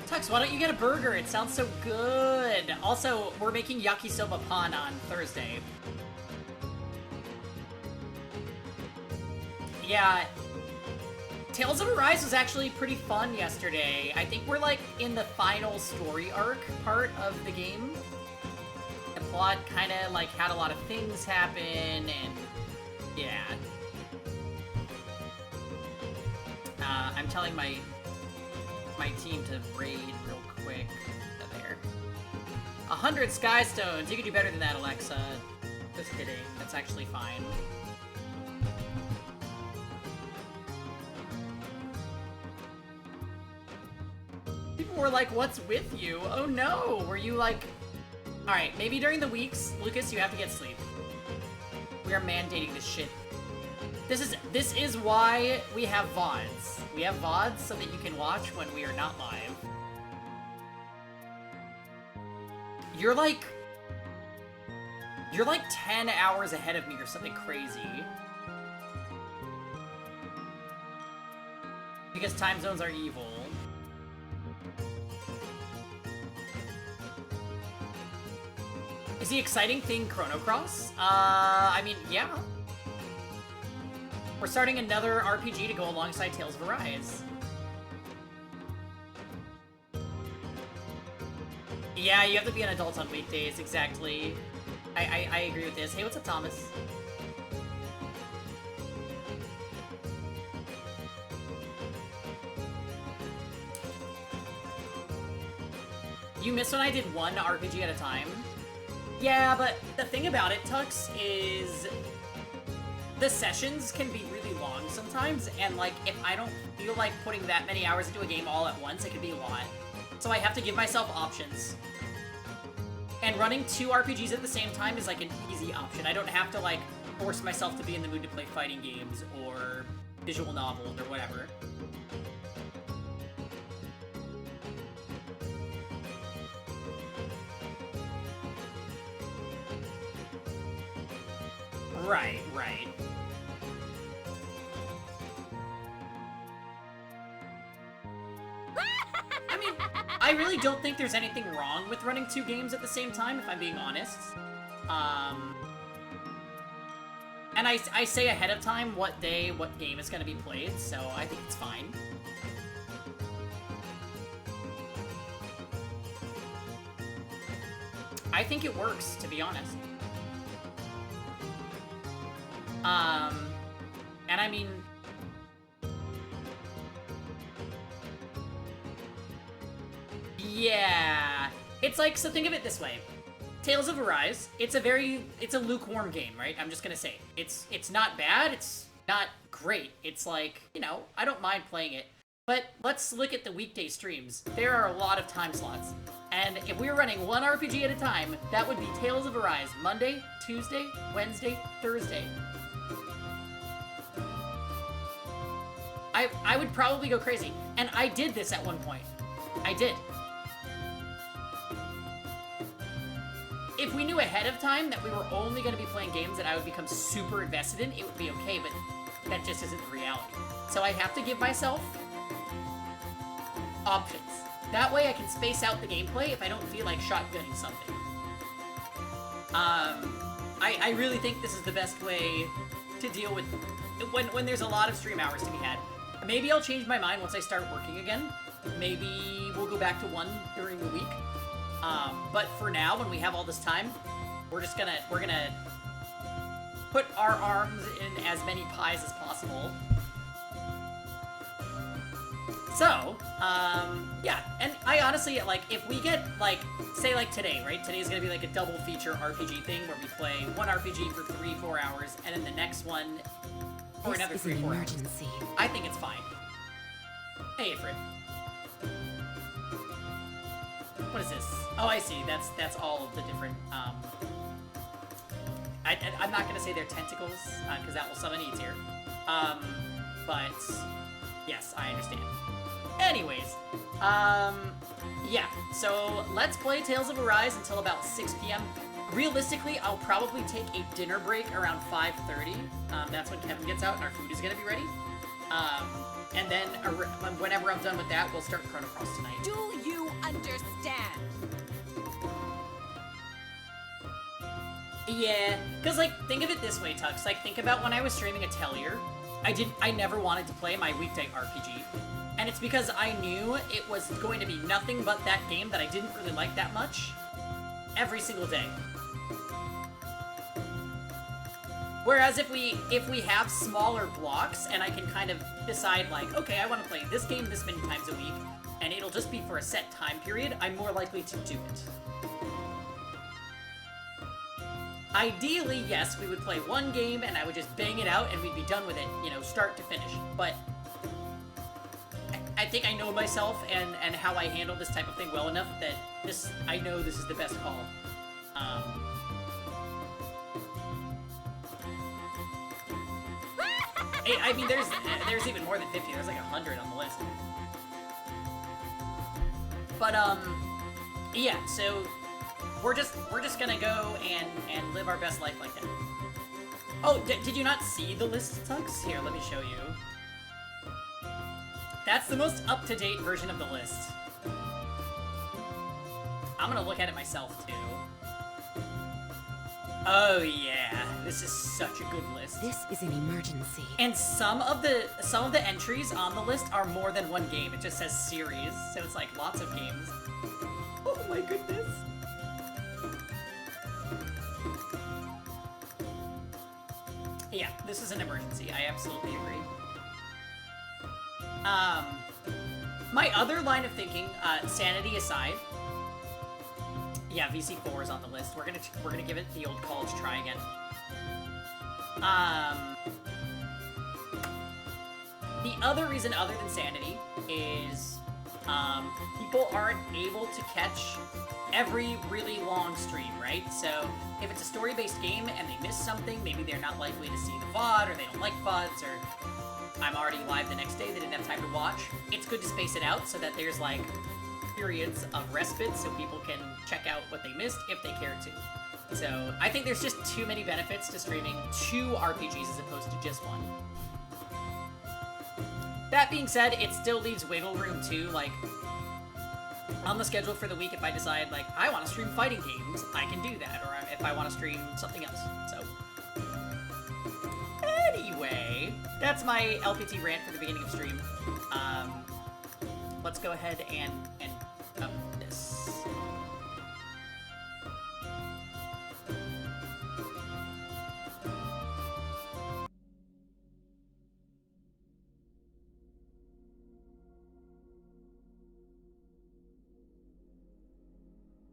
Tux, why don't you get a burger? It sounds so good. Also, we're making yakisoba pan on Thursday. Yeah, Tales of Arise was actually pretty fun yesterday. I think we're like in the final story arc part of the game. The plot kind of like had a lot of things happen, and yeah. I'm telling my team to raid real quick. There. 100 Sky Stones. You can do better than that, Alexa. Just kidding. That's actually fine. People were like, what's with you? Oh no! Were you like... Alright, maybe during the weeks, Lucas, you have to get sleep. We are mandating this shit. This is why we have VODs. We have VODs so that you can watch when we are not live. You're like 10 hours ahead of me or something crazy. Because time zones are evil. Is the exciting thing Chrono Cross? I mean, yeah. We're starting another RPG to go alongside Tales of Arise. Yeah, you have to be an adult on weekdays, exactly. I agree with this. Hey, what's up, Thomas? You missed when I did one RPG at a time? Yeah, but the thing about it, Tux, is the sessions can be really long sometimes, and like, if I don't feel like putting that many hours into a game all at once, it can be a lot. So I have to give myself options. And running 2 RPGs at the same time is like an easy option. I don't have to like force myself to be in the mood to play fighting games or visual novels or whatever. Right, right. I mean, I really don't think there's anything wrong with running 2 games at the same time, if I'm being honest. And I say ahead of time what day, what game is going to be played, so I think it's fine. I think it works, to be honest. And I mean... Yeah... It's like, so think of it this way. Tales of Arise, it's a lukewarm game, right? I'm just gonna say. It's not bad, it's not great. It's like, you know, I don't mind playing it. But let's look at the weekday streams. There are a lot of time slots. And if we were running 1 RPG at a time, that would be Tales of Arise Monday, Tuesday, Wednesday, Thursday. I would probably go crazy. And I did this at one point. I did. If we knew ahead of time that we were only going to be playing games that I would become super invested in, it would be okay, but that just isn't the reality. So I have to give myself options. That way I can space out the gameplay if I don't feel like shotgunning something. I really think this is the best way to deal with when there's a lot of stream hours to be had. Maybe I'll change my mind once I start working again. Maybe we'll go back to 1 during the week. But for now, when we have all this time, we're gonna put our arms in as many pies as possible. So, yeah, and I honestly, like, if we get, like, say, like, today, right? Today's gonna be, like, a double feature RPG thing where we play 1 RPG for 3-4 hours, and then the next one for another 3-4 hours. I think it's fine. Hey, Ifrit. What is this? Oh, I see. That's all of the different, I'm not gonna say they're tentacles, because that will summon Eats here. But, yes, I understand. Anyways, yeah, so let's play Tales of Arise until about 6 p.m. Realistically, I'll probably take a dinner break around 5:30. That's when Kevin gets out and our food is gonna be ready. And then whenever I'm done with that, we'll start Chrono Cross tonight. Do you understand? Yeah, because, like, think of it this way, Tux. Like, think about when I was streaming Atelier. I never wanted to play my weekday RPG. And it's because I knew it was going to be nothing but that game that I didn't really like that much every single day. Whereas if we have smaller blocks and I can kind of decide, like, okay, I want to play this game this many times a week, and it'll just be for a set time period, I'm more likely to do it. Ideally, yes, we would play one game and I would just bang it out and we'd be done with it, you know, start to finish. But I think I know myself and how I handle this type of thing well enough that I know this is the best call. I mean, there's even more than 50. There's like 100 on the list. But yeah. So we're just gonna go and live our best life like that. Oh, did you not see the list, Tux? Here, let me show you. That's the most up-to-date version of the list. I'm gonna look at it myself too. Oh yeah, this is such a good list. This is an emergency. And some of the entries on the list are more than one game. It just says series, so it's like lots of games. Oh my goodness. Yeah, this is an emergency. I absolutely agree. My other line of thinking, sanity aside. Yeah, VC4 is on the list. We're gonna give it the old college try again. The other reason other than sanity is people aren't able to catch every really long stream, right? So if it's a story-based game and they miss something, maybe they're not likely to see the VOD, or they don't like VODs, or I'm already live the next day, they didn't have time to watch. It's good to space it out so that there's like periods of respite so people can check out what they missed if they care to. So I think there's just too many benefits to streaming 2 RPGs as opposed to just one. That being said, it still leaves wiggle room too, like on the schedule for the week if I decide like I want to stream fighting games, I can do that, or if I want to stream something else. So anyway, that's my LPT rant for the beginning of stream. Let's go ahead and up this.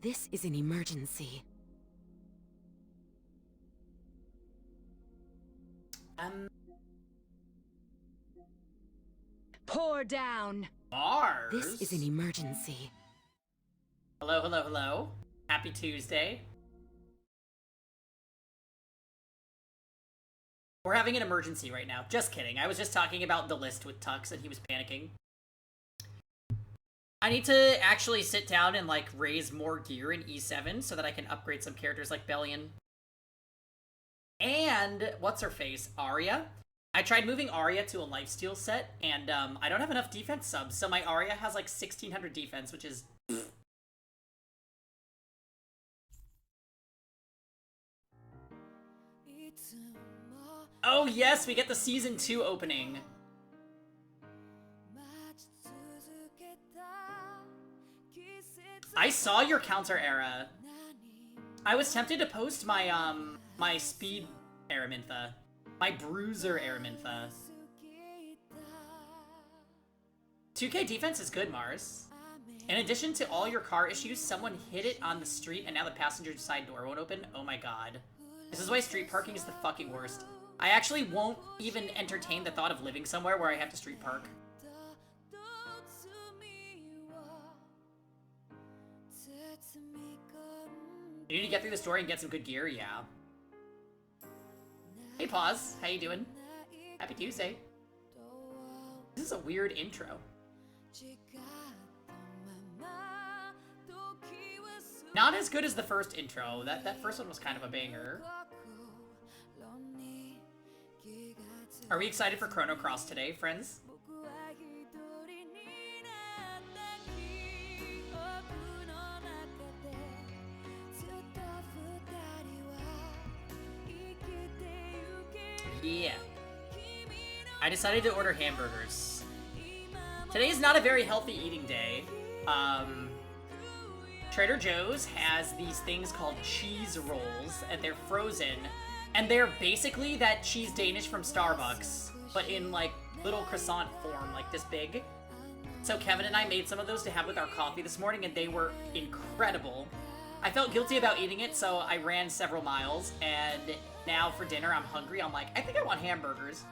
This is an emergency. Pour down. Mars? This is an emergency. Hello, hello, hello. Happy Tuesday. We're having an emergency right now. Just kidding. I was just talking about the list with Tux and he was panicking. I need to actually sit down and, like, raise more gear in E7 so that I can upgrade some characters like Bellion. And, what's her face? Arya? I tried moving Arya to a lifesteal set, and I don't have enough defense subs, so my Arya has like 1600 defense, which is... Oh yes, we get the Season 2 opening! I saw your counter era. I was tempted to post my, my speed Aramintha. My bruiser Aramintha. 2k defense is good, Mars. In addition to all your car issues, someone hit it on the street and now the passenger side door won't open? Oh my god. This is why street parking is the fucking worst. I actually won't even entertain the thought of living somewhere where I have to street park. You need to get through the story and get some good gear, yeah. Hey, Pause. How you doing? Happy Tuesday. This is a weird intro. Not as good as the first intro. That first one was kind of a banger. Are we excited for Chrono Cross today, friends? Yeah. I decided to order hamburgers. Today is not a very healthy eating day. Trader Joe's has these things called cheese rolls, and they're frozen. And they're basically that cheese Danish from Starbucks, but in like little croissant form, like this big. So Kevin and I made some of those to have with our coffee this morning, and they were incredible. I felt guilty about eating it, so I ran several miles, and now for dinner I'm hungry. I'm like, I think I want hamburgers.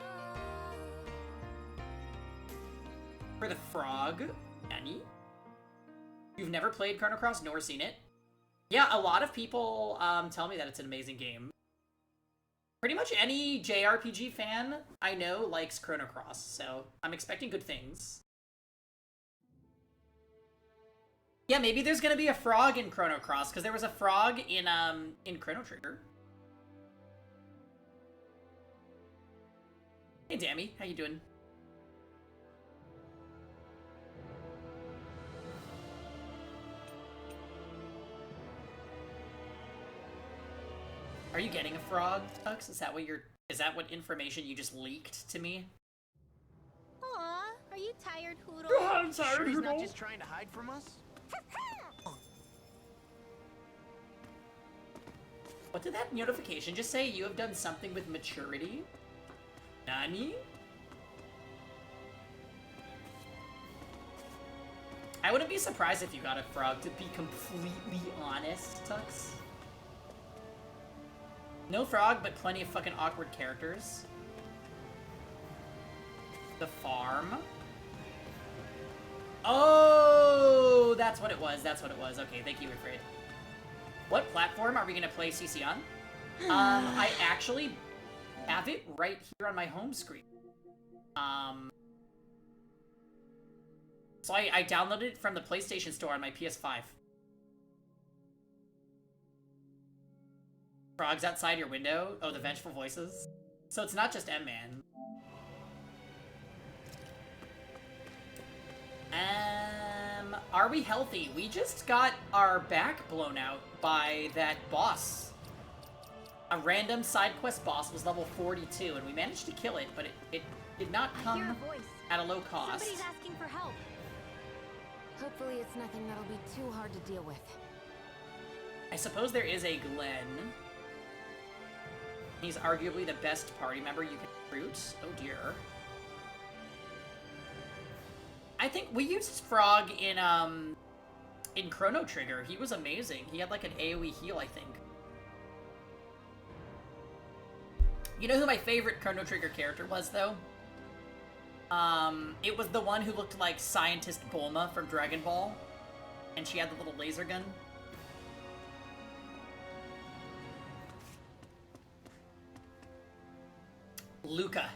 For the frog, Annie? You've never played Chrono Cross nor seen it? Yeah, a lot of people tell me that it's an amazing game. Pretty much any JRPG fan I know likes Chrono Cross, so I'm expecting good things. Yeah, maybe there's gonna be a frog in Chrono Cross, because there was a frog in Chrono Trigger. Hey, Dammy, how you doing? Are you getting a frog, Tux? Is that what information you just leaked to me? Aw, are you tired, Hoodle? I'm tired, Sure he's Hoodle. not just trying to hide from us? What did that notification just say? You have done something with maturity? Nani? I wouldn't be surprised if you got a frog, to be completely honest, Tux. No frog, but plenty of fucking awkward characters. The farm. Oh, that's what it was. That's what it was. Okay, thank you, Afraid. What platform are we gonna play CC on? I actually have it right here on my home screen. So I downloaded it from the PlayStation Store on my PS5. Frogs outside your window? Oh, the vengeful voices? So it's not just M-Man. Are we healthy? We just got our back blown out by that boss. A random side quest boss was level 42, and we managed to kill it, but it did not come at a low cost. Somebody's asking for help. Hopefully it's nothing that'll be too hard to deal with. I suppose there is a Glenn. He's arguably the best party member you can recruit. Oh dear. I think we used Frog in Chrono Trigger. He was amazing. He had like an AoE heal, I think. You know who my favorite Chrono Trigger character was, though? It was the one who looked like Scientist Bulma from Dragon Ball. And she had the little laser gun. Luca.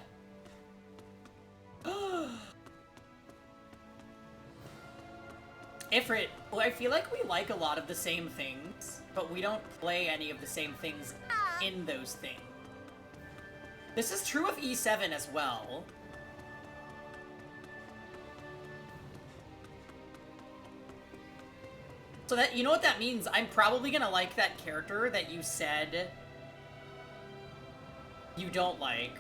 Ifrit, well, I feel like we like a lot of the same things, but we don't play any of the same things in those things. This is true of E7 as well. So that, you know what that means? I'm probably gonna like that character that you said you don't like.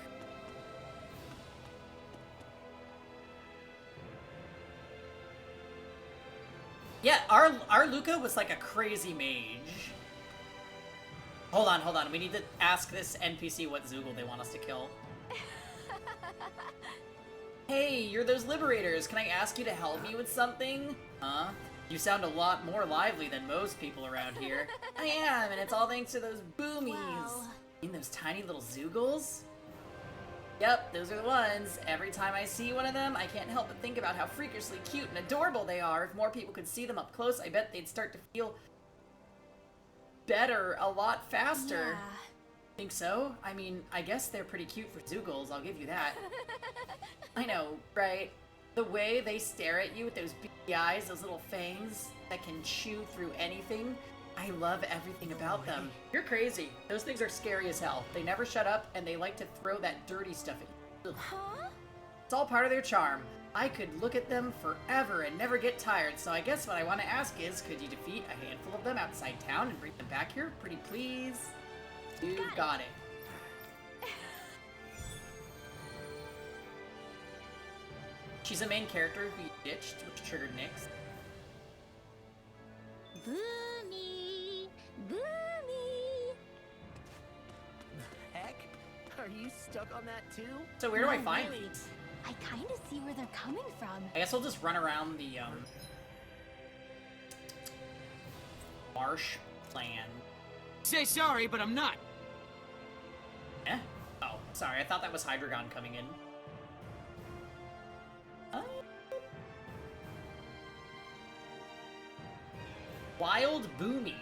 Yeah, our Luca was like a crazy mage. Hold on. We need to ask this NPC what Zoogle they want us to kill. Hey, you're those liberators. Can I ask you to help me with something? Huh? You sound a lot more lively than most people around here. I am, and it's all thanks to those boomies. Wow. In those tiny little Zoogles? Yep, those are the ones. Every time I see one of them, I can't help but think about how freakishly cute and adorable they are. If more people could see them up close, I bet they'd start to feel better a lot faster. Yeah. Think so? I mean, I guess they're pretty cute for Zoogles, I'll give you that. I know, right? The way they stare at you with those beady eyes, those little fangs that can chew through anything. I love everything about them. You're crazy. Those things are scary as hell. They never shut up, and they like to throw that dirty stuff at you. Huh? It's all part of their charm. I could look at them forever and never get tired, so I guess what I want to ask is, could you defeat a handful of them outside town and bring them back here? Pretty please? You got it. She's a main character who you ditched, which triggered Nyx. Boomy! Boomy! Heck? Are you stuck on that too? So where do I No, find really. these? I kind of see where they're coming from. I guess we'll just run around the, marsh land. Say sorry, but I'm not. Eh? Oh, sorry, I thought that was Hydreigon coming in. Wild Boomy.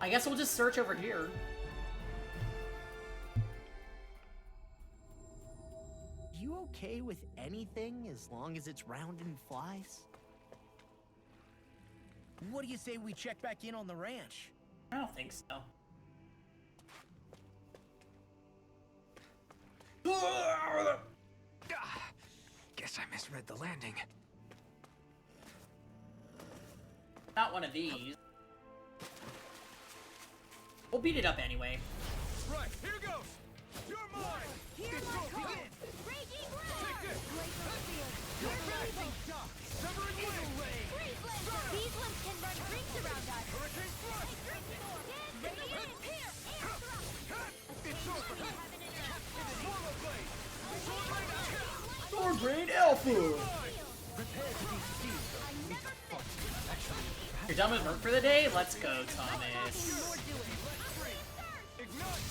I guess we'll just search over here. You okay with anything as long as it's round and flies? What do you say we check back in on the ranch? I don't think so. Guess I misread the landing. Not one of these. We'll beat it up anyway. Right, here goes! You're mine! Here I come! Raging Blast! Glacial Field! You're breathing! Shock! Severing Wind! Freeze Lancer! These limbs can run rings around us! Hurricane Thrust! Radiant Pierce! Air Thrust! It's over! Heaven and earth! Swallow Blade! Swordbrain Alpha! Prepare to be seized. I never miss! You're done with work for the day? Let's go, Thomas. More doing! Ignite!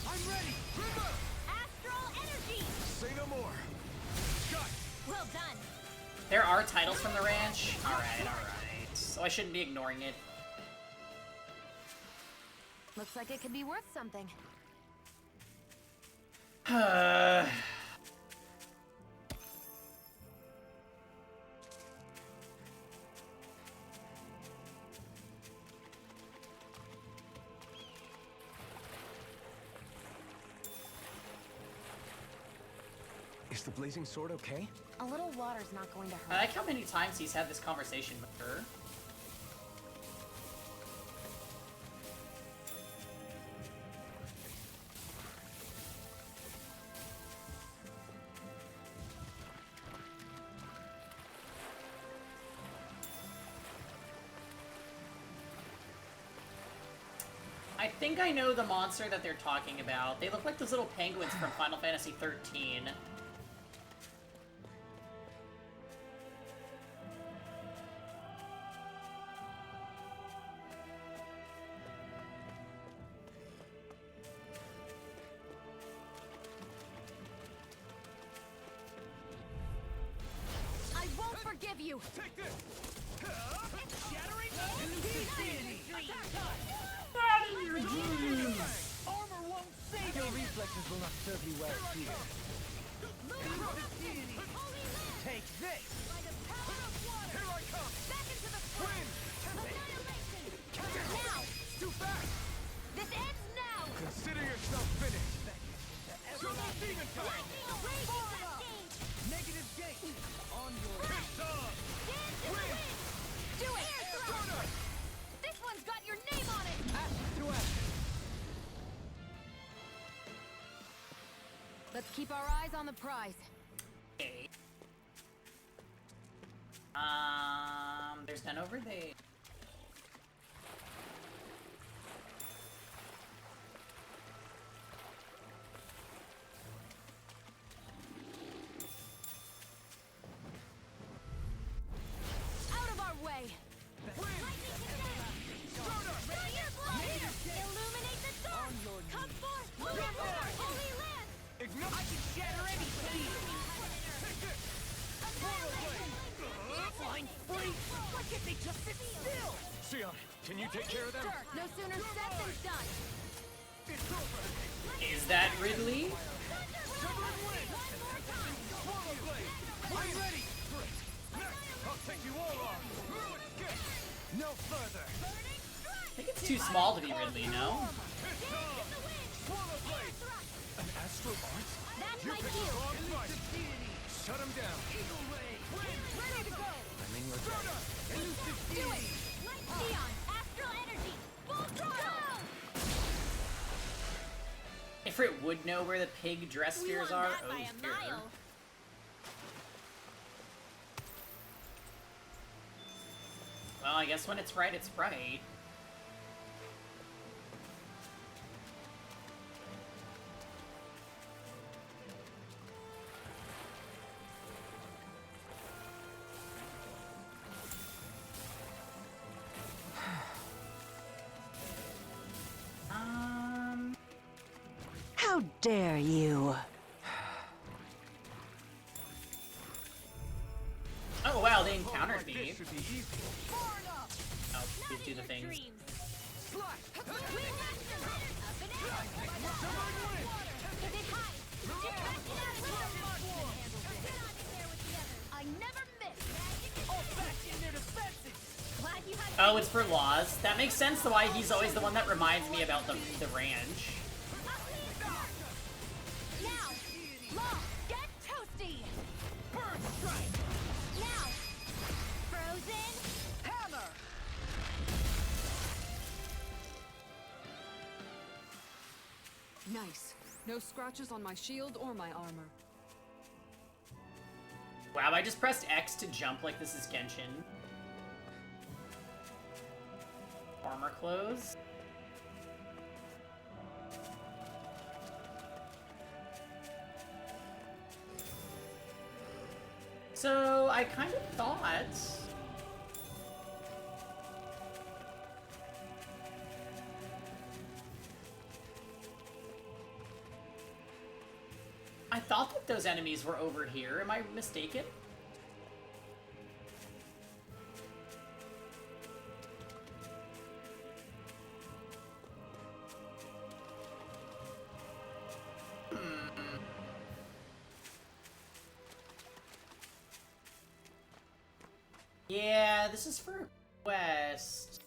I'm ready! River! Astral Energy! Say no more! Shut! Well done! There are titles from the ranch? Alright, alright. So I shouldn't be ignoring it. Looks like it could be worth something. Is the blazing sword okay? A little water's not going to I hurt. like how many times he's had this conversation with her. I think I know the monster that they're talking about. They look like those little penguins from Final Fantasy 13. I won't forgive you! Take this! Shattering Armor won't save you! Your reflexes will not serve you well here. Take this! By the power of water! Here I come! Back into the flame! Annihilation! Now! Too fast! This ends now! Consider yourself finished! Show me demon time! Lightning raging cascade! Negative gate! On your It's on! Dance in the wind! Do it! Air thrust! This one's got your name on it! ashes to ashes! Let's keep our eyes on the prize. Okay. There's none over there. Out of our way! Illuminate the dark! Come forth! River! Holy land! Ignite! I can shatter any steel! Flying free! Why can't they just sit still? Sion, can you take care of them? Sure, no sooner said than done. It's over! Is that Ridley? Severing Wind! Swallow Blade! I'm ready! Great! Next, I'll take you all on! Escape! No further! I think it's too small to be Ridley, no? It's on! Swallow Blade! Astral Arts? That's You my picked cue. the wrong fight. Shut him down. Eagle Ray. Ready to go. I'm in your Zona. Elusive Do it. Light Neon. Astral energy. Full throttle. Ifrit would know where the pig dress We spheres won are. that by Oh, a dear. mile. Well, I guess when it's right, it's right. How dare you? Oh wow, they encountered Like me. this should be easy. Forward up. Oh, Not please do in the your things. dreams. Slide. We master. Up and out. If it hides, get back to that room. I never miss. All back in their defenses. Glad you had. Oh, it's for Laws. That makes sense to why he's always the one that reminds me about the ranch. Now, Law, get toasty. Burn strike. Now, Frozen. Hammer. Nice. No scratches on my shield or my armor. Wow, I just pressed X to jump like this is Genshin. Armor clothes. So, I kind of thought... I thought that those enemies were over here. Am I mistaken? Yeah, this is for West.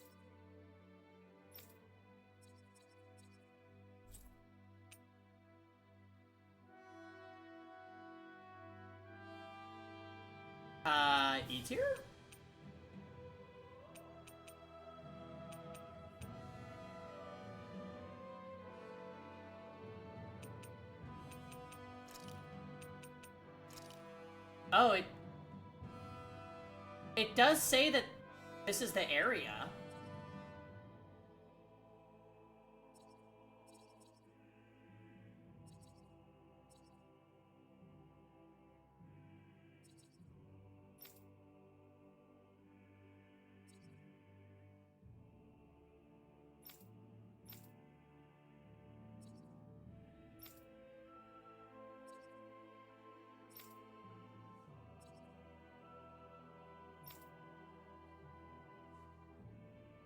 E tier? Oh, it does say that this is the area.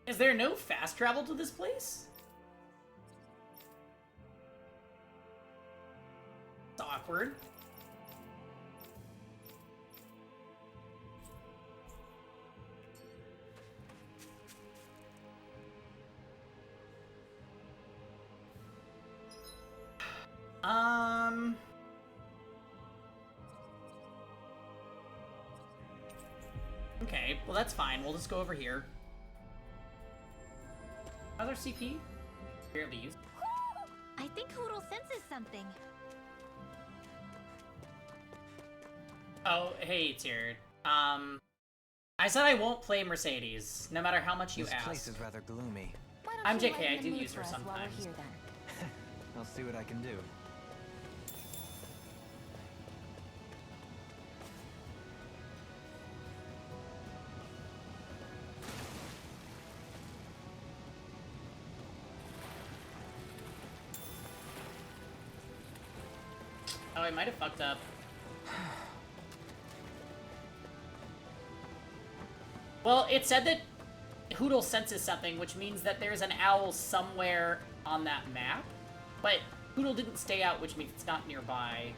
Is there no fast travel to this place? It's awkward. Okay, well that's fine. We'll just go over here. How's our CP? Barely used. I think Hoodle senses something. Oh, hey, Tiered. I said I won't play Mercedes, no matter how much you This ask. place is rather gloomy. Why don't I'm you JK, lighten I the do mood use her for us while we're sometimes. here, then? I'll see what I can do. Oh, I might have fucked up. Well, it said that Hoodle senses something, which means that there's an owl somewhere on that map. But Hoodle didn't stay out, which means it's not nearby.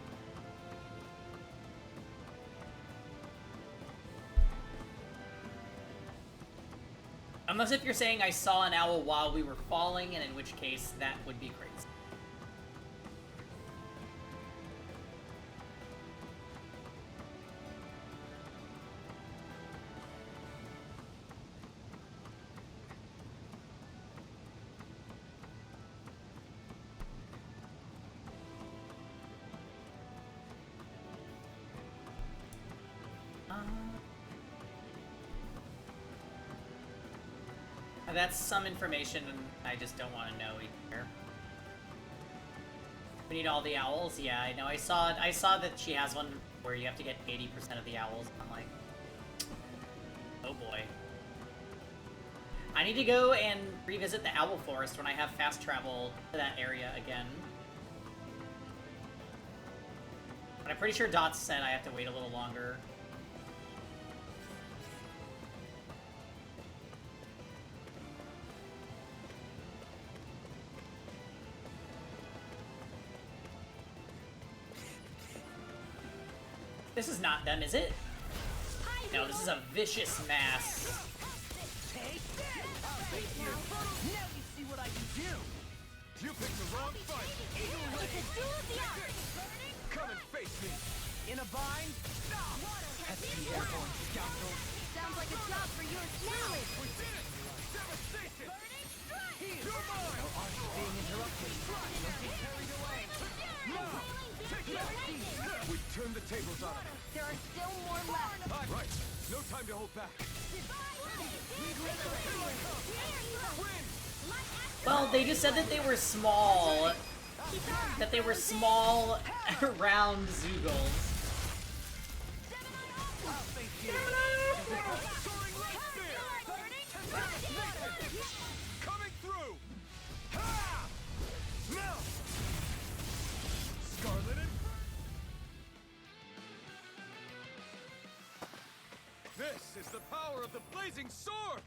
Unless if you're saying I saw an owl while we were falling, and in which case that would be crazy. That's some information I just don't want to know either. We need all the owls? Yeah, I know. I saw that she has one where you have to get 80% of the owls. I'm like, oh boy. I need to go and revisit the owl forest when I have fast travel to that area again. But I'm pretty sure Dot said I have to wait a little longer. This is not them, is it? No, this is a vicious mass. Take that! Now you see what I can do! You picked the wrong fight! Eagle It's a Ray! duel of the arts! Come and face me! In a bind? That's the airborne scoundrel! Sounds like a job for your talent! We did it! Devastation! Burning strike! You're mine! No arts being interrupted. Don't get carried away! Now! Take that! We turned the tables on him! There are still more left! Right! No time to hold back! Well, they just said that they were small. That they were small, round Zoogles. Coming through! Ha! Now! Scarlet and... This is the power of the blazing sword!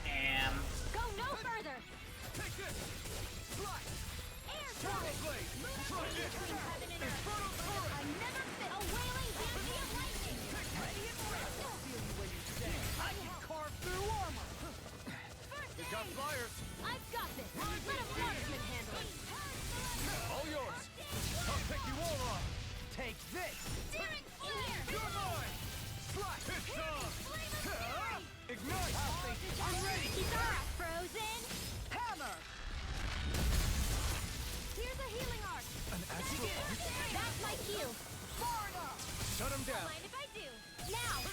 Damn. Go no further! Take this! Slice! Air Turtle blade! Try this! Infernal current! I never fit a wailing dandy of lightning! Radiant breath! Feel you when you say, I can carve through armor! First We got flyers! I've got this! Let a marksman handle it! All yours! I'll take you all on! Take this! Daring fire! You're mine! Slice! It's on! Ignite! I'm ready! Kisara, frozen! Hammer! Here's a healing arc! An astral arc? That's my cue! Far enough! Shut him down! Mind if I do? Now!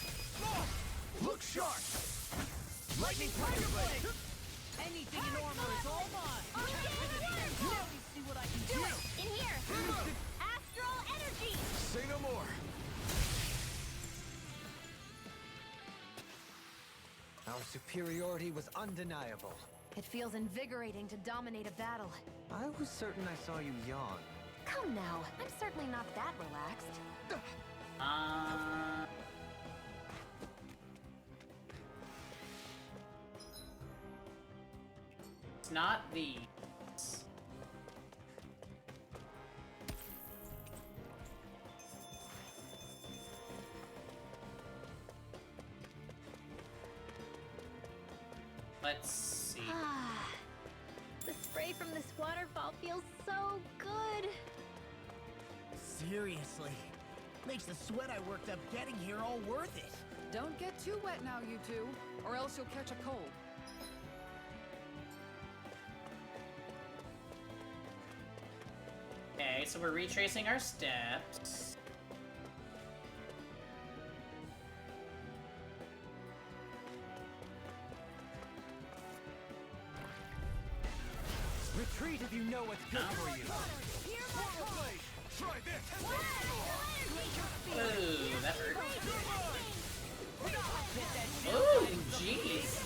Look sharp! Lightning Tiger Blade! Anything in armor is all mine! Oh, yeah! Now we see what I can Do it! In here! Astral energy! Say no more! Our superiority was undeniable. It feels invigorating to dominate a battle. I was certain I saw you yawn. Come now, I'm certainly not that relaxed. It's not these. Let's see. The spray from this waterfall feels so good. Seriously. Makes the sweat I worked up getting here all worth it. Don't get too wet now, you two, or else you'll catch a cold. Okay, so we're retracing our steps. Retreat if you know what's good for you. Try this! Ooh, that hurt. Ooh, jeez.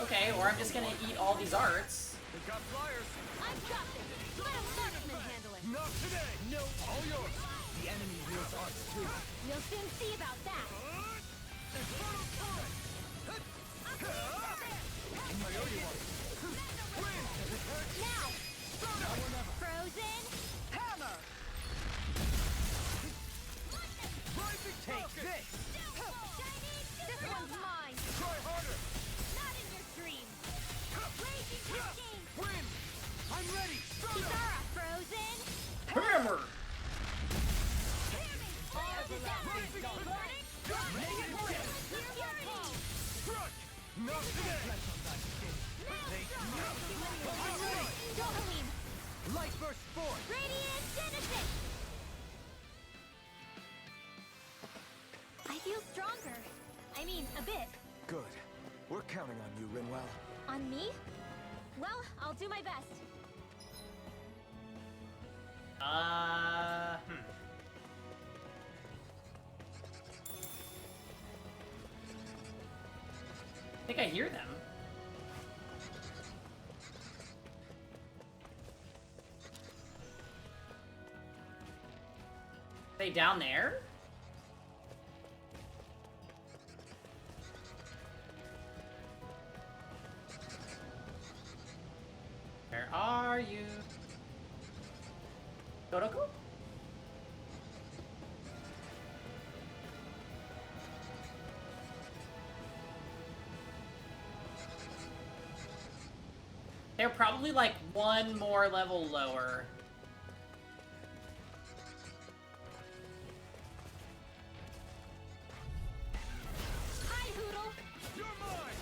Okay, or I'm just gonna eat all these arts. We got flyers! I've got this. Let a marksman handle it. Not today! No! All yours! The enemy wields arts too. We'll soon see about that. Infernal current! I owe you one! Now! Frozen! Hammer! Rising Take Falcon! this! This one's Not today! Dopamine! Light burst forth! Radiant Genesis! I feel stronger. I mean, a bit. Good. We're counting on you, Rinwell. On me? Well, I'll do my best. I think I hear them. Are they down there? Where are you? Doroko? They're probably like one more level lower. Hi, Hoodle! You're mine!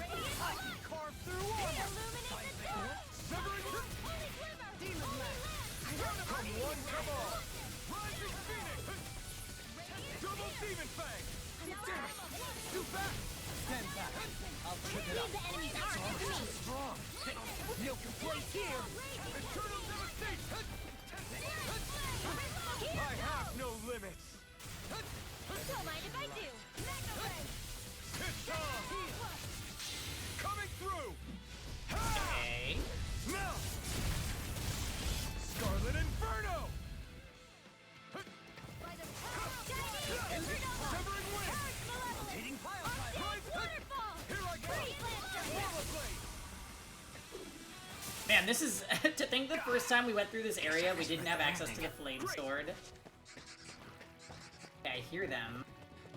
Radiant I can carve through armor! Illuminate the dark! Severing Holy Glimmer! Demon Land! Come one, come all! Rising Phoenix! Double Demon Fang! Too fast! Stand back. I'll trip it up. Leave the enemy's arm to me! Strong! No complaints here! Eternal devastation! I have no limits! Don't mind if I do! It's on! Coming through! Okay. Now! Scarlet Inferno! Severing Wind! Hitting pile Waterfall! Here I go! Freeze Lancer! Rollerblade! Man, this is to think the first time we went through this area we didn't have access to the flame sword. Yeah, I hear them.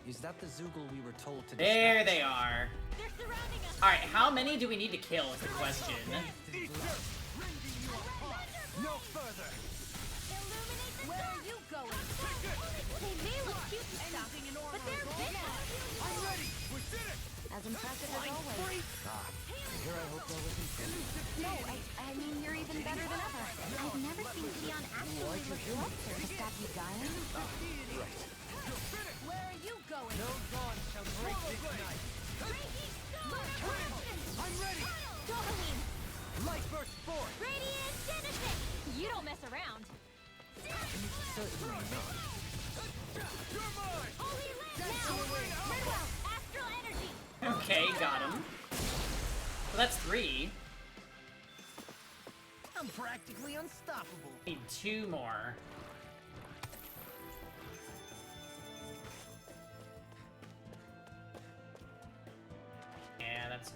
Is that the Zoogle we were told to There dispatch? they are. They're surrounding us! Alright, how many do we need to kill is the question. Eat dirt! Rending you apart! No further! Illuminate the Where are you going? They may look cute and stuff, but they're vicious! I'm ready! We did it! As impressive as always. Here I hope that wasn't finished. No, I mean, you're even better than ever. I've never seen Keon actually look closer to stop you dying. Where are you going? No dawn shall break this night! I'm ready! Dopamine! Light burst forth! Radiant Genesis! You don't mess around! Certainly not. You're mine! Holy Land! Now! Redwell! Astral Energy! Okay, got him. So that's 3. I'm practically unstoppable. Need 2 more. Yeah, that's...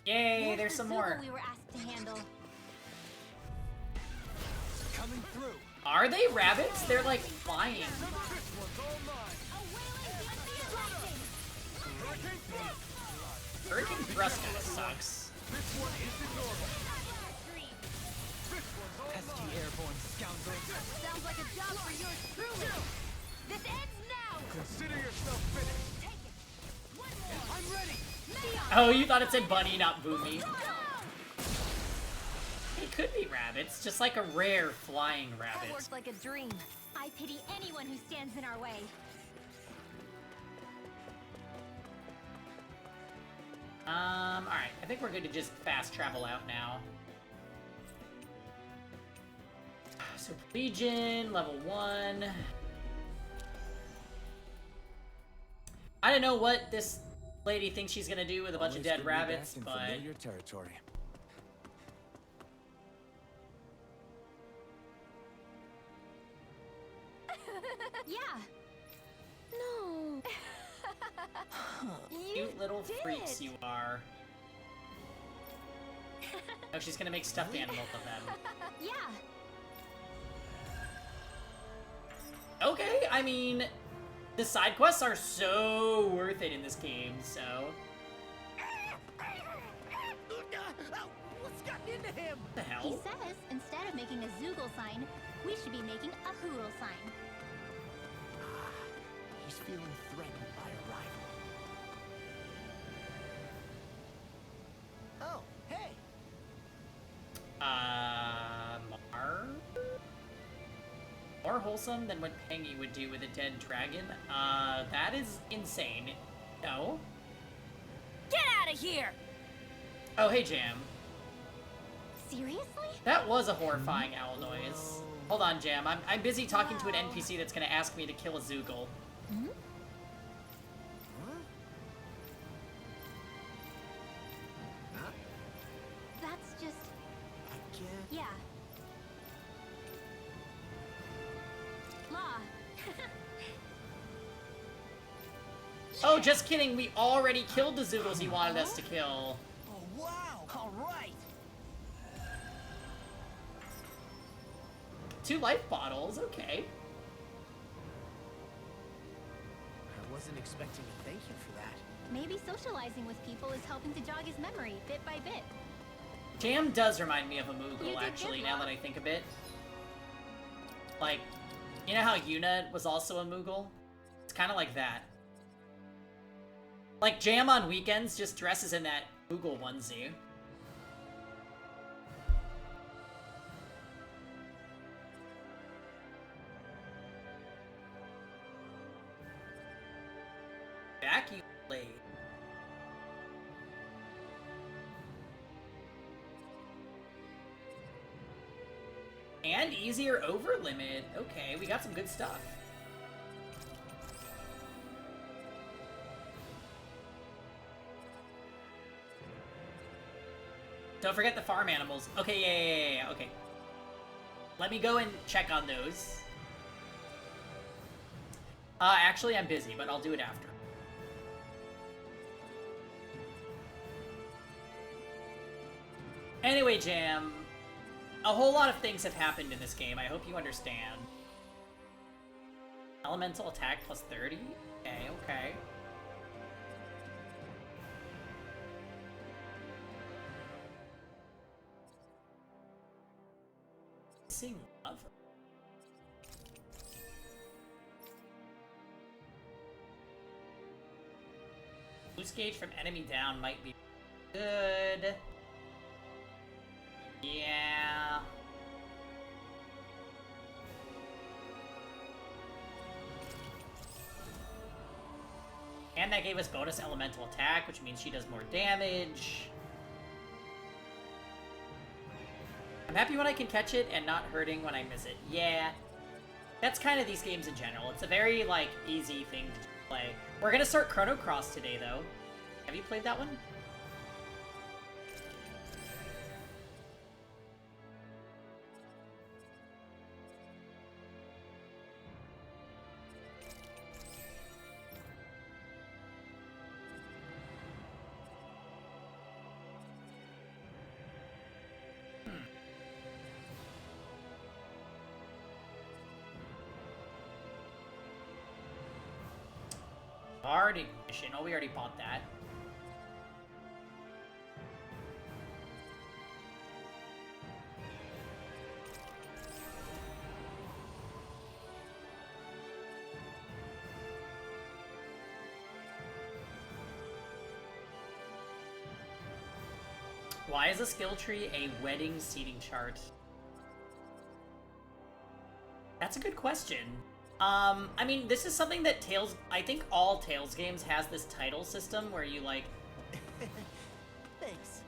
Yay, there's some more. We were asked to handle. Coming through! Are they rabbits? They're like flying. This one's all mine! Hurricane Thrust! Hurricane Thrust kinda sucks. This one isn't normal! This one's all Pesky mine! airborne scoundrels. Sounds like a job for yours truly. This ends now. Consider yourself finished! Take it. One more. I'm ready! Oh, you thought it said bunny, not boomy. It could be rabbits, just like a rare flying That rabbit. worked like a dream. I pity anyone who stands in our way. Alright, I think we're good to just fast travel out now. So, Legion, level 1. I don't know what this lady thinks she's gonna do with a bunch of Always dead good to be back rabbits, in but... familiar territory. Yeah. No. You little freaks you are. Oh, she's gonna make stuffed animals of them. Yeah. Okay, I mean, the side quests are so worth it in this game, so... What's gotten into him? What the He hell? says instead of making a Zoogle sign, we should be making a Hoodle sign. He's feeling threatened by a rival. Oh, hey! More wholesome than what Pengy would do with a dead dragon? That is insane. No? Get out of here! Oh, hey, Jam. Seriously? That was a horrifying owl noise. Hold on, Jam. I'm busy talking to an NPC that's gonna ask me to kill a Zoogle. Hmm? Huh? That's just... I can't... yeah. Law. Oh, just kidding. We already killed the Zoogles he wanted us to kill. Oh, wow! All right! 2 life bottles, okay. I wasn't expecting a thank you for that. Maybe socializing with people is helping to jog his memory bit by bit. Jam does remind me of a You Moogle, did actually, good, now Mom. that I think of it. Like, you know how Yuna was also a Moogle? It's kind of like that. Like, Jam on weekends just dresses in that Moogle onesie. Vacuum blade. And easier over limit. Okay, we got some good stuff. Don't forget the farm animals. Okay, yeah, okay. Let me go and check on those. Actually, I'm busy, but I'll do it after. Anyway, Jam, a whole lot of things have happened in this game. I hope you understand. Elemental attack plus 30? Okay, okay. Missing lover. Boost gauge from enemy down might be good. Yeah. And that gave us bonus elemental attack, which means she does more damage. I'm happy when I can catch it and not hurting when I miss it. Yeah. That's kind of these games in general. It's a very, like, easy thing to play. We're gonna start Chrono Cross today, though. Have you played that one? Bard Ignition. Oh, we already bought that. Why is a skill tree a wedding seating chart? That's a good question. I mean, this is something that Tales... I think all Tales games has this title system where you, like... Thanks.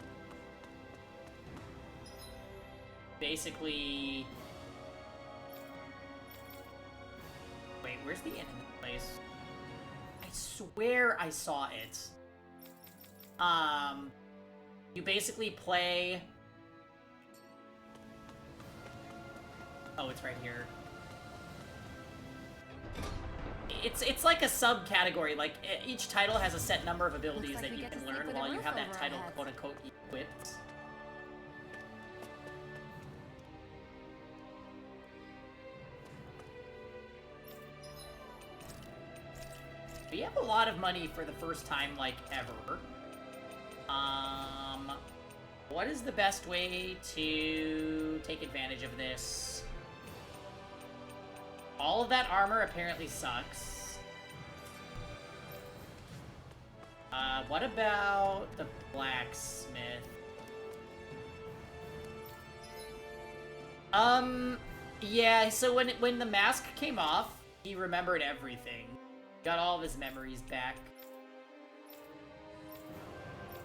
Basically... Wait, where's the enemy place? I swear I saw it. You basically play... Oh, it's right here. it's like a subcategory. Like each title has a set number of abilities like that we you get to can sleep learn with a while you roof have that over our title heads. quote unquote equipped. We have a lot of money for the first time, like, ever. What is the best way to take advantage of this? All of that armor apparently sucks. What about the blacksmith? Yeah, so when the mask came off, he remembered everything. Got all of his memories back.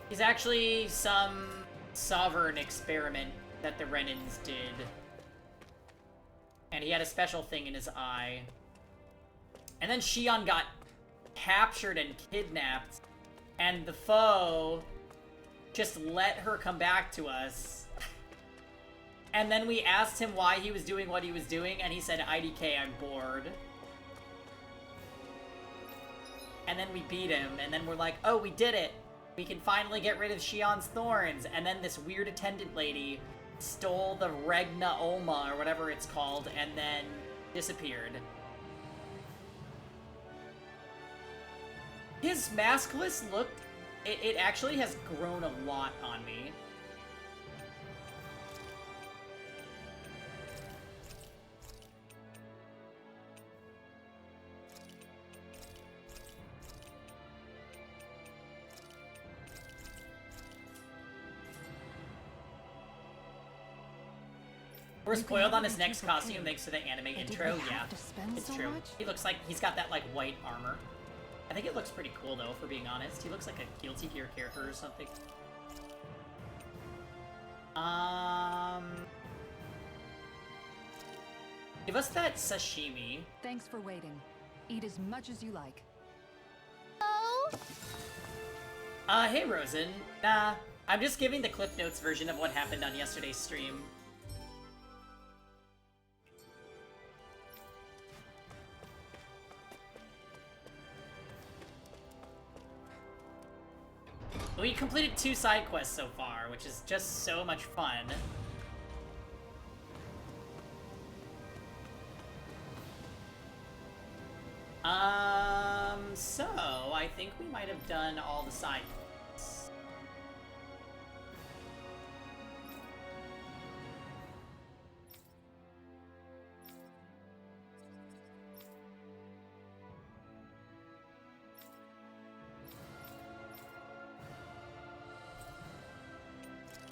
He's actually some sovereign experiment that the Renans did. And he had a special thing in his eye. And then Shion got captured and kidnapped. And the foe just let her come back to us. And then we asked him why he was doing what he was doing, and he said, IDK, I'm bored. And then we beat him, and then we're like, oh, we did it! We can finally get rid of Shion's thorns! And then this weird attendant lady stole the Regna Oma, or whatever it's called, and then disappeared. His maskless look, it actually has grown a lot on me. We're spoiled on his next costume thanks to the anime intro, yeah. It's true. He looks like he's got that, like, white armor. I think it looks pretty cool, though, for being honest. He looks like a Guilty Gear character or something. Give us that sashimi. Thanks for waiting. Eat as much as you like. Oh, Hey, Rosen. Nah, I'm just giving the Cliff Notes version of what happened on yesterday's stream. We completed 2 side quests so far, which is just so much fun. So I think we might have done all the side quests.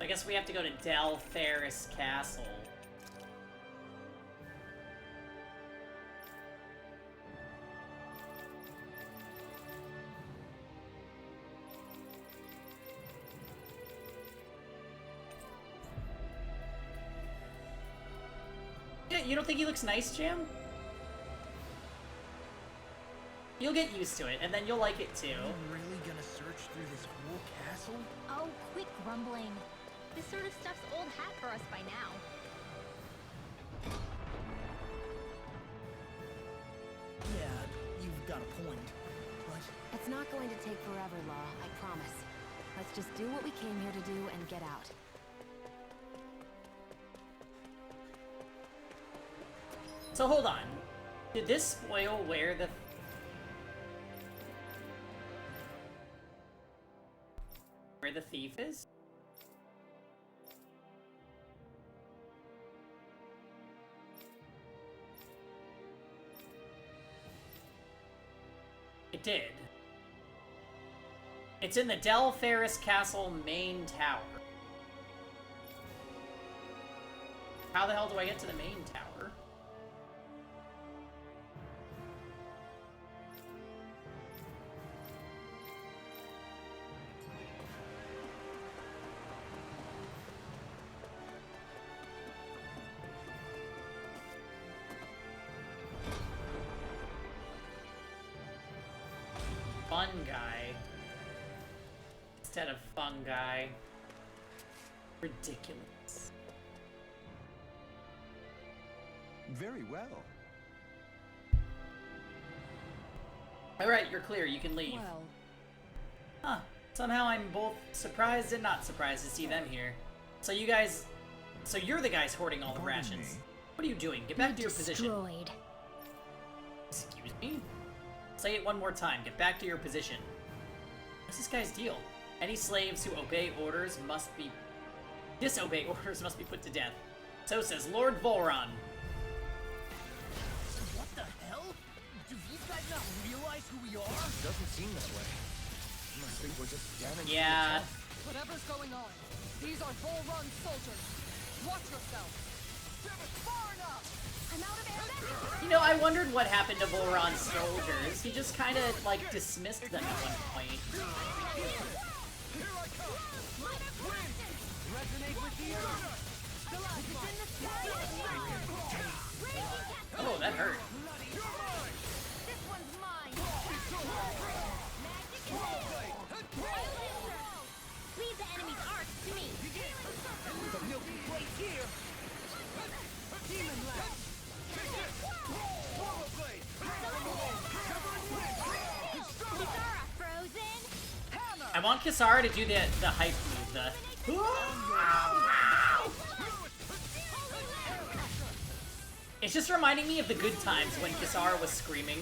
I guess we have to go to Del Ferris Castle. Yeah, you don't think he looks nice, Jam? You'll get used to it, and then you'll like it too. I'm really gonna search through this whole castle? oh, quit grumbling. This sort of stuff's old hat for us by now. Yeah, you've got a point. But It's not going to take forever, Law, I promise. Let's just do what we came here to do and get out. So hold on. Did this spoil where the... where the thief is? It did. It's in the Del Ferris Castle main tower. How the hell do I get to the main tower? Fun guy instead of fungi. Ridiculous. Very well. Alright, you're clear. You can leave. Well, Huh. Somehow I'm both surprised and not surprised to see them here. So you guys... So you're the guys hoarding all the rations. What are you doing? Get back to your position. Destroyed. Excuse me? Say it one more time. Get back to your position. What's this guy's deal? Any slaves who obey orders must be... Disobey orders must be put to death. So says Lord Volron. What the hell? Do these guys not realize who we are? Doesn't seem this way. I think we're just damaged. Yeah. whatever's going on, these are Bull-Run soldiers. Watch yourself. Far enough. I'm out of air. You know, I wondered what happened to Volron's soldiers. He just kind of, like, dismissed them at one point. Resonate with the earth. Oh, that hurt. This one's mine. Leave the enemy's arcs to me. The milky plate here. Demon Lance. Kisara, frozen. I want Kisara to do the hype move, the... It's just reminding me of the good times when Kisara was screaming.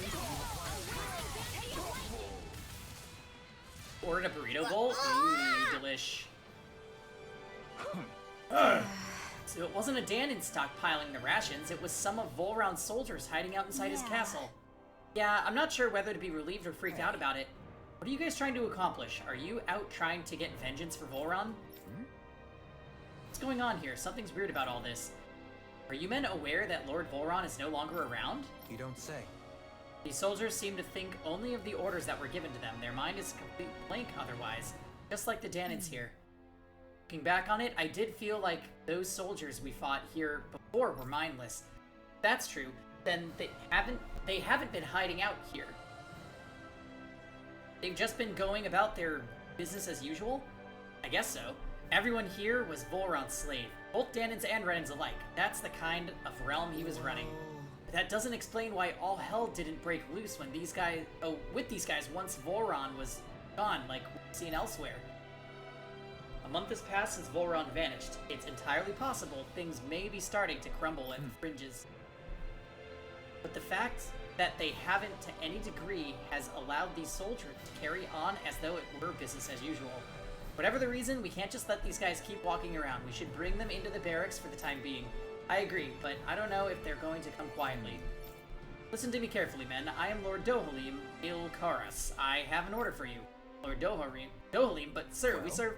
Ordered a burrito bowl? Ooh, delish. So it wasn't a Danon stockpiling the rations, it was some of Volron's soldiers hiding out inside his castle. Yeah, I'm not sure whether to be relieved or freaked out about it. What are you guys trying to accomplish? Are you out trying to get vengeance for Volron? What's going on here? Something's weird about all this. Are you men aware that Lord Volron is no longer around? You don't say. These soldiers seem to think only of the orders that were given to them. Their mind is complete blank otherwise, just like the Danons here. Looking back on it, I did feel like those soldiers we fought here before were mindless. If that's true, then they haven't been hiding out here. They've just been going about their business as usual? I guess so. Everyone here was Volron's slave. Both Danons and Renans alike. That's the kind of realm he was running. But that doesn't explain why all hell didn't break loose when these guys... Oh, with these guys once Volron was gone, like we've seen elsewhere. A month has passed since Volron vanished. It's entirely possible things may be starting to crumble at the fringes. But the fact that they haven't to any degree has allowed these soldiers to carry on as though it were business as usual. Whatever the reason, we can't just let these guys keep walking around. We should bring them into the barracks for the time being. I agree, but I don't know if they're going to come quietly. Listen to me carefully, men. I am Lord Dohalim Ilkaras. I have an order for you. Lord Dohalim, but sir, we serve...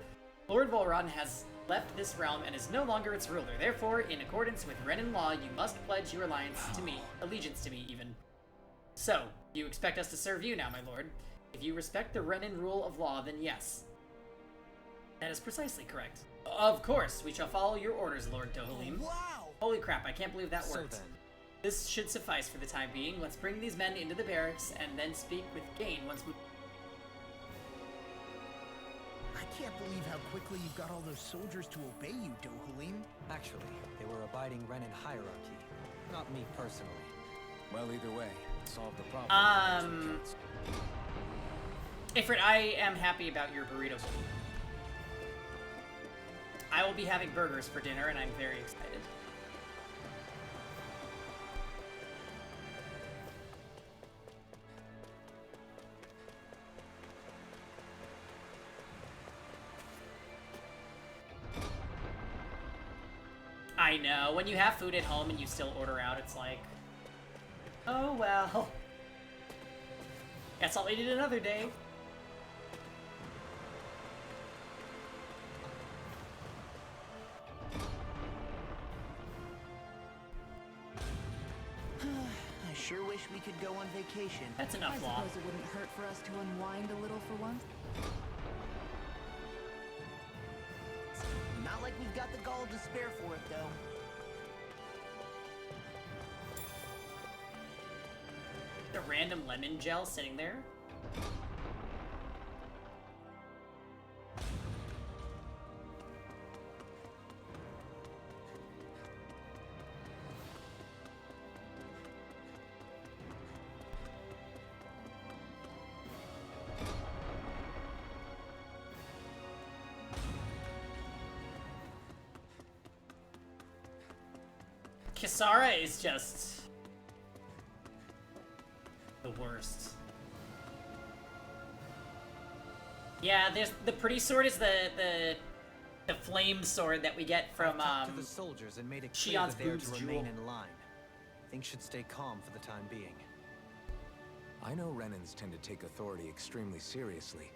Lord Volron has left this realm and is no longer its ruler. Therefore, in accordance with Renan law, you must pledge your allegiance to me even. So, you expect us to serve you now, my lord? If you respect the Renan rule of law, then yes. That is precisely correct. Of course, we shall follow your orders, Lord Dohalim. Wow! Holy crap, I can't believe that So worked. then, This should suffice for the time being. Let's bring these men into the barracks and then speak with Gain once we... I can't believe how quickly you've got all those soldiers to obey you, Dohalim. actually, they were abiding Renan hierarchy. Not me personally. Well, either way, solve the problem. Ifrit, I am happy about your burrito bowl. I will be having burgers for dinner, and I'm very excited. I know, when you have food at home and you still order out, it's like, oh well. Guess I'll eat it another day. I sure wish we could go on vacation. That's I enough law. suppose it wouldn't hurt for us to unwind a little for once. Not like we've got the gall to spare for it, though. The random lemon gel sitting there. Kisara is just the worst. Yeah, there's the pretty sword is the flame sword that we get from I've talked to the soldiers and made it clear Shion's that they are boobs to jewel. remain in line. Things should stay calm for the time being. I know Renans tend to take authority extremely seriously,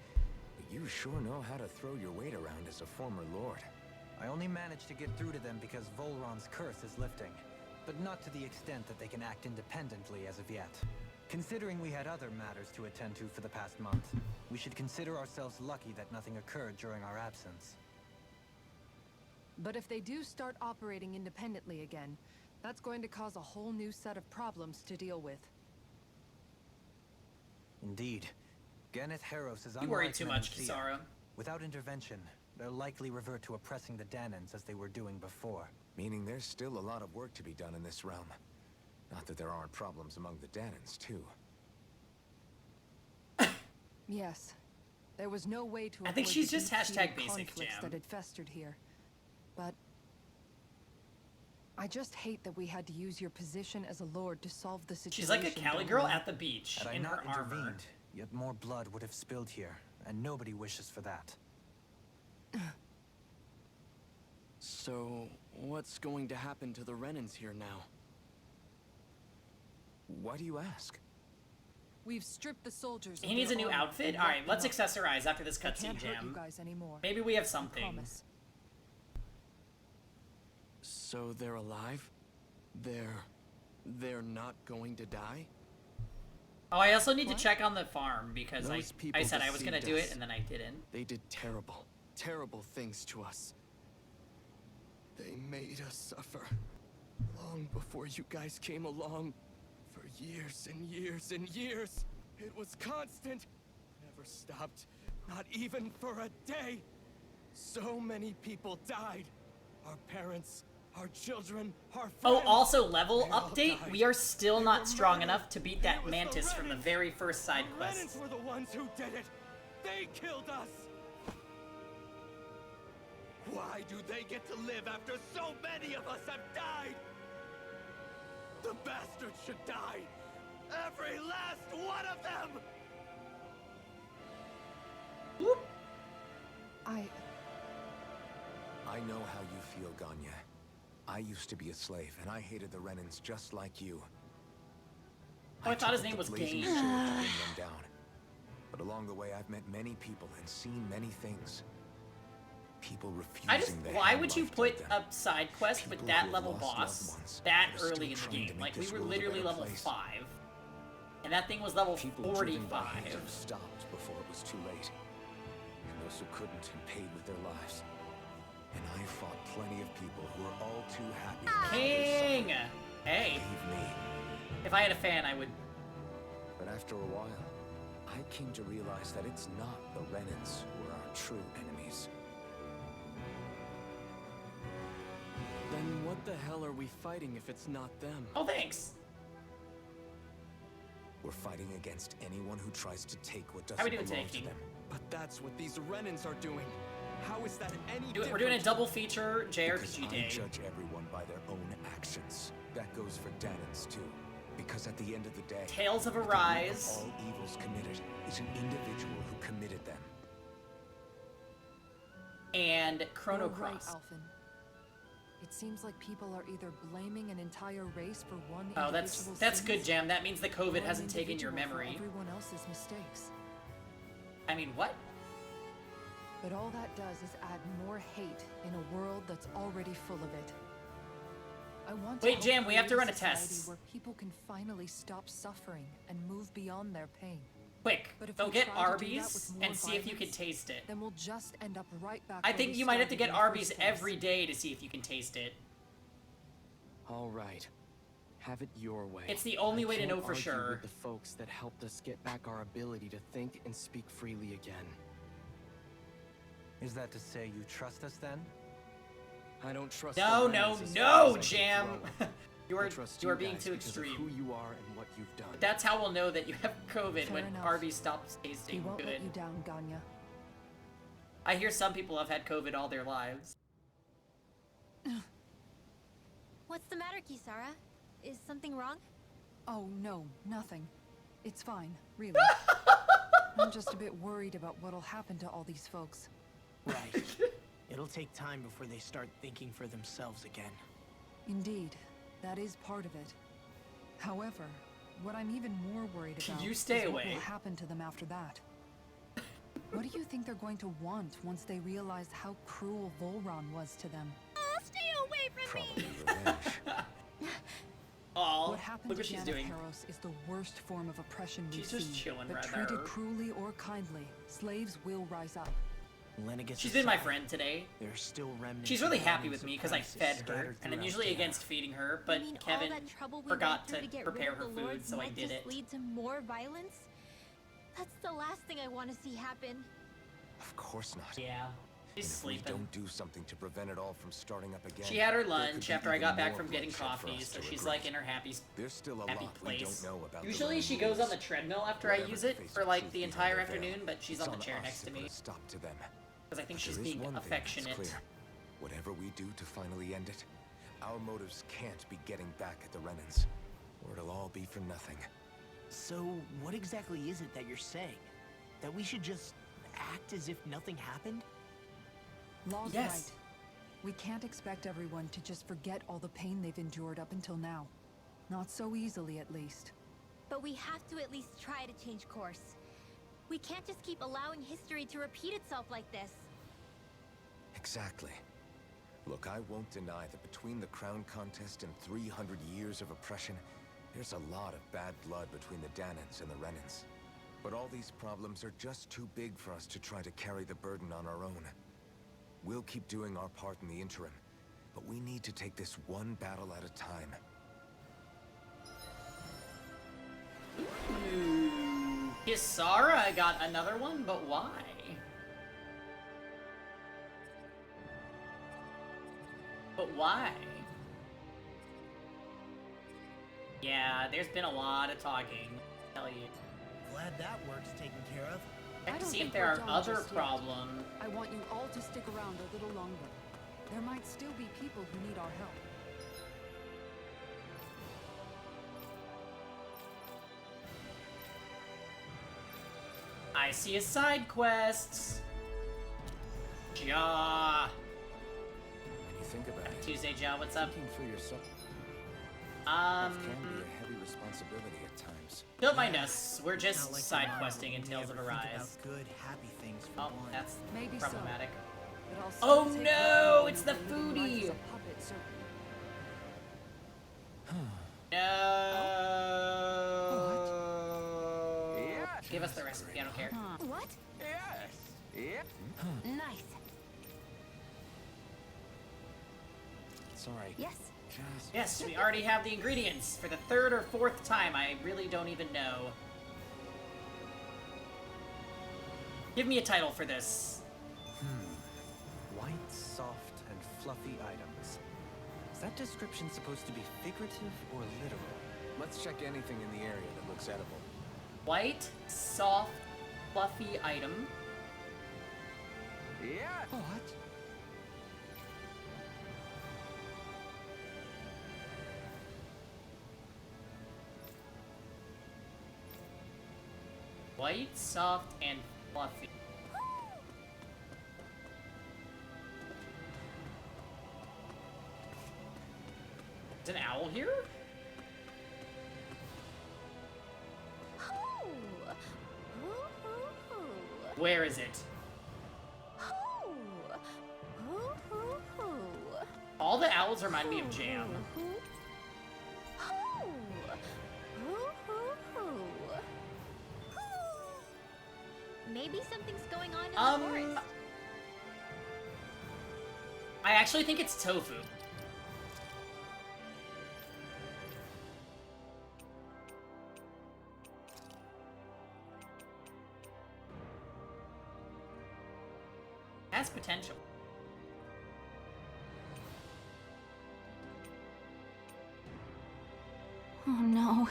but you sure know how to throw your weight around as a former lord. I only managed to get through to them because Volron's curse is lifting, but not to the extent that they can act independently as of yet. Considering we had other matters to attend to for the past month, we should consider ourselves lucky that nothing occurred during our absence. But if they do start operating independently again, that's going to cause a whole new set of problems to deal with. Indeed. Ganneth Harros is You worry unlike too much, Menancia. Kisara. Without intervention, they'll likely revert to oppressing the Danans as they were doing before. Meaning there's still a lot of work to be done in this realm. Not that there aren't problems among the Danans, too. Yes. There was no way to I think avoid she's the just deep-seated hashtag basic conflicts jam. that had festered here. But I just hate that we had to use your position as a lord to solve the situation. She's like a Cali down girl below. at the beach Had I in her not armor. intervened, yet more blood would have spilled here, and nobody wishes for that. So, what's going to happen to the Renans here now? Why do you ask? We've stripped the soldiers. He of needs a their new armor outfit? and Alright, locked let's them up. accessorize after this They cutscene can't hurt you jam. guys anymore. Maybe we have I something. promise. So they're alive? They're not going to die? Oh, I also need What? to check on the farm because Those I people said I was gonna deceived do it us. and then I didn't. They did terrible, terrible things to us. They made us suffer. Long before you guys came along. For years and years and years. It was constant. Never stopped. Not even for a day. So many people died. Our parents, our children, our friends. Oh, also level They all update. died. We are still They not were strong murdered. enough to beat It that was the mantis from the Renans. very first side The quest. Renans were the ones who did it. They killed us. Why do they get to live after so many of us have died? The bastards should die. Every last one of them. I know how you feel, Ganya. I used to be a slave, and I hated the Renans just like you. Oh, I thought his took name up the was blazing Gain. sword to bring them down. But along the way, I've met many people and seen many things. People refusing I just, the why hand would you life put dealt them. a side quest with People that who have level lost boss loved ones, that but are early still in the trying to game? make Like, we this were world a literally better level place. 5. And that thing was level People driven by 45. hate have stopped before it was too late. And those who couldn't and paid with their lives. And I fought plenty of people who were all too happy to have King! their Hey, suffer. Believe me. if I had a fan, I would... But after a while, I came to realize that it's not the Renans who are our true enemies. Then what the hell are we fighting if it's not them? Oh, thanks. We're fighting against anyone who tries to take what How we doesn't doing belong today, to King? them. But that's what these Renans are doing. How is that any We're doing a different? double feature Because JRPG I day. judge everyone by their own actions. That goes for Danans too. Because at the end of the day, Tales of at the root Arise. all evils committed is an individual who committed them. And Chrono You're right, Cross. Alphen. It seems like people are either blaming an entire race for one Oh, individual that's good, sins, Jam. That means the or COVID an hasn't taken your individual for memory. everyone else's mistakes. I mean, what? But all that does is add more hate in a world that's already full of it. I want to Wait, help Jam, we have to create run a society test. where people can finally stop suffering and move beyond their pain. Quick, But if go we get try to do that Arby's with more and see if you can violence, taste it. Then we'll just end up right back I where think we you might have to started get in the Arby's first place. every day to see if you can taste it. All right. Have it your way. It's the only I way to can't know for argue sure. with the folks that helped us get back our ability to think and speak freely again. Is that to say you trust us then? I don't trust No, the no, Renans as no, far as I can Jam! throw. you I are trust you are being guys too because of extreme. who you are and what you've done. That's how we'll know that you have COVID Fair when enough. Arby's stops He tasting won't good. let you down, Ganya. I hear some people have had COVID all their lives. What's the matter, Kisara? Is something wrong? Oh, no, nothing. It's fine, really. I'm just a bit worried about what'll happen to all these folks. Right. It'll take time before they start thinking for themselves again. Indeed, that is part of it. However, what I'm even more worried Can about you stay is what away? will happen to them after that. What do you think they're going to want once they realize how cruel Volron was to them? Stay away from Probably revenge. Oh, What happened look to what she's Janeth doing. Harros is the worst form of oppression we She's see. just chilling but right treated there. cruelly or kindly, slaves will rise up. Lennigus She's been my aside, friend today. There's still remnants. She's of really the happy remnants with me of because I Crisis fed her, scattered and I'm throughout usually Dana. against feeding her, but You mean Kevin all that trouble we forgot went through to get prepare rid her of the food, Lords so I might did just it. lead to more violence? That's the last thing I want to see happen. Of course not. Yeah, she's And if we sleeping. don't do something to prevent it all from starting up again, She had her there could lunch be after I even got back more from getting bloodshed for coffee, us so to she's regret. like in her happy There's still a happy lot we place. don't know about Usually the she goes on the rules. treadmill after I Whatever use the it face for of like truth the behind entire the veil, afternoon, but she's it's on the chair us next to put me a stop to them. because I think But she's there is being one thing that's affectionate. clear. Whatever we do to finally end it, our motives can't be getting back at the Renans, or it'll all be for nothing. So, what exactly is it that you're saying? That we should just act as if nothing happened? Law's Yes. right. We can't expect everyone to just forget all the pain they've endured up until now. Not so easily, at least. But we have to at least try to change course. We can't just keep allowing history to repeat itself like this. Exactly. Look, I won't deny that between the crown contest and 300 years of oppression, there's a lot of bad blood between the Danans and the Renans. But all these problems are just too big for us to try to carry the burden on our own. We'll keep doing our part in the interim, but we need to take this one battle at a time. Ooh. Kisara got another one, but why? But why? Yeah, there's been a lot of talking, I'll tell you. Glad that work's taken care of. Check to don't see if think there we're are done other just yet. problems. I want you all to stick around a little longer. There might still be people who need our help. I see a side quest. Ja. When you think about it, Tuesday, Ja, what's up? thinking for yourself can be a heavy responsibility at times. Don't mind us. We're just Not like side tomorrow questing in when we Tales of ever think about Arise. good, happy things for Oh, one. that's Maybe so. problematic. But I'll still Oh take no, part in it's the living life foodie. as a puppet, so No. Yes. Give us the recipe. I don't care. What? Yes. Yep. Nice. It's alright. Yes. Just Yes, we already have the ingredients for the third or fourth time. I really don't even know. Give me a title for this. White, soft, and fluffy items. Is that description supposed to be figurative or literal? let's check anything in the area that looks edible. White, soft, fluffy item. Yeah. What? White, soft, and fluffy. Is an owl here? Hoo! Hoo, hoo, hoo. Where is it? Hoo! Hoo, hoo, hoo. All the owls remind me of Jam. Hoo, hoo. Hoo, hoo, hoo. Hoo. Maybe something's going on in the forest. I actually think it's tofu. Has potential. Oh no.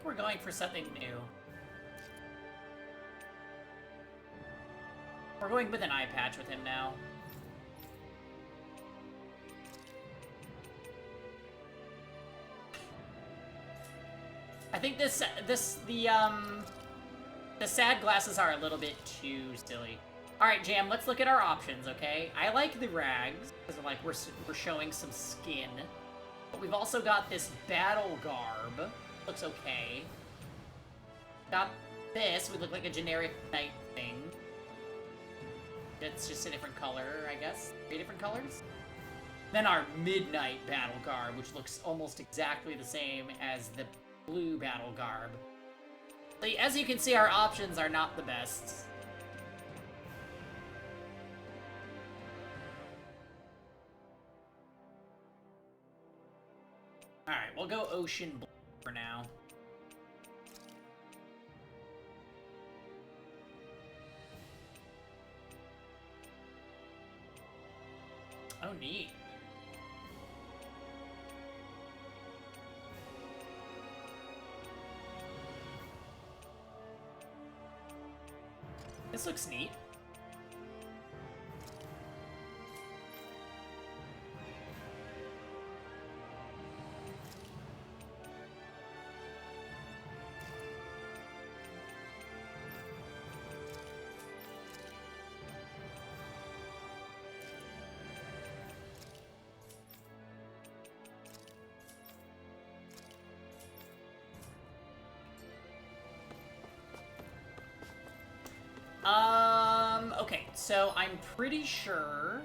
think we're going for something new. We're going with an eye patch with him now. I think the sad glasses are a little bit too silly. All right, Jam, let's look at our options, okay? I like the rags because like we're showing some skin, but we've also got this battle garb. Looks okay. Got this. We look like a generic knight thing. It's just a different color, I guess. 3 different colors. Then our midnight battle garb, which looks almost exactly the same as the blue battle garb. As you can see, our options are not the best. Alright, we'll go ocean blue for now. Oh, neat. This looks neat. Okay, so I'm pretty sure...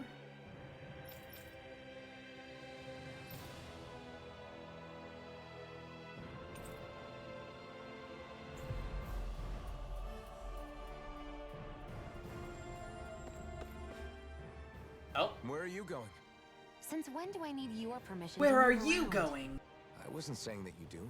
Oh. Where are you going? Since when do I need your permission? Where to are move you around? going? I wasn't saying that you do.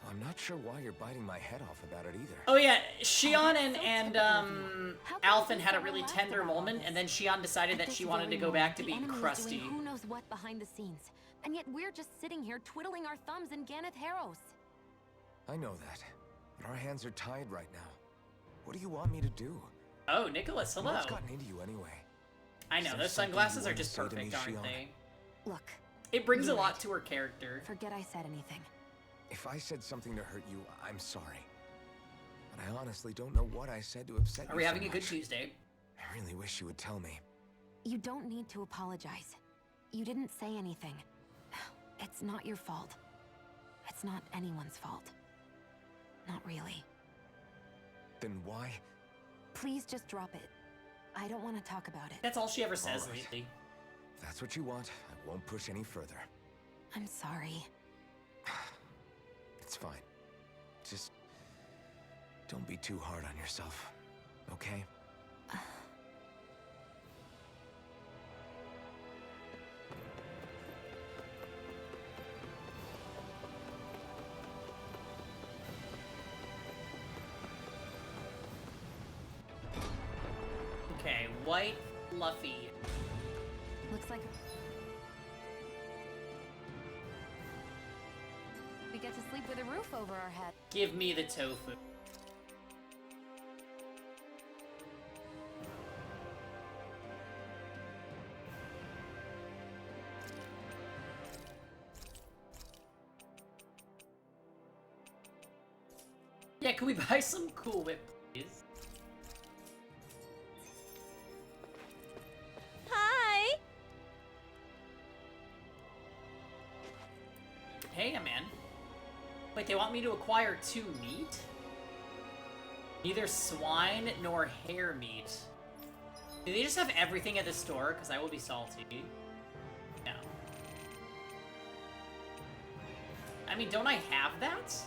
Though I'm not sure why you're biting my head off about it either. Oh yeah, Shion and How Alphen come had a we really never tender laughed about all moment, this? and then Shion decided At that she this wanted to very go back moment, to the being enemy is crusty. doing who knows what behind the scenes, and yet we're just sitting here twiddling our thumbs in Ganeth Harros. I know that, but our hands are tied right now. What do you want me to do? Oh, Nicholas, hello. What's gotten into you anyway? I Is know, there those something sunglasses you are wanna just say to me, perfect, aren't Shion? they? Look, It brings a you're lot right. to her character. Forget I said anything. If I said something to hurt you, I'm sorry. But I honestly don't know what I said to upset you Are we so having a good much. Tuesday? I really wish you would tell me. You don't need to apologize. You didn't say anything. It's not your fault. It's not anyone's fault. Not really. Then why? Please just drop it. I don't want to talk about it. That's all she ever says All right. lately. If that's what you want, I won't push any further. I'm sorry. It's fine. Just don't be too hard on yourself, okay? Okay, white, fluffy. Looks like we get to sleep with a roof over our head. Give me the tofu. Yeah, can we buy some Cool Whip, please? Hi! Hey, man. Wait, they want me to acquire 2 meat? Neither swine nor hare meat. Do they just have everything at the store? Because I will be salty. No. I mean, don't I have that?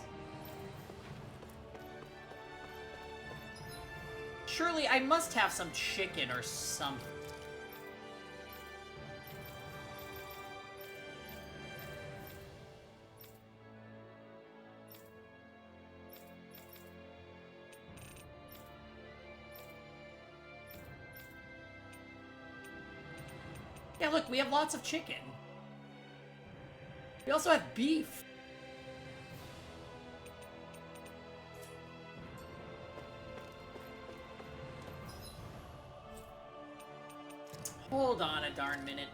Surely I must have some chicken or something. Yeah, look, we have lots of chicken. We also have beef. Hold on a darn minute.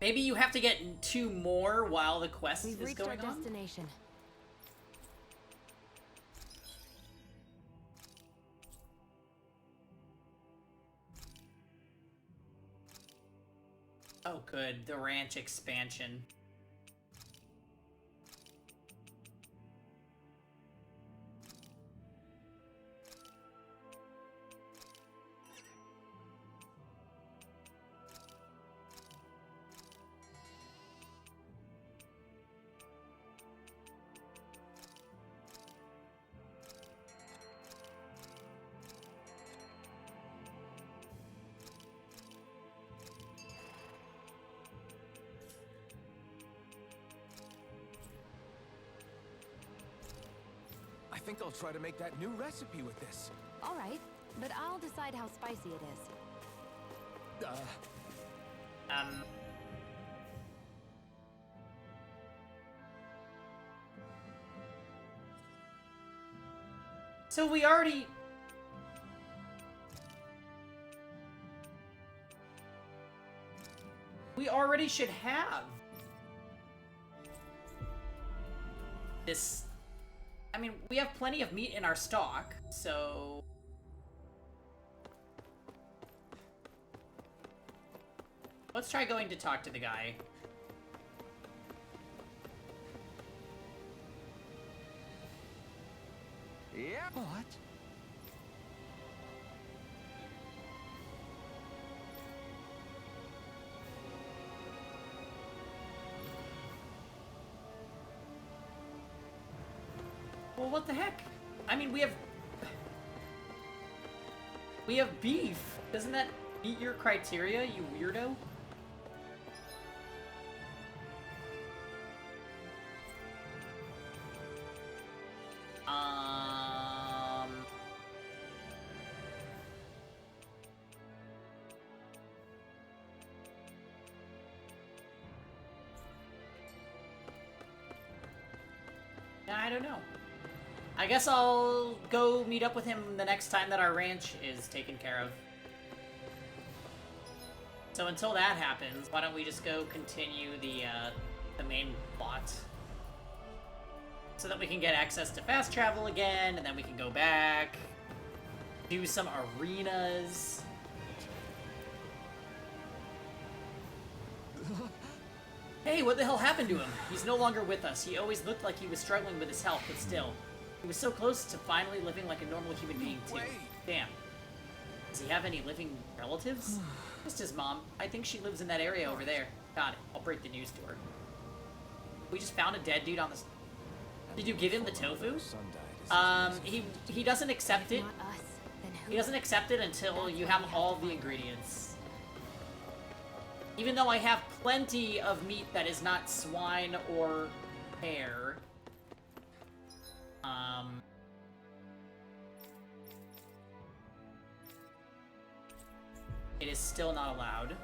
Maybe you have to get 2 more while the quest We've is reached going our on? destination. Oh, good. The ranch expansion. I think I'll try to make that new recipe with this. All right, but I'll decide how spicy it is. So we already... We already should have this... I mean, we have plenty of meat in our stock, so... Let's try going to talk to the guy. Yeah. What? Well, what the heck? I mean, we have beef. Doesn't that meet your criteria, you weirdo? I don't know. I guess I'll go meet up with him the next time that our ranch is taken care of. So until that happens, why don't we just go continue the main plot? So that we can get access to fast travel again, and then we can go back, do some arenas. Hey, what the hell happened to him? He's no longer with us. He always looked like he was struggling with his health, but still. He was so close to finally living like a normal human being, too. Damn. Does he have any living relatives? Just his mom. I think she lives in that area over there. Got it. I'll break the news to her. We just found a dead dude on the... Did you give him the tofu? He doesn't accept it. He doesn't accept it until you have all the ingredients. Even though I have plenty of meat that is not swine or hare. It is still not allowed.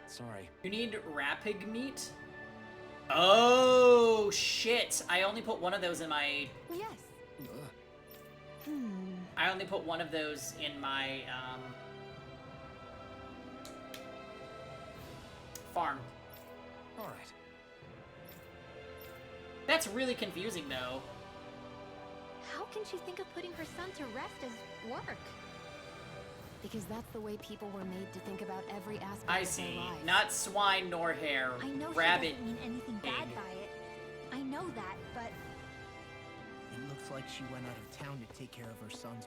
Sorry. You need rapig meat? Oh, shit. I only put one of those in my... Yes. I only put one of those in my, farm. Alright. That's really confusing, though. How can she think of putting her son to rest as work? Because that's the way people were made to think about every aspect I of see. their lives. Not swine nor hare. I know Rabbit. she doesn't mean anything bad pig. by it. I know that, but It looks like she went out of town to take care of her son's.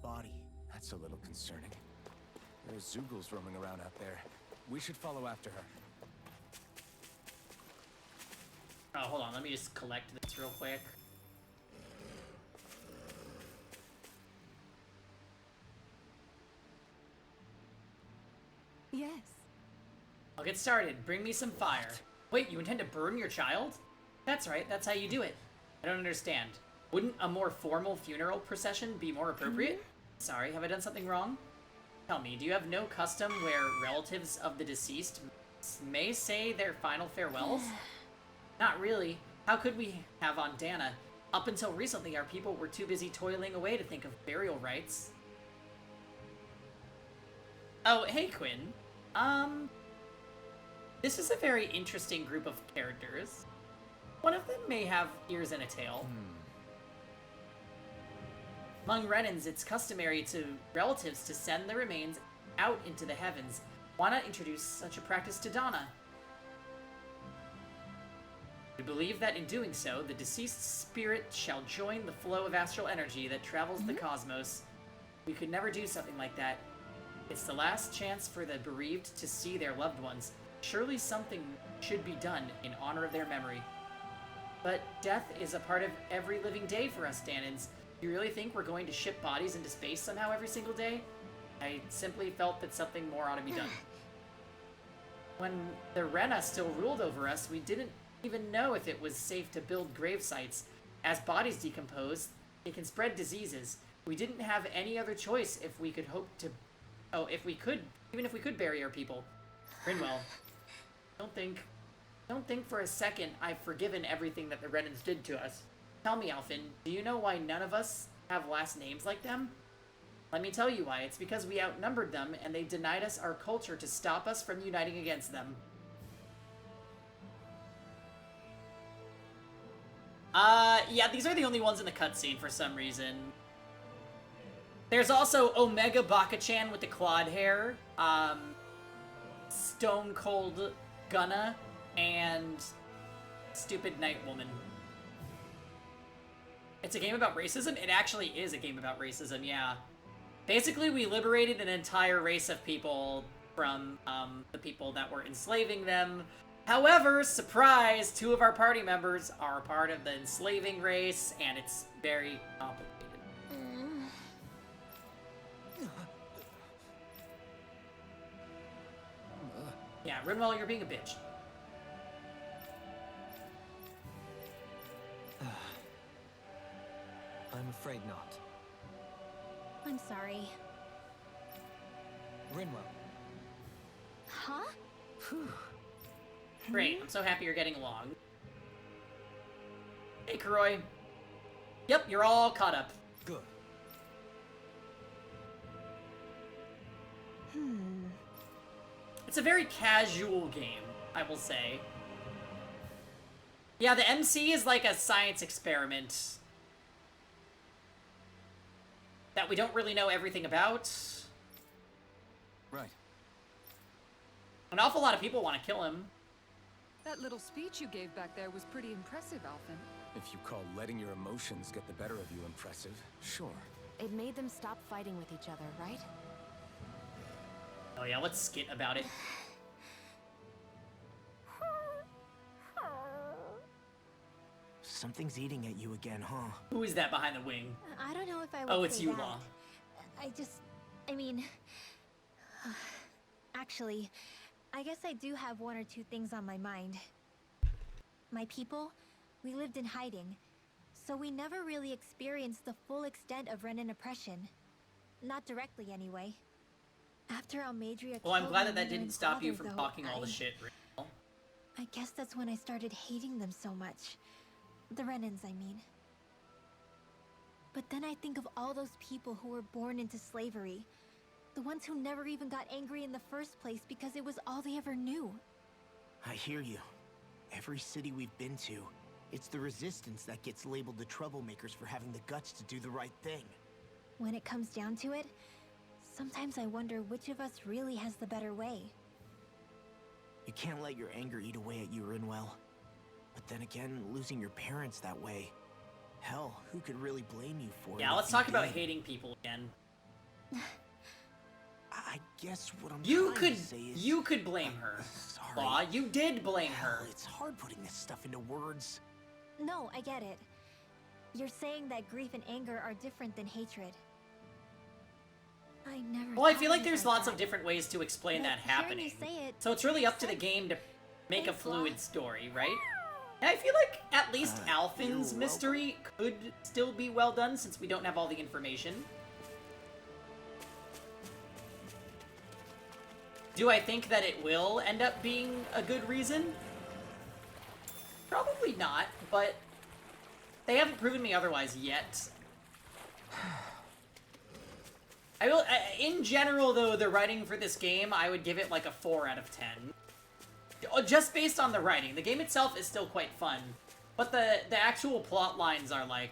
Body. That's a little concerning. There's Zoogles roaming around out there. We should follow after her. Oh, hold on. Let me just collect this real quick. Yes. I'll get started. Bring me some fire. Wait, you intend to burn your child? That's right, that's how you do it. I don't understand. Wouldn't a more formal funeral procession be more appropriate? Sorry, have I done something wrong? Tell me, do you have no custom where relatives of the deceased may say their final farewells? Not really. How could we have on Dana? Up until recently, our people were too busy toiling away to think of burial rites. Oh, hey, Quinn. This is a very interesting group of characters. One of them may have ears and a tail. Among Renans, it's customary to relatives to send the remains out into the heavens. Why not introduce such a practice to Dana? We believe that in doing so, the deceased spirit shall join the flow of astral energy that travels the cosmos. We could never do something like that. It's the last chance for the bereaved to see their loved ones. Surely something should be done in honor of their memory. But death is a part of every living day for us Danans. Do you really think we're going to ship bodies into space somehow every single day? I simply felt that something more ought to be done. When the Rena still ruled over us, we didn't even know if it was safe to build grave sites. As bodies decompose, it can spread diseases. We didn't have any other choice if we could hope to... Oh, even if we could bury our people. Rinwell, don't think for a second I've forgiven everything that the Renans did to us. Tell me, Alphen, do you know why none of us have last names like them? Let me tell you why. It's because we outnumbered them and they denied us our culture to stop us from uniting against them. Yeah, these are the only ones in the cutscene for some reason. There's also Omega Baka-chan with the clawed hair, Stone Cold Gunna, and Stupid Night Woman. It's a game about racism? It actually is a game about racism, yeah. Basically, we liberated an entire race of people from the people that were enslaving them. However, surprise, 2 of our party members are part of the enslaving race, and it's very complicated. Yeah, Rinwell, you're being a bitch. I'm afraid not. I'm sorry. Rinwell. Huh? Great, I'm so happy you're getting along. Hey, Kuroi. Yep, you're all caught up. Good. It's a very casual game, I will say. Yeah, the MC is like a science experiment that we don't really know everything about. Right. An awful lot of people want to kill him. That little speech you gave back there was pretty impressive, Alphen. If you call letting your emotions get the better of you impressive, sure. It made them stop fighting with each other, right? Oh yeah, let's skit about it. Something's eating at you again, huh? Who is that behind the wing? I don't know if I would Oh, it's say you, that. Law. I mean... Actually, I guess I do have 1 or 2 things on my mind. My people, we lived in hiding, so we never really experienced the full extent of Renan oppression. Not directly, anyway. After Almadria Well, I'm killed glad my that mother didn't and stop you father, from though, talking all the shit, Rinwell. I guess that's when I started hating them so much. The Renans, I mean. But then I think of all those people who were born into slavery. The ones who never even got angry in the first place because it was all they ever knew. I hear you. Every city we've been to, it's the resistance that gets labeled the troublemakers for having the guts to do the right thing. When it comes down to it, sometimes I wonder which of us really has the better way. You can't let your anger eat away at you, Rinwell. But then again, losing your parents that way... Hell, who could really blame you for it? Yeah, if let's you talk about did? hating people again. I guess what I'm You trying to say is... you could blame her. Sorry. Law, you did blame her. Hell, it's hard putting this stuff into words. No, I get it. You're saying that grief and anger are different than hatred. I never. Well, I thought feel of like it there's like lots that. of different ways to explain But that hearing you happening. say it So it's really up to the makes game to make a Thanks, Law. fluid story, right? And I feel like at least You're Alphin's welcome. mystery could still be well done since we don't have all the information. Do I think that it will end up being a good reason? Probably not, but they haven't proven me otherwise yet. In general, though, the writing for this game, I would give it like a 4 out of 10. Just based on the writing. The game itself is still quite fun, but the actual plot lines are like...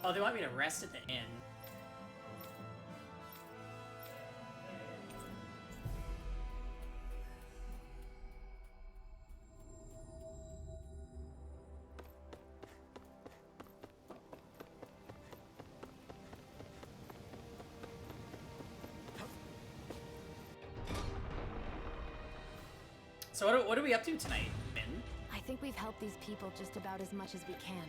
Oh, they want me to rest at the inn. So what are we up to tonight, Min? I think we've helped these people just about as much as we can.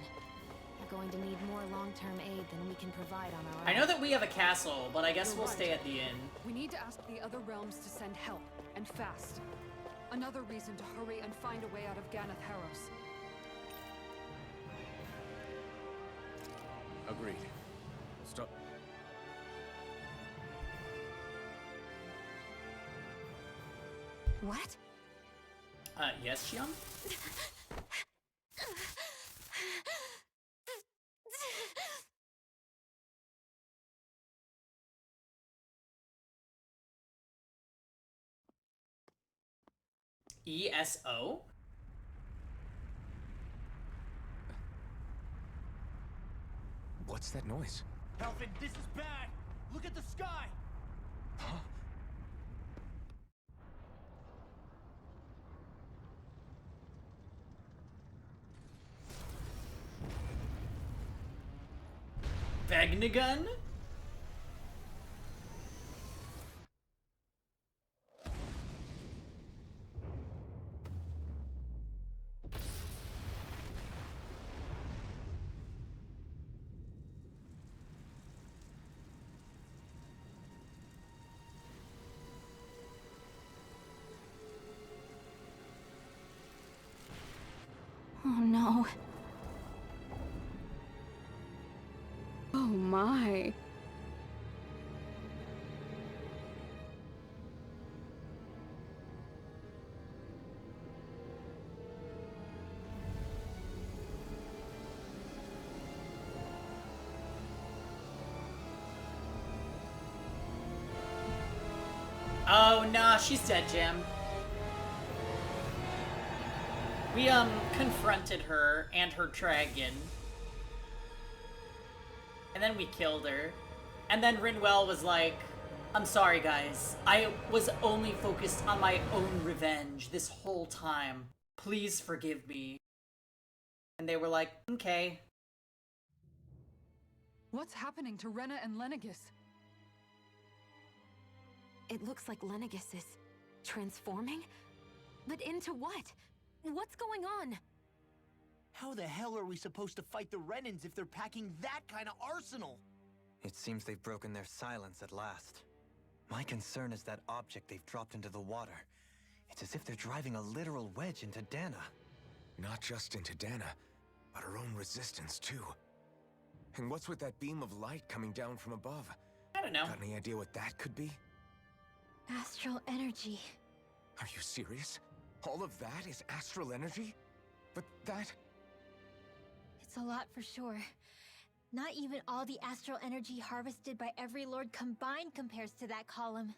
We're going to need more long-term aid than we can provide on our own. I know that we have a castle, but I guess You're we'll right. stay at the inn. We need to ask the other realms to send help, and fast. Another reason to hurry and find a way out of Ganath Harros. Agreed. Stop. What? Yes, Xion? ESO? What's that noise? Alvin, this is bad! Look at the sky! Huh? Vegnagun? Oh no. Oh my. Oh, nah, she's dead, Jim. We, confronted her and her dragon. And then we killed her. And then Rinwell was like, I'm sorry, guys. I was only focused on my own revenge this whole time. Please forgive me. And they were like, okay. What's happening to Rena and Lenegis? It looks like Lenegis is transforming? But into what? What's going on? How the hell are we supposed to fight the Renans if they're packing that kind of arsenal? It seems they've broken their silence at last. My concern is that object they've dropped into the water. It's as if they're driving a literal wedge into Dana. Not just into Dana, but her own resistance too. And what's with that beam of light coming down from above? I don't know. Got any idea what that could be? Astral energy. Are you serious? All of that is astral energy? But that... It's a lot for sure. Not even all the astral energy harvested by every lord combined compares to that column.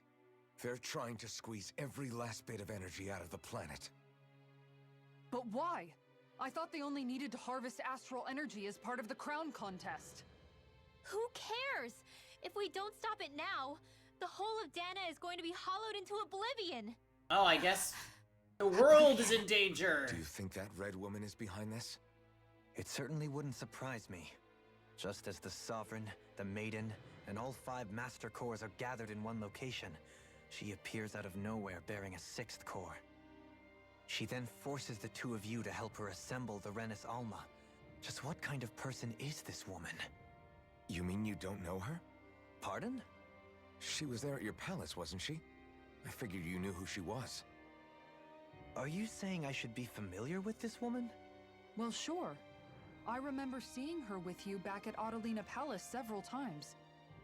They're trying to squeeze every last bit of energy out of the planet. But why? I thought they only needed to harvest astral energy as part of the crown contest. Who cares? If we don't stop it now, the whole of Dana is going to be hollowed into oblivion. Oh, I guess The world is in danger. Do you think that red woman is behind this? It certainly wouldn't surprise me. Just as the Sovereign, the Maiden, and all 5 Master Cores are gathered in one location, she appears out of nowhere bearing a 6th core. She then forces the 2 of you to help her assemble the Renis Alma. Just what kind of person is this woman? You mean you don't know her? Pardon? She was there at your palace, wasn't she? I figured you knew who she was. Are you saying I should be familiar with this woman? Well, sure. I remember seeing her with you back at Adelina Palace several times.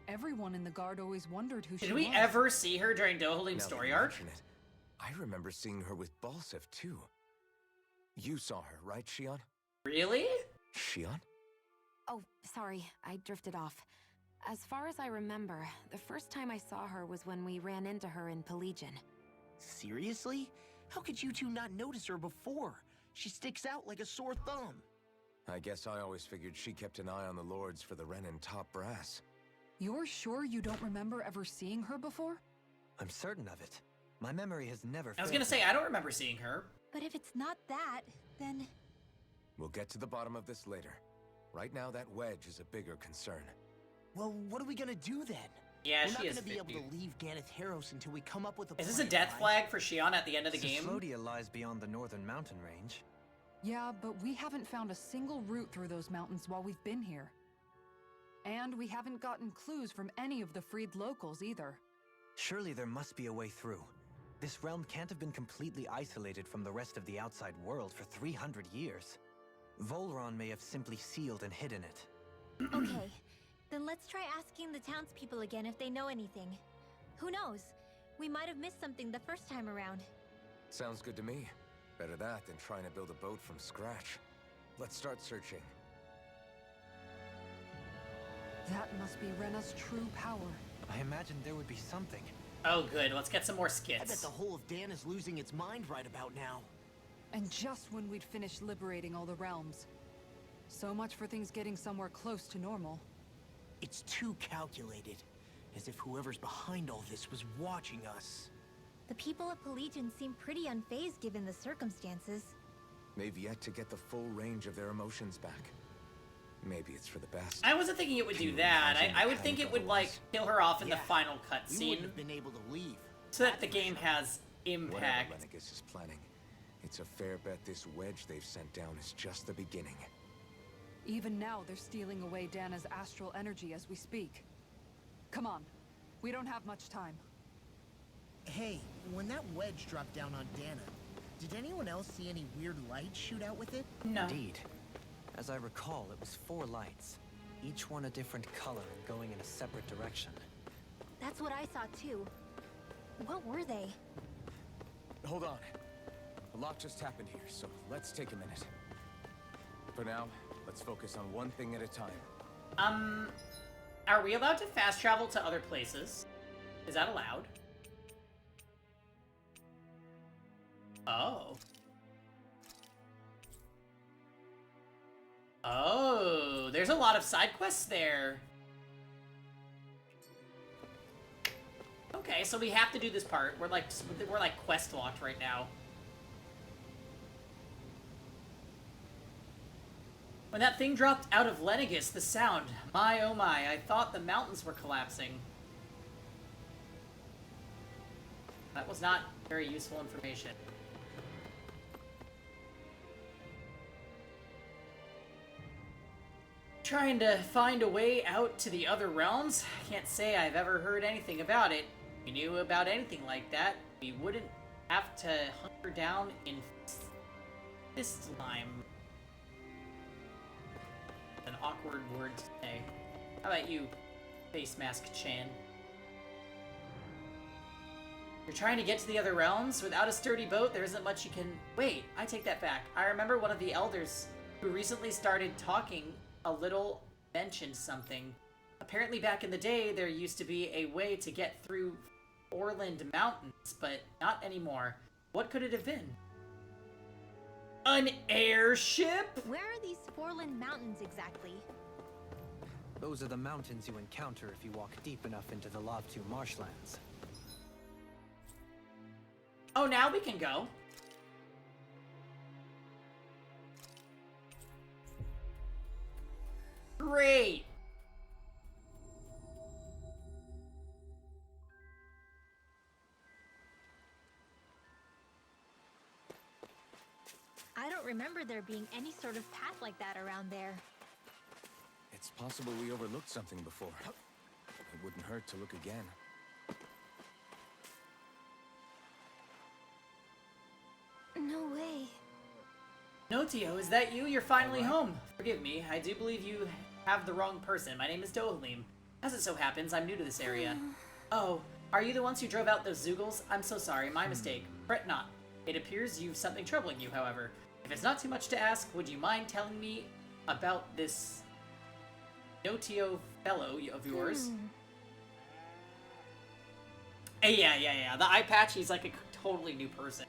Everyone in the guard always wondered who she was. Did we ever see her during Dohalim's Now story that you arc? mention it, I remember seeing her with Balsif, too. You saw her, right, Shion? Really? Shion? Oh, sorry, I drifted off. As far as I remember, the first time I saw her was when we ran into her in Pelagian. Seriously? How could you two not notice her before? She sticks out like a sore thumb. I guess I always figured she kept an eye on the lords for the Renin top brass. You're sure you don't remember ever seeing her before? I'm certain of it. My memory has never I was failed gonna me. say, I don't remember seeing her. But if it's not that, then... We'll get to the bottom of this later. Right now, that wedge is a bigger concern. Well, what are we gonna do then? Yeah, We're she not is gonna be able 50. to leave Ganeth Heros until we come up with a Is this plan, a death right? flag for Shion at the end of the game? Cyslodia lies beyond the northern mountain range. Yeah, but we haven't found a single route through those mountains while we've been here. And we haven't gotten clues from any of the freed locals either. Surely there must be a way through. This realm can't have been completely isolated from the rest of the outside world for 300 years. Volron may have simply sealed and hidden it. Okay, then let's try asking the townspeople again if they know anything. Who knows? We might have missed something the first time around. Sounds good to me. Better that than trying to build a boat from scratch. Let's start searching. That must be Rena's true power. I imagined there would be something. Oh, good. Let's get some more I bet skits. the whole of Dan is losing its mind right about now. And just when we'd finished liberating all the realms. So much for things getting somewhere close to normal. It's too calculated. As if whoever's behind all this was watching us. The people of Pelagian seem pretty unfazed given the circumstances. They've yet to get the full range of their emotions back. Maybe it's for the best. I wasn't thinking it would do Can you that. imagine I the would think panic it would, like, otherwise? kill her off in the Yeah. final We wouldn't cutscene have been able to leave. so that the game has impact. Whatever Lennigus is planning, it's a fair bet this wedge they've sent down is just the beginning. Even now, they're stealing away Dana's astral energy as we speak. Come on. We don't have much time. Hey, when that wedge dropped down on Dana, did anyone else see any weird lights shoot out with it? No. Indeed. As I recall, it was 4 lights, each one a different color and going in a separate direction. That's what I saw too. What were they? Hold on. A lot just happened here, so let's take a minute. For now, let's focus on one thing at a time. Are we allowed to fast travel to other places? Is that allowed? Oh. Oh, there's a lot of side quests there. Okay, so we have to do this part. We're like quest locked right now. When that thing dropped out of Lennigus, the sound, my oh my, I thought the mountains were collapsing. That was not very useful information. Trying to find a way out to the other realms? Can't say I've ever heard anything about it. If we knew about anything like that, we wouldn't have to hunker down in Fistlime. An awkward word to say. How about you, Face Mask Chan? You're trying to get to the other realms? Without a sturdy boat, there isn't much you can... Wait, I take that back. I remember one of the elders who recently started talking a little mentioned something. Apparently back in the day, there used to be a way to get through Orland Mountains, but not anymore. What could it have been? An airship? Where are these Forland Mountains exactly? Those are the mountains you encounter if you walk deep enough into the Lavtu marshlands. Oh, now we can go. great! I don't remember there being any sort of path like that around there. It's possible we overlooked something before. It wouldn't hurt to look again. No way. Notio, is that you? You're finally home. Forgive me, I do believe you have the wrong person. My name is Dohalim. As it so happens, I'm new to this area. Oh, are you the ones who drove out those Zoogles? I'm so sorry, my mistake. Fret not. It appears you've something troubling you, however. If it's not too much to ask, would you mind telling me about this Notio fellow of yours? Yeah. The eye patch, he's like a totally new person.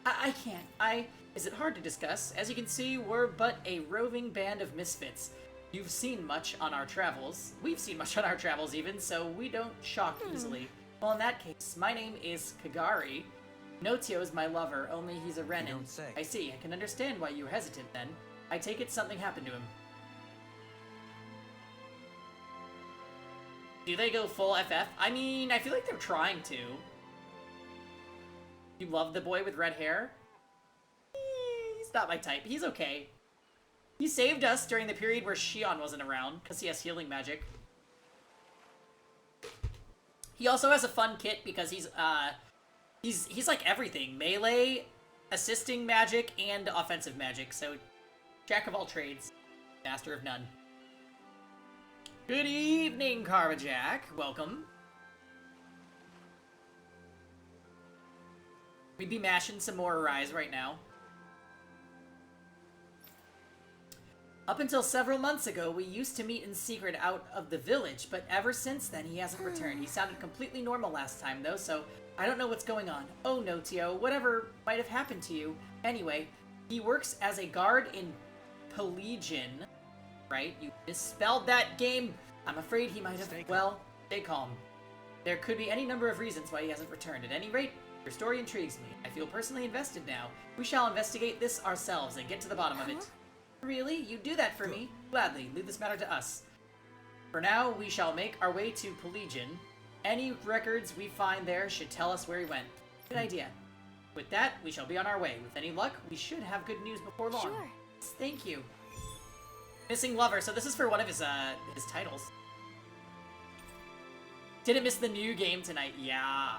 I can't. Is it hard to discuss? As you can see, we're but a roving band of misfits. You've seen much on our travels. We've seen much on our travels even, so we don't shock easily. Well, in that case, my name is Kagari. Notio is my lover, only he's a Renin. You don't say. I see. I can understand why you were hesitant then. I take it something happened to him. Do they go full FF? I mean, I feel like they're trying to. You love the boy with red hair? He's not my type. He's okay. He saved us during the period where Shion wasn't around, because he has healing magic. He also has a fun kit because he's like everything. Melee, assisting magic, and offensive magic. So, jack of all trades, master of none. Good evening, Carvajack. Welcome. We'd be mashing some more Arise right now. Up until several months ago, we used to meet in secret out of the village, but ever since then, he hasn't returned. He sounded completely normal last time, though, so I don't know what's going on. Oh, Notio, whatever might have happened to you. Anyway, he works as a guard in Pelagian, right? You misspelled that game. I'm afraid he might have... Well, stay calm. There could be any number of reasons why he hasn't returned. At any rate, your story intrigues me. I feel personally invested now. We shall investigate this ourselves and get to the bottom of it. Really? You do that for me? Gladly. Leave this matter to us. For now, we shall make our way to Pelagian. Any records we find there should tell us where he went. Good idea. With that, we shall be on our way. With any luck, we should have good news before long. Sure. Thank you. Missing lover. So this is for one of his titles. Didn't miss the new game tonight. Yeah.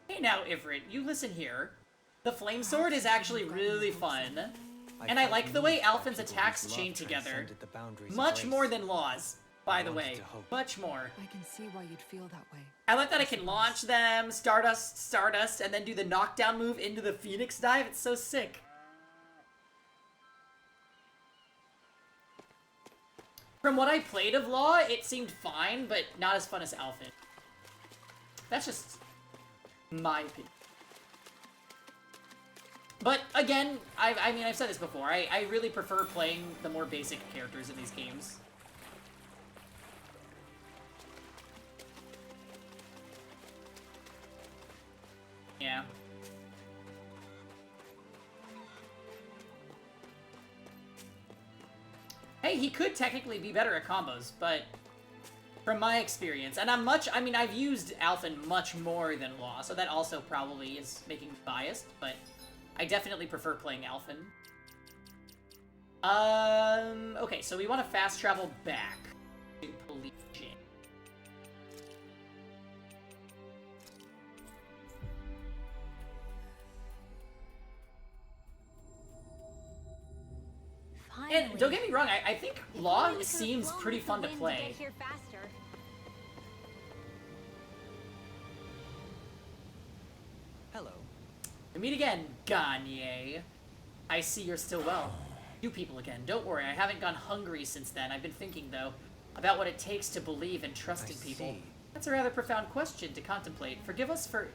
Hey now, Ivrit, you listen here. The Flame Sword is actually really fun. And I like the way Alphen's attacks chain together. Much more than Law's, by the way. Much more. I can see why you'd feel that way. I like that I can launch them, Stardust, and then do the knockdown move into the Phoenix dive. It's so sick. From what I played of Law, it seemed fine, but not as fun as Alphen. That's just my opinion. But again, I mean, I've said this before, I really prefer playing the more basic characters in these games. Yeah. Hey, he could technically be better at combos, but from my experience, and I've used Alphen much more than Law, so that also probably is making me biased, but I definitely prefer playing Alphen. Okay, so we want to fast travel back to Pelagian. And don't get me wrong, I think Law seems pretty fun to play. Hello. We meet again, Gagne. I see you're still well. You people again. Don't worry, I haven't gone hungry since then. I've been thinking, though, about what it takes to believe and trust in people. That's a rather profound question to contemplate. Forgive us for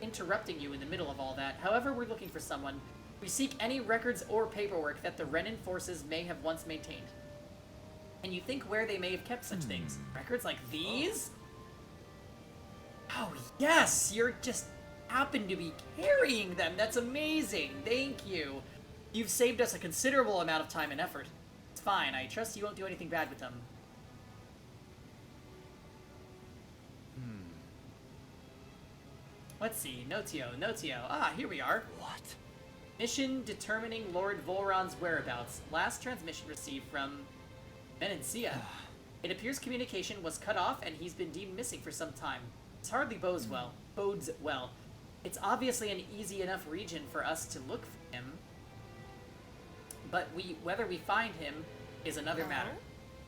interrupting you in the middle of all that. However, we're looking for someone. We seek any records or paperwork that the Renin forces may have once maintained. And you think where they may have kept such things? Records like these? Oh, yes! You're just happen to be carrying them. That's amazing. Thank you. You've saved us a considerable amount of time and effort. It's fine. I trust you won't do anything bad with them. Let's see. Notio. Ah, here we are. What? Mission determining Lord Volron's whereabouts. Last transmission received from Menencia. It appears communication was cut off and he's been deemed missing for some time. This hardly bodes well. It's obviously an easy enough region for us to look for him. But whether we find him is another matter.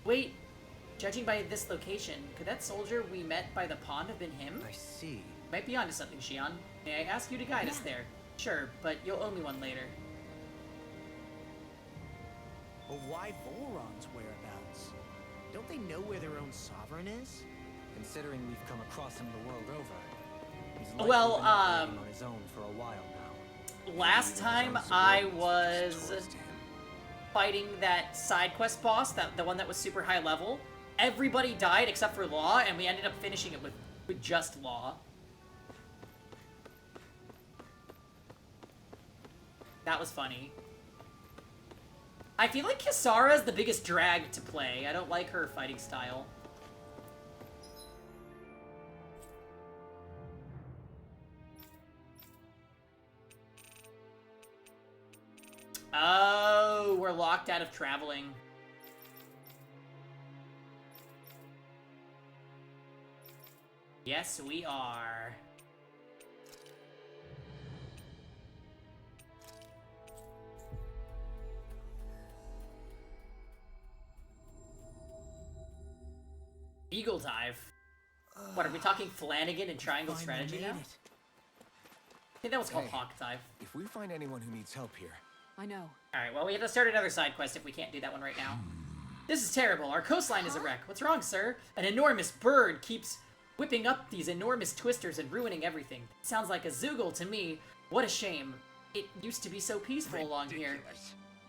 Wait, judging by this location, could that soldier we met by the pond have been him? I see. Might be onto something, Shion. May I ask you to guide us there? Sure, but you'll owe me one later. But why Volron's whereabouts? Don't they know where their own sovereign is? Considering we've come across him the world over, he's likely Well, been operating on his own for a while now. Last time I was fighting that side quest boss, the one that was super high level, everybody died except for Law, and we ended up finishing it with just Law. That was funny. I feel like Kisara is the biggest drag to play. I don't like her fighting style. Oh, we're locked out of traveling. Yes, we are. Eagle Dive. What, are we talking Flanagan and Triangle Strategy now? I think that was called Hawk Dive. If we find anyone who needs help here... I know. Alright, well, we have to start another side quest if we can't do that one right now. This is terrible. Our coastline is a wreck. What's wrong, sir? An enormous bird keeps whipping up these enormous twisters and ruining everything. Sounds like a Zoogle to me. What a shame. It used to be so peaceful along here. You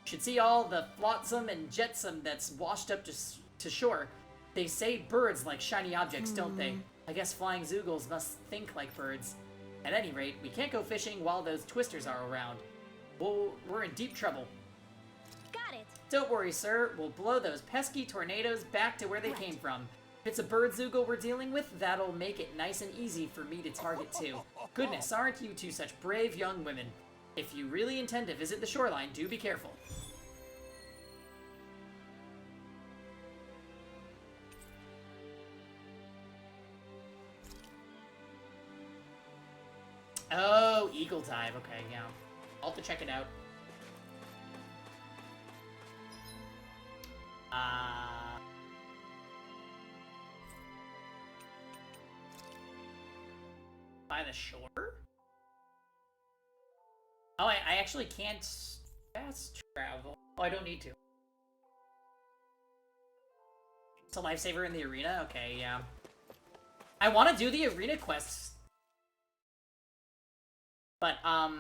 should see all the flotsam and jetsam that's washed up to shore. They say birds like shiny objects, don't they? I guess flying Zoogles must think like birds. At any rate, we can't go fishing while those twisters are around. Well, we're in deep trouble. Got it. Don't worry, sir. We'll blow those pesky tornadoes back to where they came from. If it's a bird Zoogle we're dealing with, that'll make it nice and easy for me to target too. Goodness, aren't you two such brave young women? If you really intend to visit the shoreline, do be careful. Oh, Eagle Dive. Okay, yeah. I'll have to check it out. By the shore? Oh, I actually can't fast travel. Oh, I don't need to. It's a lifesaver in the arena? Okay, yeah. I want to do the arena quests. But, I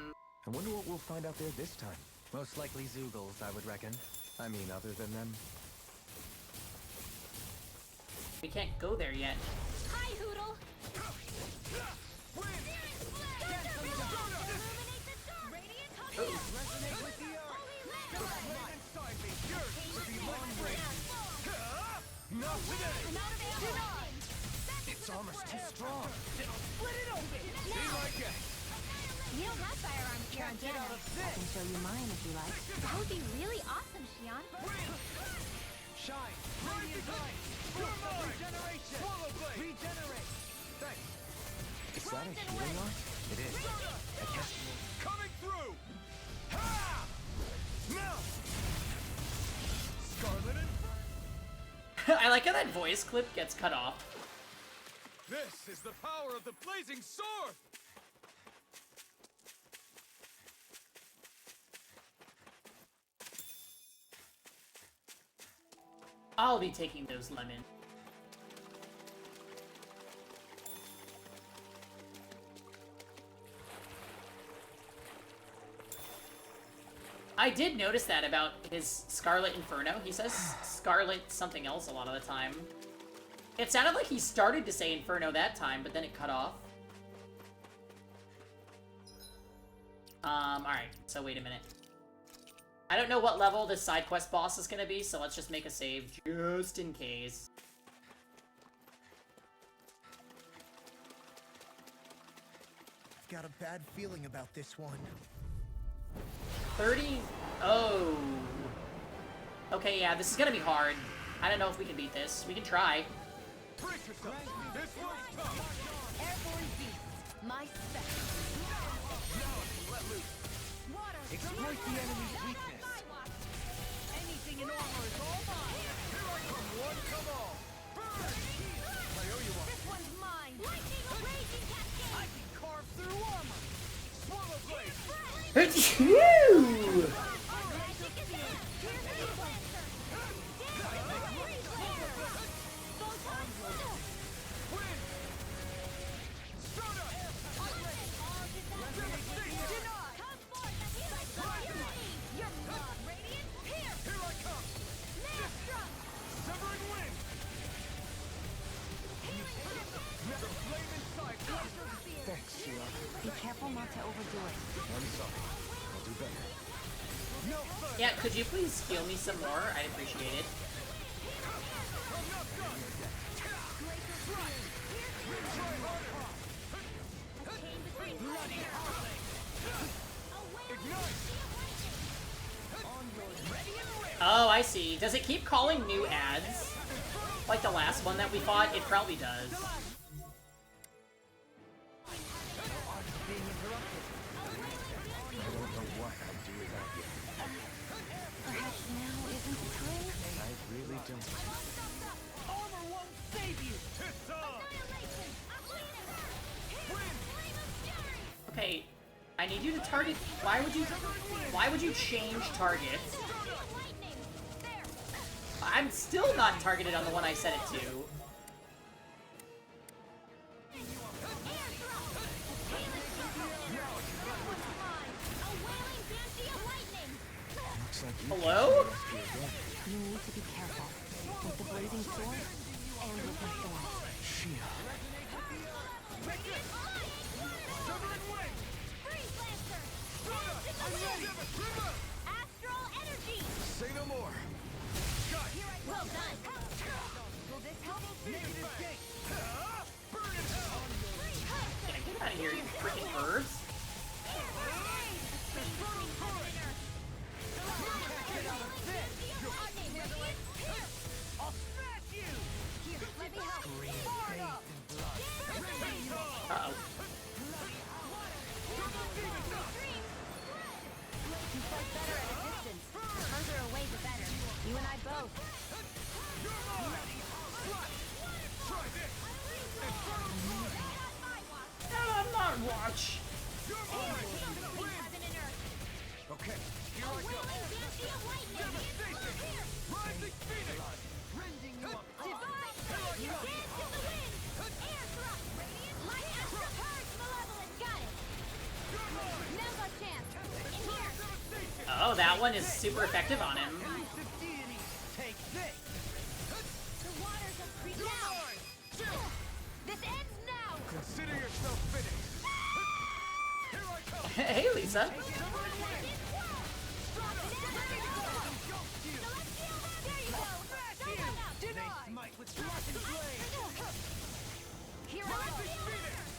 wonder what we'll find out there this time. Most likely Zoogles, I would reckon. I mean, other than them. We can't go there yet. Hi, Hoodle. Its armor's too strong. Split it open. Be my guest. You don't have firearms here on Dana. I can show you mine if you like. That would be really awesome, Shion. Shine! Radiant light! Regeneration! Swallow blade! Regenerate! Thanks! Is that a healing art? It is. I guess. Coming through! Ha! Now! Scarlet and... I like how that voice clip gets cut off. This is the power of the blazing sword! I'll be taking those lemons. I did notice that about his Scarlet Inferno. He says Scarlet something else a lot of the time. It sounded like he started to say Inferno that time, but then it cut off. Alright, so wait a minute. I don't know what level this side quest boss is gonna be, so let's just make a save just in case. I've got a bad feeling about this one. 30? Oh. Okay, yeah, this is gonna be hard. I don't know if we can beat this. We can try. Airborne beasts, my spec. Exploit the enemy's weakness. Anything in armor is all mine. Here I come, one, come all. Burn! I owe you one. This one's mine. Lightning, a raging cascade. I can carve through armor. Swallow blade. Phew! Magic is here. Piercing lancer. Win! Soda! Come forth and strike the tyranny. Your blood, radiant, pierce. Here I come! Maelstrom. Severing wind! The flame inside! Thanks, Sheila. Be careful not to overdo it. I'm sorry. I'll do better. No further! Yeah, could you please heal me some more? I'd appreciate it. I'm not done! Try harder! Chain between Bloody Harley! Ignite! Oh, I see. Does it keep calling new ads? Like the last one that we fought? It probably does. Being interrupted. I don't know what I'd do without you. Perhaps now isn't the time? I really don't. Armor won't save you. It's on! Okay, I need you to target. Why would you change targets? I'm still not targeted on the one I set it to. Looks like you Hello? You need to be careful. With the blazing sword and with my thorns. Shia. Severing wind! Freeze lancer. I'm ready! Astral energy. Say no more! Got it! Well done. Will this help? Negative gate! Burn in hell! Yeah, get out of here, you freaking birds. I'll smash you. Here, let me help. Uh-oh. You fight better at a distance. The further away, the better. You and I both. Try this! I'm not watch. You're mine! Okay, here I go! Devastation! Rising Phoenix! Rending you apart. You dance in the wind! Air thrust! Radiant light astral purge! Malevolent! Got it! Now's our chance! In here! Oh, that one is super effective on him. Elusive deity, take this. The waters of now! This ends now! Consider yourself finished! Here I come! Hey, Lisa. Smite with flash and flame. Here I go!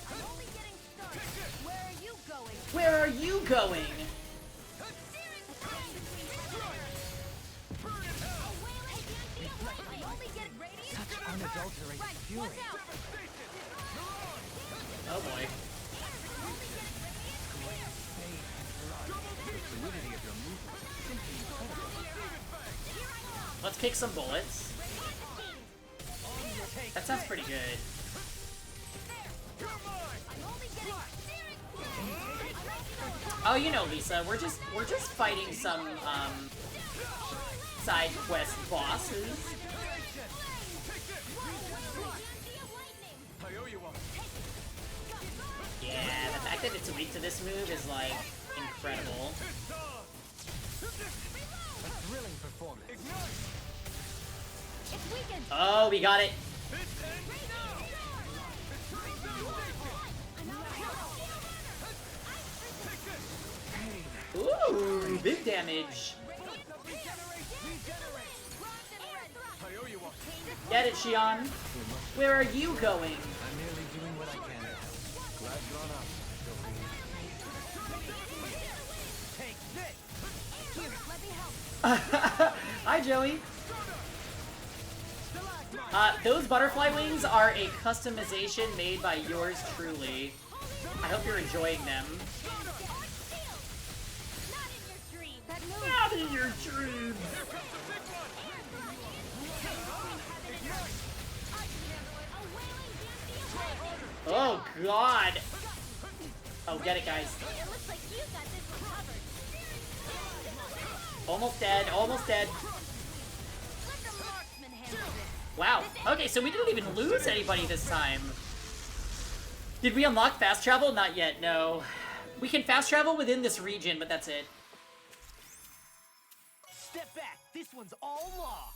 I'm only getting started. Where are you going? Where are you going? Such unadulterated fury. Oh boy. Let's kick some bullets. That sounds pretty good. Oh, you know, Lisa, we're just fighting some side quest bosses. I owe you one. Yeah, the fact that it's weak to this move is like incredible. A thrilling performance. It's weakened! Oh, we got it. Ooh, big damage. Get it, Shion. Where are you going? I'm merely doing what I can to help. Glad you're on up. Take this! Here, let me help. Hi, Joey. Those butterfly wings are a customization made by yours truly. I hope you're enjoying them. Not in your dreams. Oh God. Oh, get it, guys. It looks like you got this one covered. Almost dead. Almost dead. Let the marksman handle this. Wow. Okay, so we didn't even lose anybody this time. Did we unlock fast travel? Not yet, no. We can fast travel within this region, but that's it. Step back. This one's all law.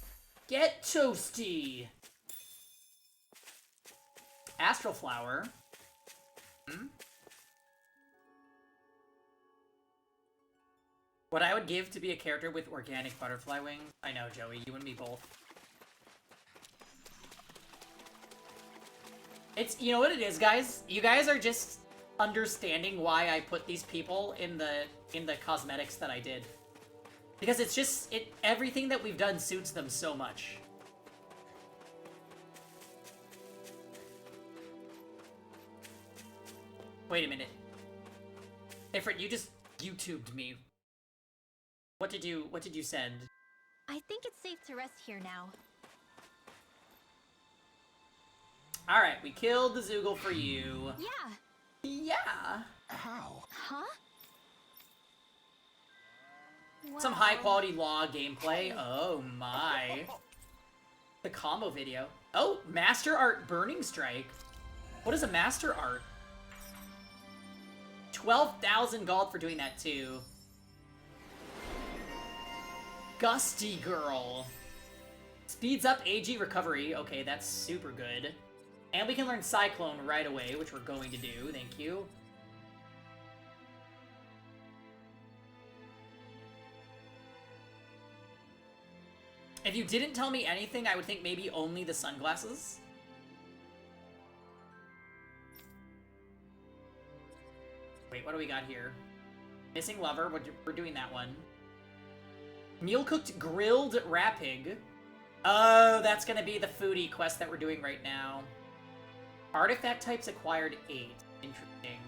Get toasty. Astral flower. Hmm? What I would give to be a character with organic butterfly wings. I know, Joey, you and me both. It's, you know what it is, guys? You guys are just understanding why I put these people in the cosmetics that I did. Because it's just, everything that we've done suits them so much. Wait a minute. Ifrit, you just YouTubed me. What did you send? I think it's safe to rest here now. Alright, we killed the Zoogle for you. Yeah. Yeah. How? Huh? Some high quality law gameplay. Oh my. The combo video. Oh, Master Art Burning Strike. What is a Master Art? 12,000 gold for doing that too. Gusty Girl. Speeds up AG recovery. Okay, that's super good. And we can learn Cyclone right away, which we're going to do. Thank you. If you didn't tell me anything, I would think maybe only the sunglasses. Wait, what do we got here? Missing lover, we're doing that one. Meal cooked grilled rapig. Oh, that's gonna be the foodie quest that we're doing right now. Artifact types acquired 8. Interesting.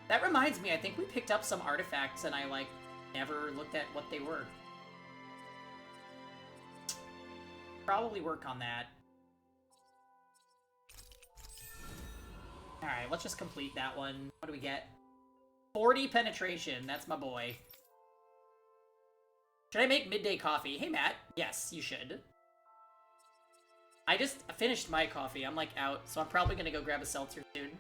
That reminds me, I think we picked up some artifacts and I, like, never looked at what they were. Probably work on that. Alright, let's just complete that one. What do we get? 40 penetration. That's my boy. Should I make midday coffee? Hey, Matt. Yes, you should. I just finished my coffee. I'm, like, out, so I'm probably gonna go grab a seltzer soon.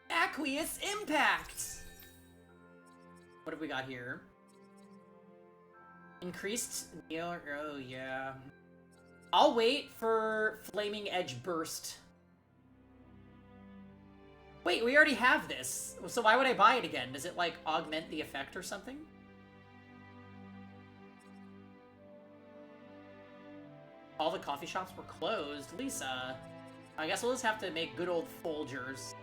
Aqueous Impact! What have we got here? Increased Neo. Oh, yeah. I'll wait for Flaming Edge Burst. Wait, we already have this. So why would I buy it again? Does it, like, augment the effect or something? All the coffee shops were closed. Lisa. I guess we'll just have to make good old Folgers.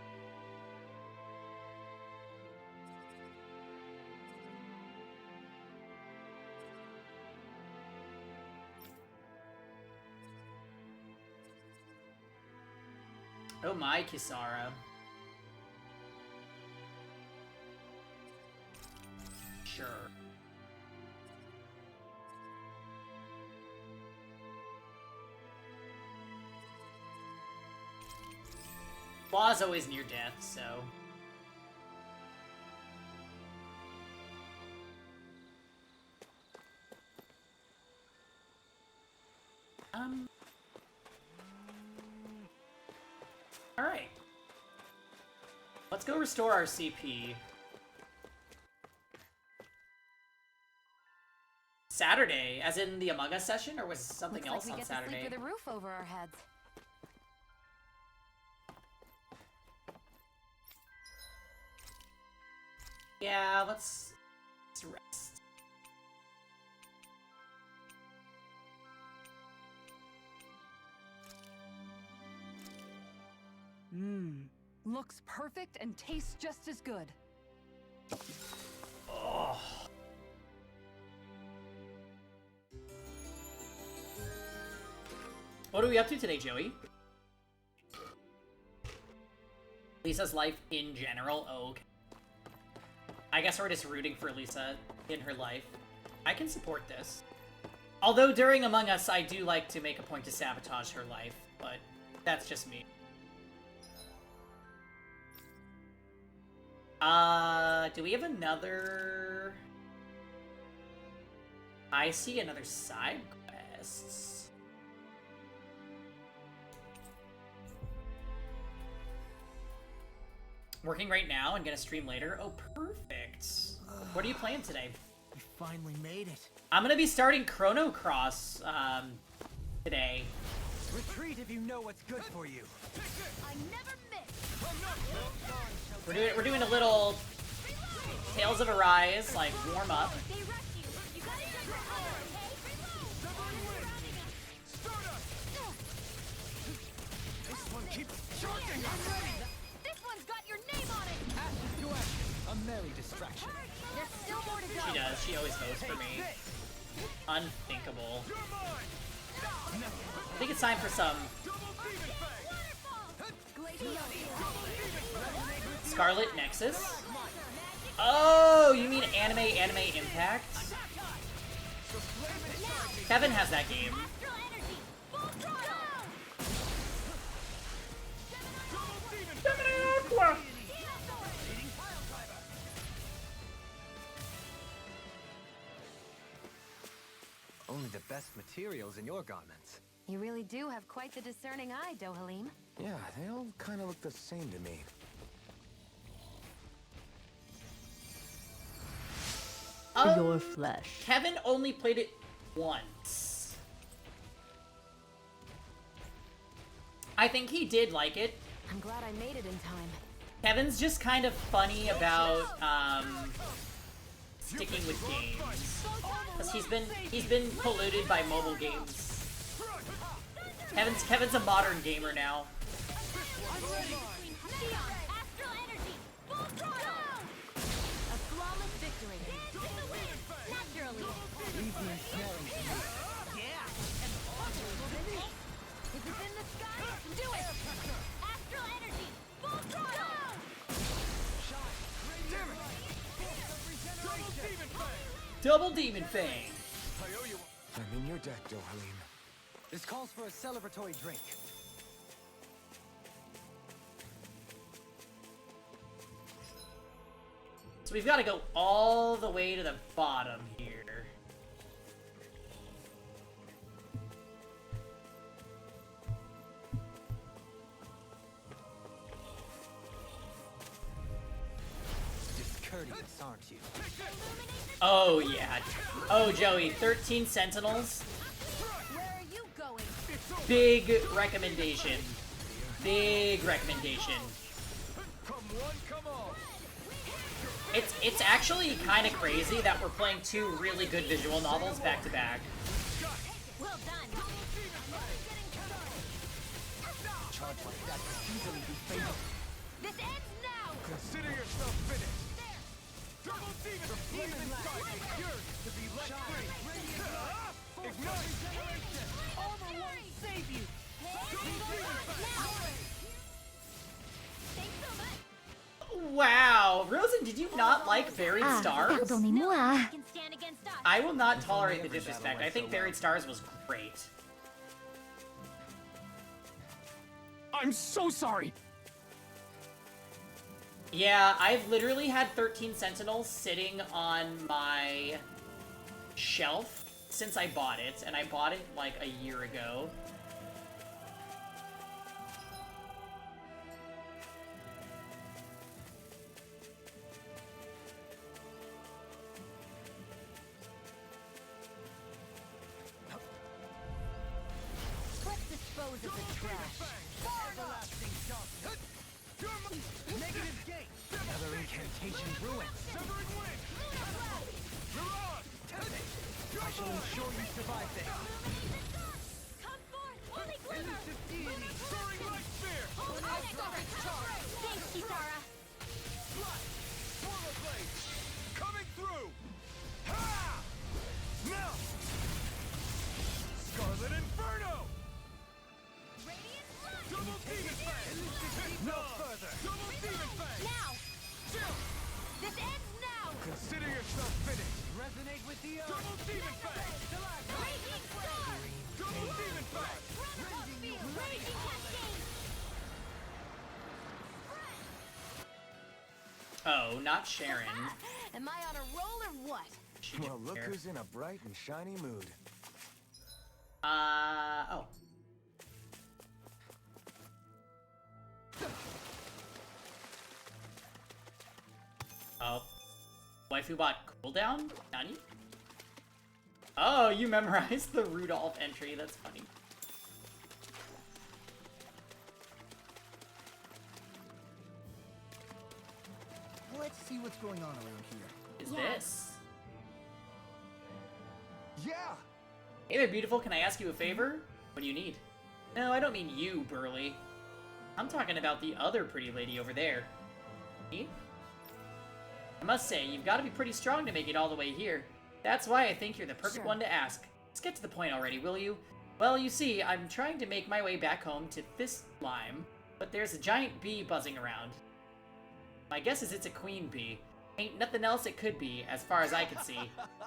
Oh my, Kisara. Sure. Law's always near death, so... Alright. Let's go restore our CP. Saturday, as in the Among Us session, or was something Looks else like we on get Saturday? To sleep with a roof over our heads. Yeah, let's rest. Looks perfect and tastes just as good. Oh. What are we up to today, Joey? Lisa's life in general? Oh, okay. I guess we're just rooting for Lisa in her life. I can support this. Although during Among Us, I do like to make a point to sabotage her life, but that's just me. Do we have another... I see another side quest. Working right now and gonna stream later? Oh, perfect. What are you playing today? We finally made it. I'm gonna be starting Chrono Cross, today. Retreat if you know what's good for you. I never miss. We're doing a little Tales of Arise, like, warm up. They rush you. You gotta jump your cover, okay? This one keeps charging. I'm ready. This one's got your name on it. Ashes to ashes. A merry distraction. There's still more to go. She does. She always votes for me. Unthinkable. I think it's time for some Scarlet Nexus. Oh, you mean Anime Impact? Kevin has that game. Only the best materials in your garments. You really do have quite the discerning eye, Dohalim. Yeah, they all kind of look the same to me. Your flesh. Kevin only played it once. I think he did like it. I'm glad I made it in time. Kevin's just kind of funny about sticking with games, because he's been polluted by mobile games. Kevin's a modern gamer now. A flawless victory. Naturally. Easy and snaring to me. If it's in the sky, do it! Astral energy! Full throttle! Double Demon Fang. I'm in your debt, Dohalim. This calls for a celebratory drink. So we've got to go all the way to the bottom here. Discourteous, aren't you? Oh, yeah. Oh, Joey, 13 Sentinels. Where are you going? Big recommendation. Big recommendation. Come one, come all. It's actually kind of crazy that we're playing two really good visual novels back to back. Well done. Charge like that can easily be fatal. This ends now. Consider yourself finished. Double demon, the flame inside is yours to be let free. Ignite! Armor won't save you. Thanks so much. Wow, Rosen, did you not like Buried Stars? Pardonnez-moi. You can stand against us. I will not tolerate the disrespect. I think Buried Stars was great. I'm so sorry. Yeah, I've literally had 13 Sentinels sitting on my shelf since I bought it, and I bought it like a year ago. Let's dispose of the trash. Everlasting darkness. Negative gate. Another incantation ruined. Severing wind. I shall ensure you survive this. Come forth, holy glimmer! Elusive deity. Soaring light spear! Hold on, thanks, Kisara. Swallow blade! Coming through! Ha! Now! Scarlet Inferno! Radiant light! Double Demon Fang! No further. Double Demon Fang! Now! Chill! This ends now! Consider yourself finished! Resonate with the earth. Double Demon Fang! Raging star! Double Demon Fang! Renaissance field! Raging cascade! Oh, not Sharon. Am I on a roll or what? She Well, didn't look care. who's in a bright and shiny mood. Oh. Oh. Waifu bot cooldown? Nani? Oh, you memorized the Rudolph entry. That's funny. Let's see what's going on around here. Is this? Yeah! Hey there, beautiful. Can I ask you a favor? What do you need? No, I don't mean you, Burly. I'm talking about the other pretty lady over there. Me? I must say, you've got to be pretty strong to make it all the way here. That's why I think you're the perfect Sure. one to ask. Let's get to the point already, will you? Well, you see, I'm trying to make my way back home to Fistlime, but there's a giant bee buzzing around. My guess is it's a queen bee. Ain't nothing else it could be, as far as I can see.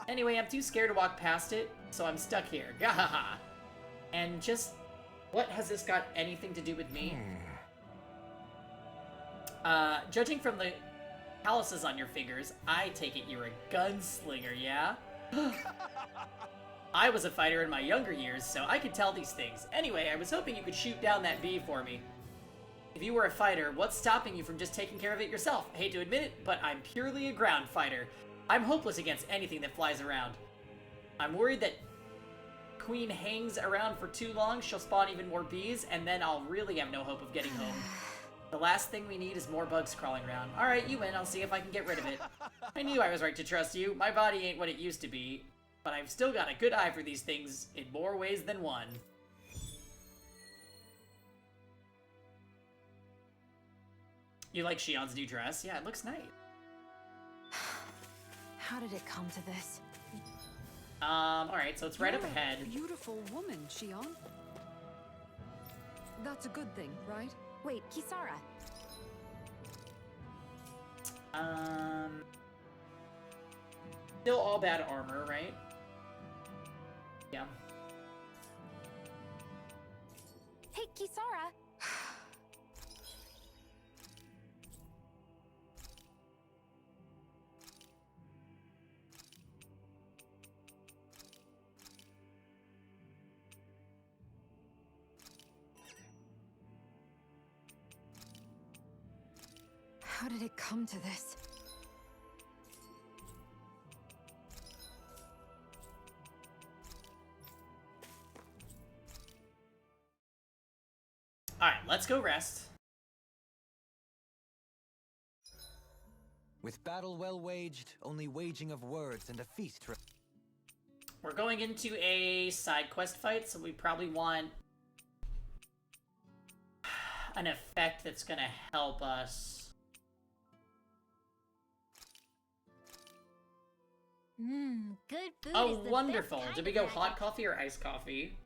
Anyway, I'm too scared to walk past it, so I'm stuck here. Gahaha. And just... what has this got anything to do with me? Judging from the calluses on your fingers, I take it you're a gunslinger, yeah? I was a fighter in my younger years, so I could tell these things. Anyway, I was hoping you could shoot down that bee for me. If you were a fighter, what's stopping you from just taking care of it yourself? I hate to admit it, but I'm purely a ground fighter. I'm hopeless against anything that flies around. I'm worried that Queen hangs around for too long, she'll spawn even more bees, and then I'll really have no hope of getting home. The last thing we need is more bugs crawling around. Alright, you win, I'll see if I can get rid of it. I knew I was right to trust you. My body ain't what it used to be, but I've still got a good eye for these things in more ways than one. You like Shion's new dress? Yeah, it looks nice. How did it come to this? Alright, so it's right up You're a ahead. Beautiful woman, Shion. That's a good thing, right? Wait, Kisara. Still all bad armor, right? Yeah. Hey, Kisara. How did it come to this? Alright, let's go rest. With battle well waged, only waging of words and a feast. We're going into a side quest fight, so we probably want an effect that's gonna help us. Good food Oh, is the wonderful. best Did we kind go of hot coffee or iced coffee?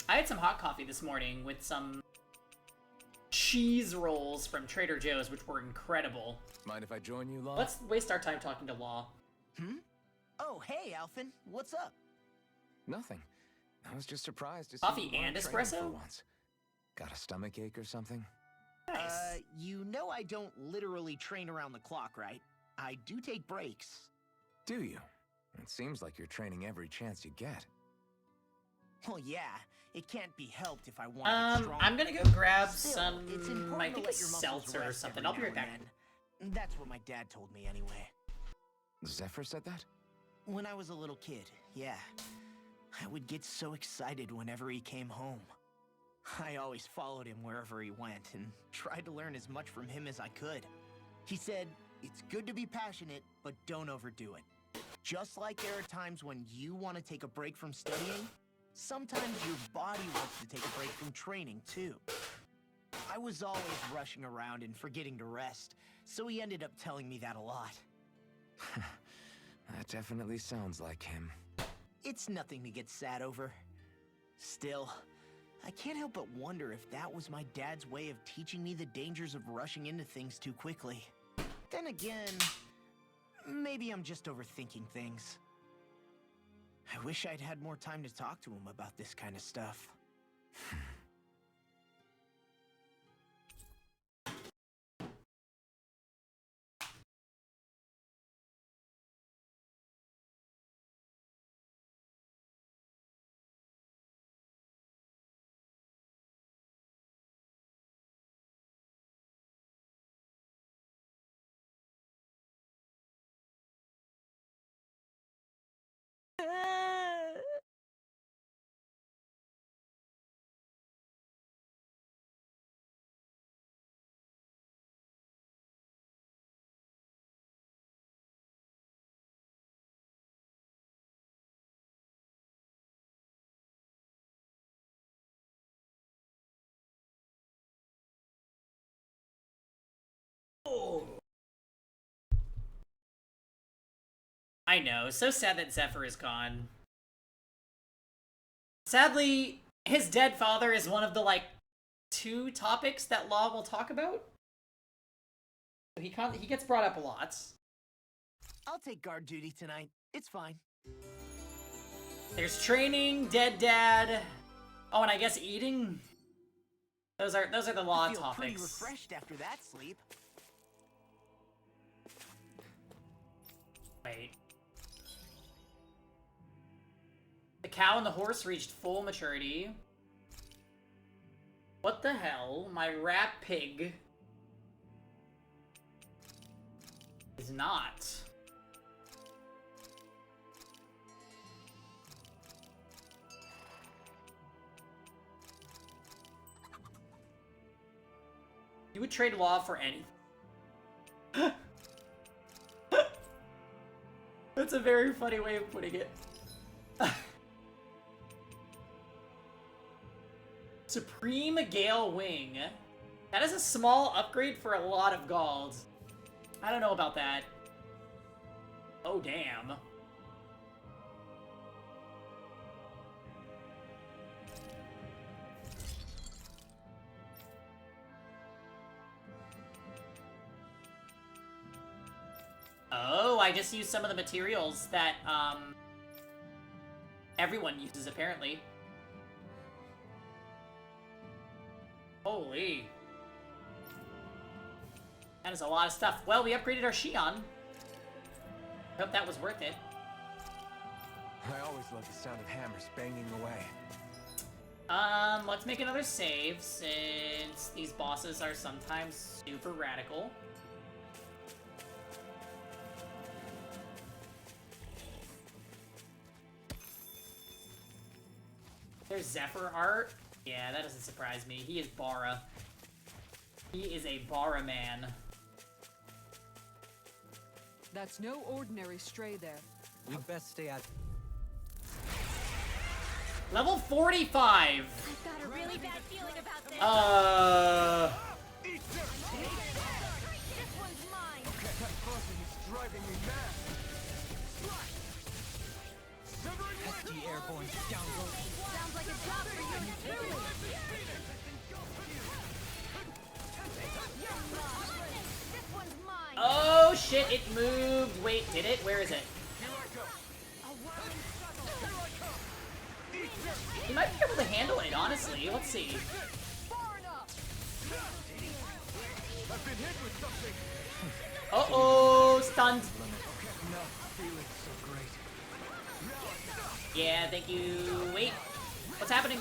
I had some hot coffee this morning with some cheese rolls from Trader Joe's, which were incredible. Mind if I join you, Law? Let's waste our time talking to Law. Oh, hey, Alphin. What's up? Nothing. I was just surprised to see Coffee you weren't and training espresso? for once. Got a stomach ache or something? Nice. You know I don't literally train around the clock, right? I do take breaks. Do you? It seems like you're training every chance you get. Well, yeah, it can't be helped if I want to get strong. I'm gonna go grab Still, some, it's I important to think let a your muscles seltzer or rest something. every I'll be now right back. and then. That's what my dad told me anyway. Zephyr said that? When I was a little kid, yeah. I would get so excited whenever he came home. I always followed him wherever he went and tried to learn as much from him as I could. He said, It's good to be passionate, but don't overdo it. Just like there are times when you want to take a break from studying, sometimes your body wants to take a break from training, too. I was always rushing around and forgetting to rest, so he ended up telling me that a lot. That definitely sounds like him. It's nothing to get sad over. Still, I can't help but wonder if that was my dad's way of teaching me the dangers of rushing into things too quickly. Then again, maybe I'm just overthinking things. I wish I'd had more time to talk to him about this kind of stuff. I know, so sad that Zephyr is gone. Sadly, his dead father is one of the, like, 2 topics that Law will talk about. He gets brought up a lot. I'll take guard duty tonight. It's fine. There's training, dead dad. Oh, and I guess eating. Those are the Law I feel pretty topics. refreshed after that sleep. Wait. The cow and the horse reached full maturity. What the hell? My rat pig is not. You would trade Law for anything. That's a very funny way of putting it. Supreme Gale Wing. That is a small upgrade for a lot of gold. I don't know about that. Oh, damn. Oh, I just used some of the materials that, everyone uses, apparently. Holy. That is a lot of stuff. Well, we upgraded our Shion. Hope that was worth it. I always love the sound of hammers banging away. Let's make another save, since these bosses are sometimes super radical. There's Zephyr art. Yeah, that doesn't surprise me. He is Bara. He is a Bara man. That's no ordinary stray there. We'd best stay at... Level 45! I've got a really bad feeling about this. This one's mine. That buzzing is driving me mad. Severing Pesky airborne scoundrel. Sounds like a job for you to do. This one's mine. Oh shit, it moved. Wait, did it? Where is it? He might be able to handle it, honestly. Let's see. I've been hit with something. Uh-oh, stunned. No feeling so great. Yeah, thank you. Wait, what's happening?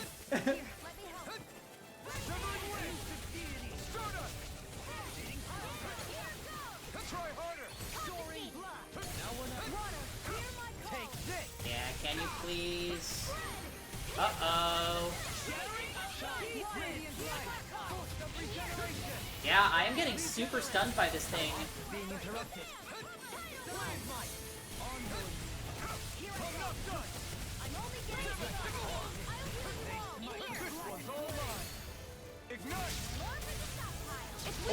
Try harder. Take this! Yeah, can you please? Uh-oh. Yeah, Yeah, I am getting super stunned by this thing. Being interrupted.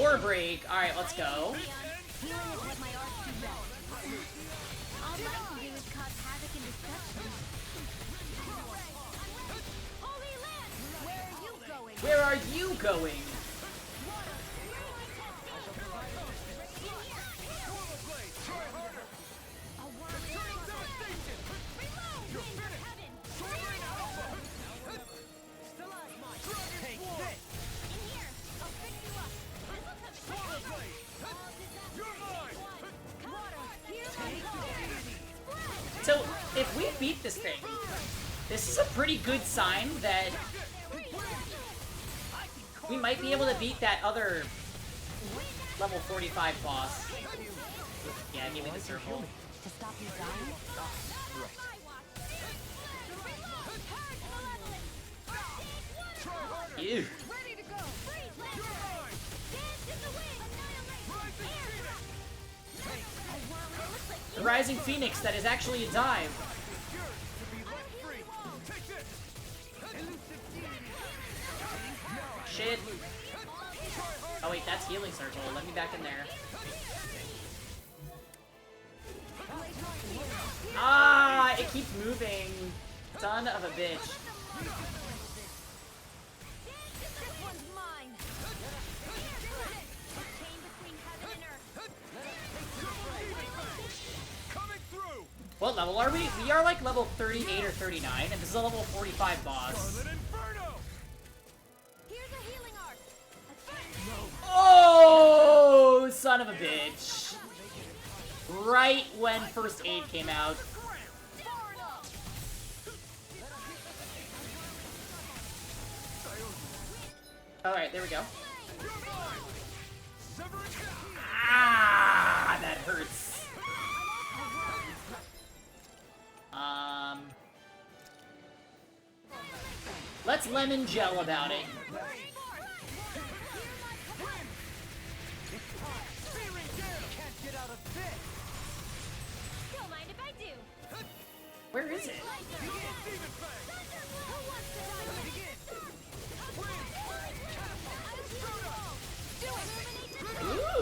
Or break. Alright, let's go. Healing is what my arts do best. All I can do is cause havoc and destruction. Holy land! Where are you going? Where are you going? So, if we beat this thing, this is a pretty good sign that we might be able to beat that other level 45 boss. Yeah, give me the circle. To stop you dying? Ew. The Rising Phoenix that is actually a dive. Shit. Oh wait, that's healing circle. Let me back in there. Ah, it keeps moving. Son of a bitch. What level are we? We are like level 38 or 39, and this is a level 45 boss. Oh, son of a bitch. Right when first aid came out. Alright, there we go. Ah, that hurts. Let's lemon gel about it. Where is it?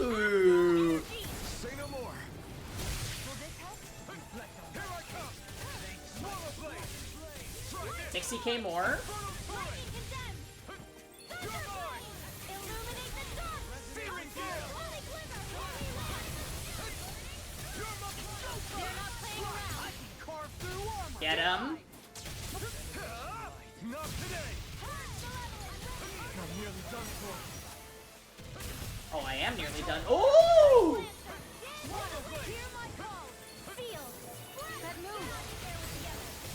Ooh. Say no more. 60k more. Get him. Not today. I'm nearly done for. Oh, I am nearly done. Oh!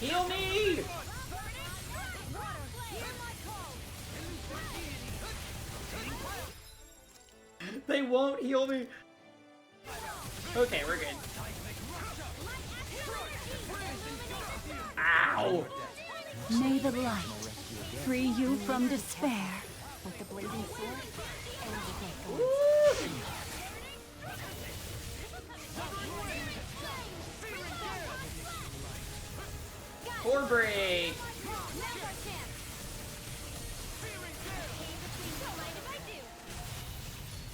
Heal me! They won't heal me. Okay, we're good. Ow! May the light free you from despair. With the blazing sword, everything Core break.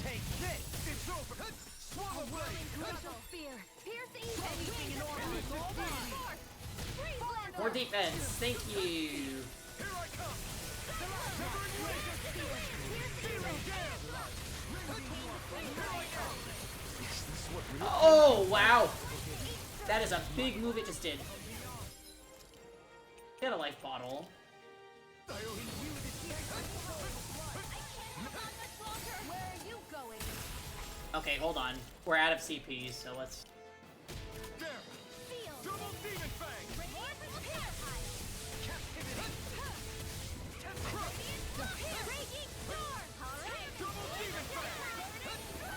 Take this. It's over. Swallow blade. Anything in order is all mine. For defense, thank you. Here I come. Oh, wow. That is a big move it just did. Get a life bottle. Okay, hold on. We're out of CP, so let's...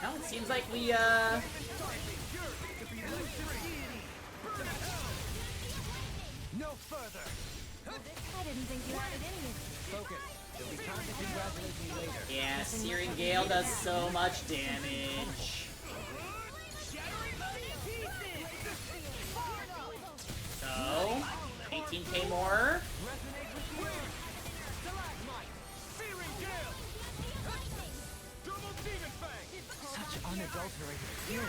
Now it seems like we, No further. I didn't think you had it in you. Focus. There'll be time to congratulate me later. Yeah, Searing Gale does so much damage. So, 18k more. Such unadulterated fury.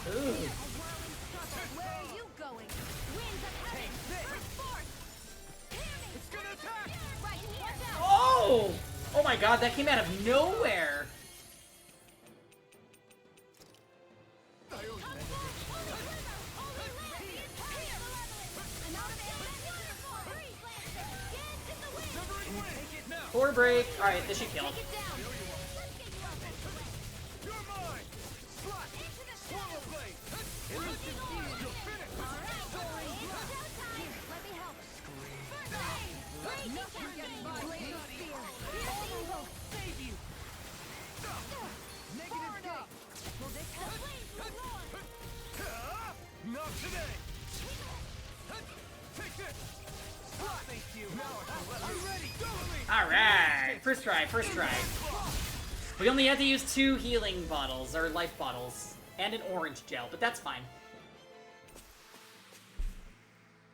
Ooh. Where are you going? Winds of heaven! First force! It's gonna attack! Right, watch out! Oh! Oh my god, that came out of nowhere! Core break. Alright, this should kill. Not today! Take this! Thank you! I'm ready! Go with me! Alright, first try, first try. We only had to use 2 healing bottles, or life bottles, and an orange gel, but that's fine.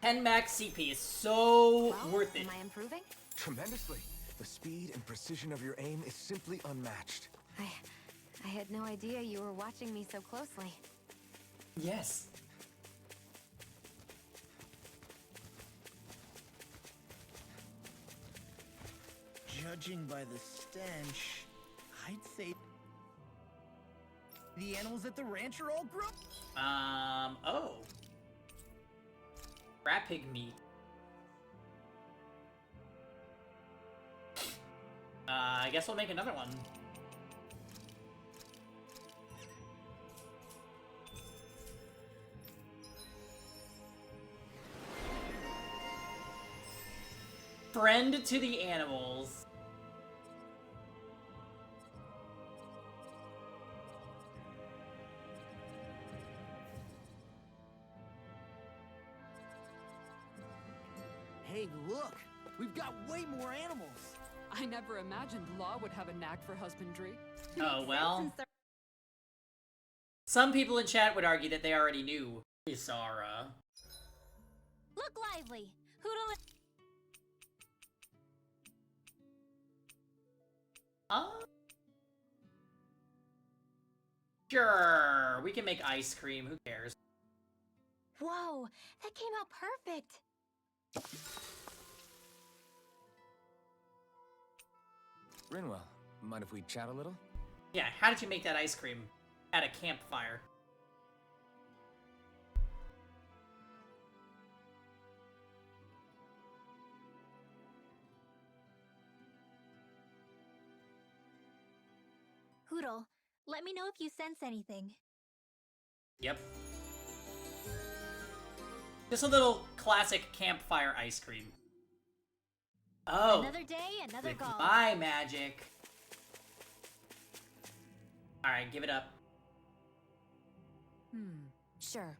10 max CP is so worth it. Am I improving? Tremendously. The speed and precision of your aim is simply unmatched. I had no idea you were watching me so closely. Yes. Judging by the stench, I'd say the animals at the ranch are all grown. Oh. Rat pig meat. I guess we'll make another one. Friend to the animals. Hey, look! We've got way more animals! I never imagined Law would have a knack for husbandry. Oh, well. Some people in chat would argue that they already knew Isara. Look lively! Hoodle. Sure, we can make ice cream, who cares? Whoa, that came out perfect! Rinwell, mind if we chat a little? Yeah, how did you make that ice cream? At a campfire. Hoodle, let me know if you sense anything. Yep. Just a little classic campfire ice cream. Oh. Another day, another With goal. my magic. Alright, give it up. Sure.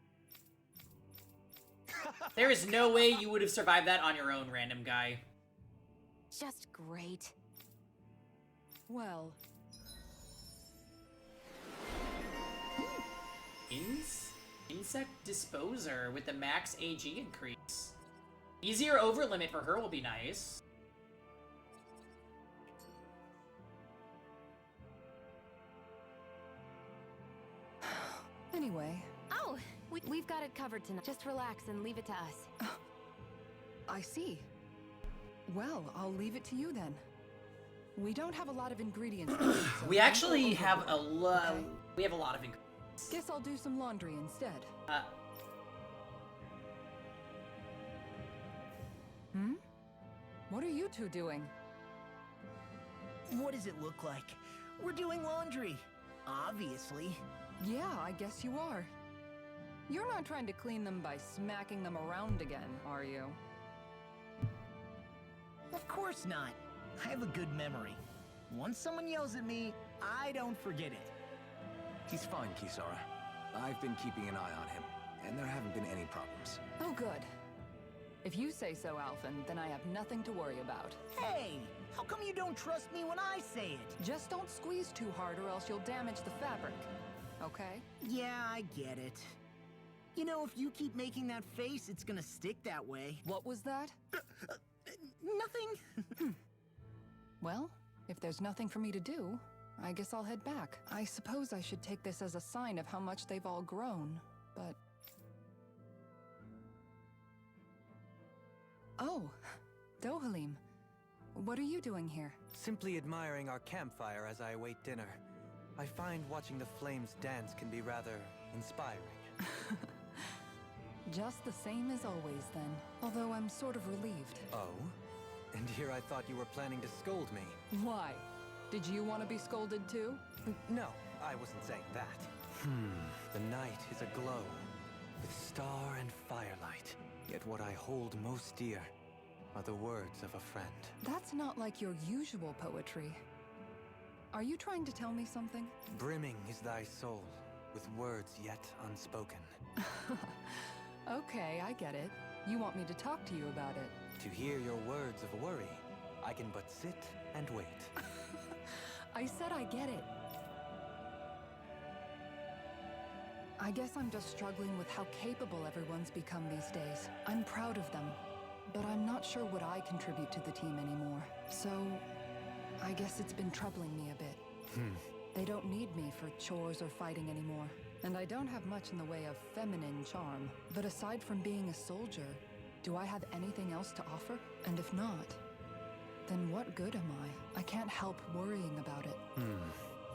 There is no way you would have survived that on your own, random guy. Just great. Well, Insect Disposer with the max AG increase. Easier over limit for her will be nice. anyway. Oh, We've got it covered tonight. Just relax and leave it to us. I see. Well, I'll leave it to you then. We don't have a lot of ingredients. So We don't actually go have overboard, okay? we have a lot of ingredients. Guess I'll do some laundry instead. What are you two doing? What does it look like? We're doing laundry. Obviously. Yeah, I guess you are. You're not trying to clean them by smacking them around again, are you? Of course not. I have a good memory. Once someone yells at me, I don't forget it. He's fine, Kisara. I've been keeping an eye on him, and there haven't been any problems. Oh, good. If you say so, Alphen, then I have nothing to worry about. Hey, how come you don't trust me when I say it? Just don't squeeze too hard or else you'll damage the fabric. Okay? Yeah, I get it. You know, if you keep making that face, it's gonna stick that way. What was that? Nothing. Well, if there's nothing for me to do, I guess I'll head back. I suppose I should take this as a sign of how much they've all grown, but... Oh, Dohalim. What are you doing here? Simply admiring our campfire as I await dinner. I find watching the flames dance can be rather inspiring. Just the same as always, then. Although I'm sort of relieved. Oh? And here I thought you were planning to scold me. Why? Did you want to be scolded too? No, I wasn't saying that. The night is aglow with star and firelight. Yet what I hold most dear are the words of a friend. That's not like your usual poetry. Are you trying to tell me something? Brimming is thy soul with words yet unspoken. Okay, I get it. You want me to talk to you about it. To hear your words of worry, I can but sit and wait. I said I get it. I guess I'm just struggling with how capable everyone's become these days. I'm proud of them, but I'm not sure what I contribute to the team anymore. So, I guess it's been troubling me a bit. They don't need me for chores or fighting anymore. And I don't have much in the way of feminine charm. But aside from being a soldier, do I have anything else to offer? And if not, then what good am I? I can't help worrying about it.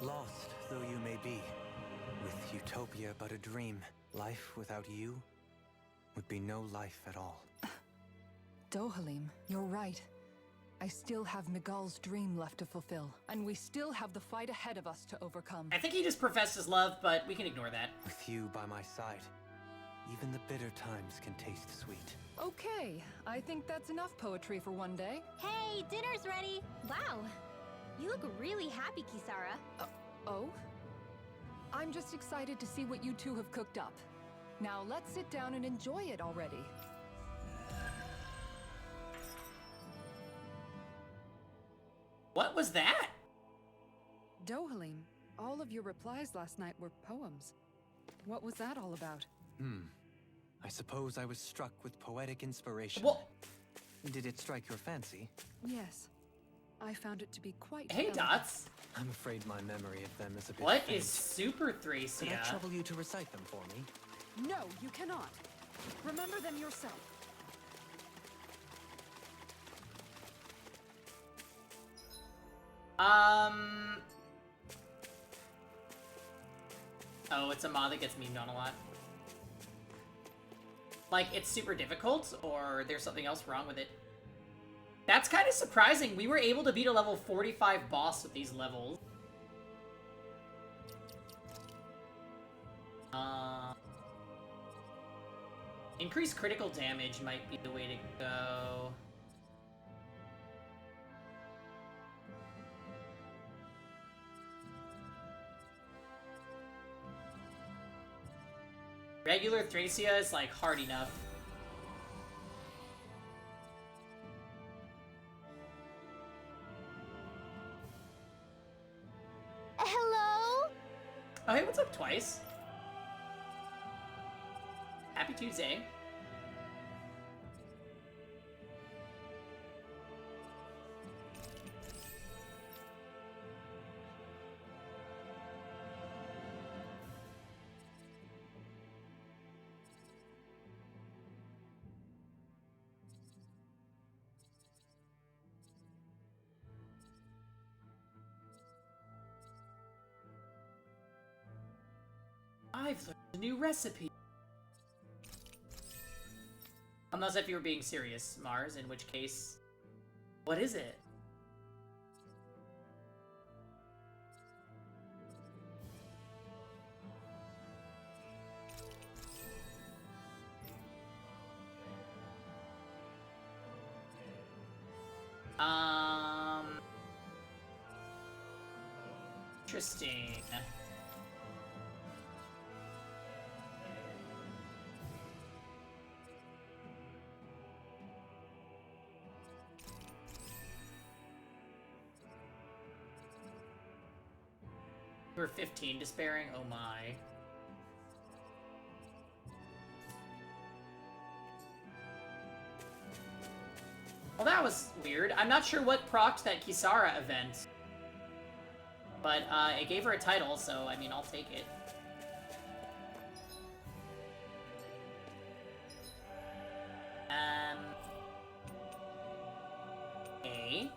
Lost though you may be, with utopia but a dream, life without you would be no life at all. Dohalim, you're right. I still have Miguel's dream left to fulfill, and we still have the fight ahead of us to overcome. I think he just professed his love, but we can ignore that. With you by my side, even the bitter times can taste sweet. Okay, I think that's enough poetry for one day. Hey, dinner's ready! Wow, you look really happy, Kisara. Oh? I'm just excited to see what you two have cooked up. Now let's sit down and enjoy it already. What was that? Dohalim, all of your replies last night were poems. What was that all about? I suppose I was struck with poetic inspiration. Well, did it strike your fancy? Yes. I found it to be quite hey, elegant. Dots. I'm afraid my memory of them is a bit What faint. is Super Thracia? Could I trouble you to recite them for me? No, you cannot. Remember them yourself. Oh, it's a mod that gets memed on a lot. Like, it's super difficult, or there's something else wrong with it. That's kind of surprising. We were able to beat a level 45 boss with these levels. Increased critical damage might be the way to go. Regular Thracia is, like, hard enough. Hello? Oh, hey, what's up, Twice? Happy Tuesday. I've learned a new recipe. Unless if you were being serious, Mars, in which case, what is it? Interesting. Number 15, despairing. Oh my. Well, that was weird. I'm not sure what procced that Kisara event. But, it gave her a title, so, I mean, I'll take it. A.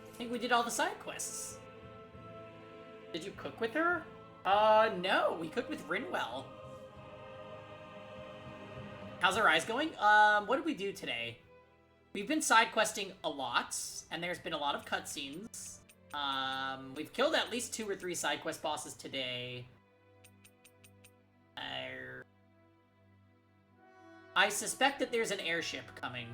I think we did all the side quests. Did you cook with her? No, we cooked with Rinwell. How's our eyes going? What did we do today? We've been side questing a lot, and there's been a lot of cutscenes. We've killed at least 2 or 3 side quest bosses today. I suspect that there's an airship coming.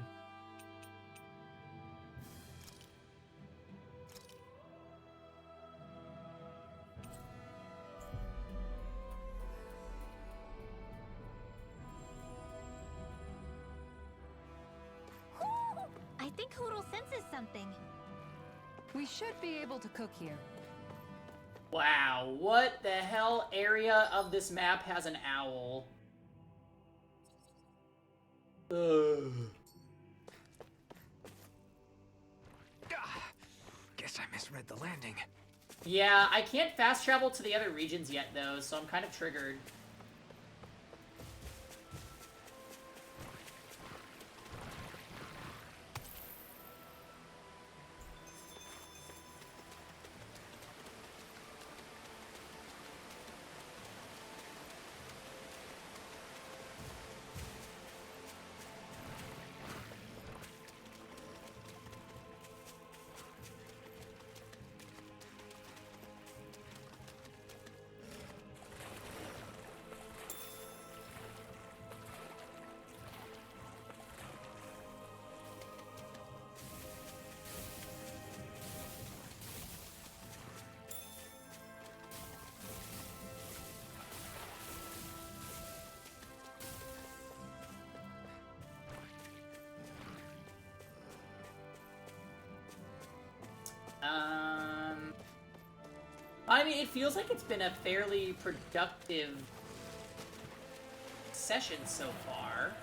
I think Hoodle senses something. We should be able to cook here. Wow, what the hell area of this map has an owl? Ugh. Guess I misread the landing. Yeah, I can't fast travel to the other regions yet, though, so I'm kind of triggered. I mean, it feels like it's been a fairly productive session so far.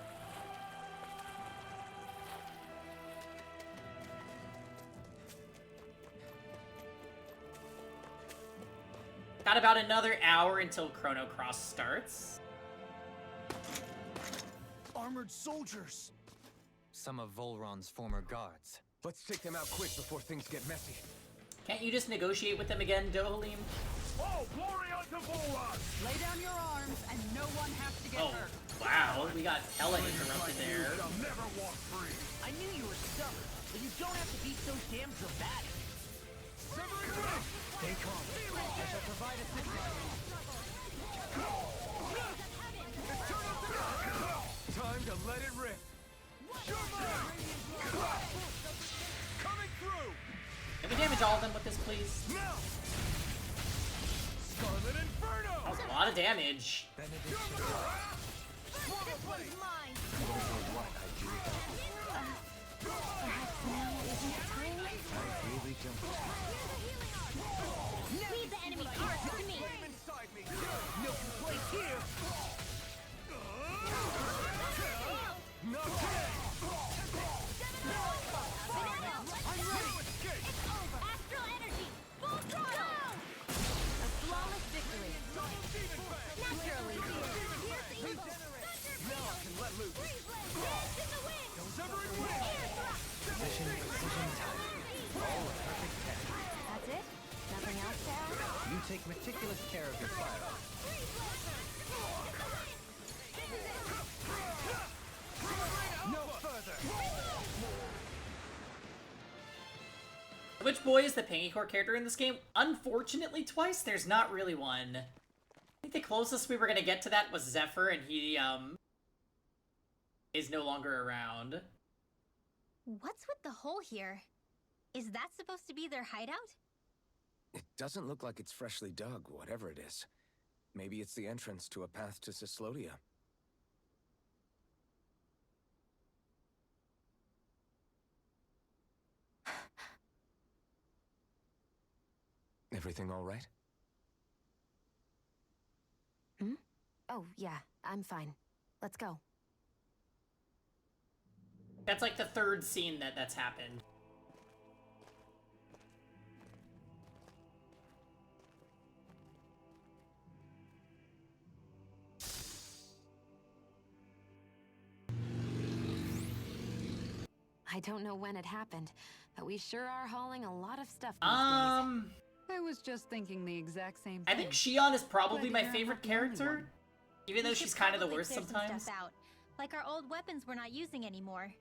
Got about another hour until Chrono Cross starts. Armored soldiers! Some of Volron's former guards. Let's take them out quick before things get messy. Can't you just negotiate with them again, Dohalim? Oh, glory unto Volron! Lay down your arms, and no one has to get hurt. Wow, we got Helen interrupted there. You'll never walk free! I knew you were stubborn, but you don't have to be so damn dramatic. Stay calm. I shall provide assistance. Time to let it rip! You're mine! Coming through! Can we damage all of them with this, please? Now! Scarlet Inferno! That was a lot of damage. This one's mine. Perhaps now isn't the time? Really don't. Leave the enemy cards to me. Inside me! No complaints here! Not today! I'm ready. It's over. Astral energy. Full throttle. A flawless victory. Naturally. Now I can let loose! Dance in the wind. Severing wind! Precision time. All a perfect 10. That's it? Nothing else to add? You take meticulous care of your fire. No further! Which boy is the Pengicore character in this game? Unfortunately, twice. There's not really one. I think the closest we were gonna get to that was Zephyr, and he, is no longer around. What's with the hole here? Is that supposed to be their hideout? It doesn't look like it's freshly dug, whatever it is. Maybe it's the entrance to a path to Cyslodia. Everything all right? Hmm? Oh, yeah, I'm fine. Let's go. That's like the third scene that's happened. I don't know when it happened, but we sure are hauling a lot of stuff these I was just thinking the exact same thing. I think Shion is probably Glad my to hear I'm favorite not the only character, one. even though We she's should kind of the probably worst clear some sometimes. stuff out. Like our old weapons we're not using anymore.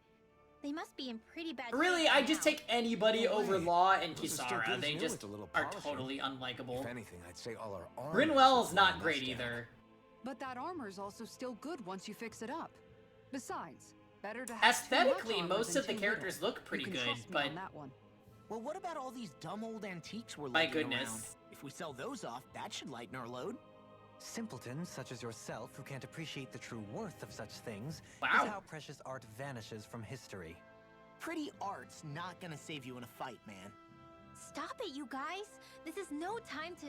They must be in pretty bad Really, shape I by just now. take anybody No over way. Law and Those are still Kisara. good as They new just with a little are polishing. totally unlikable. If anything, I'd say all our armor Rinwell's should not be great messed either. But that armor's also still good once you fix it up. Besides, better to have too much Aesthetically, armor most than of the too characters little. look pretty You can good, trust me but on that one. Well, what about all these dumb old antiques we're My lugging around? goodness. If we sell those off, that should lighten our load. Simpletons such as yourself who can't appreciate the true worth of such things Wow. is how precious art vanishes from history. Pretty art's not gonna save you in a fight, man. Stop it, you guys! This is no time to...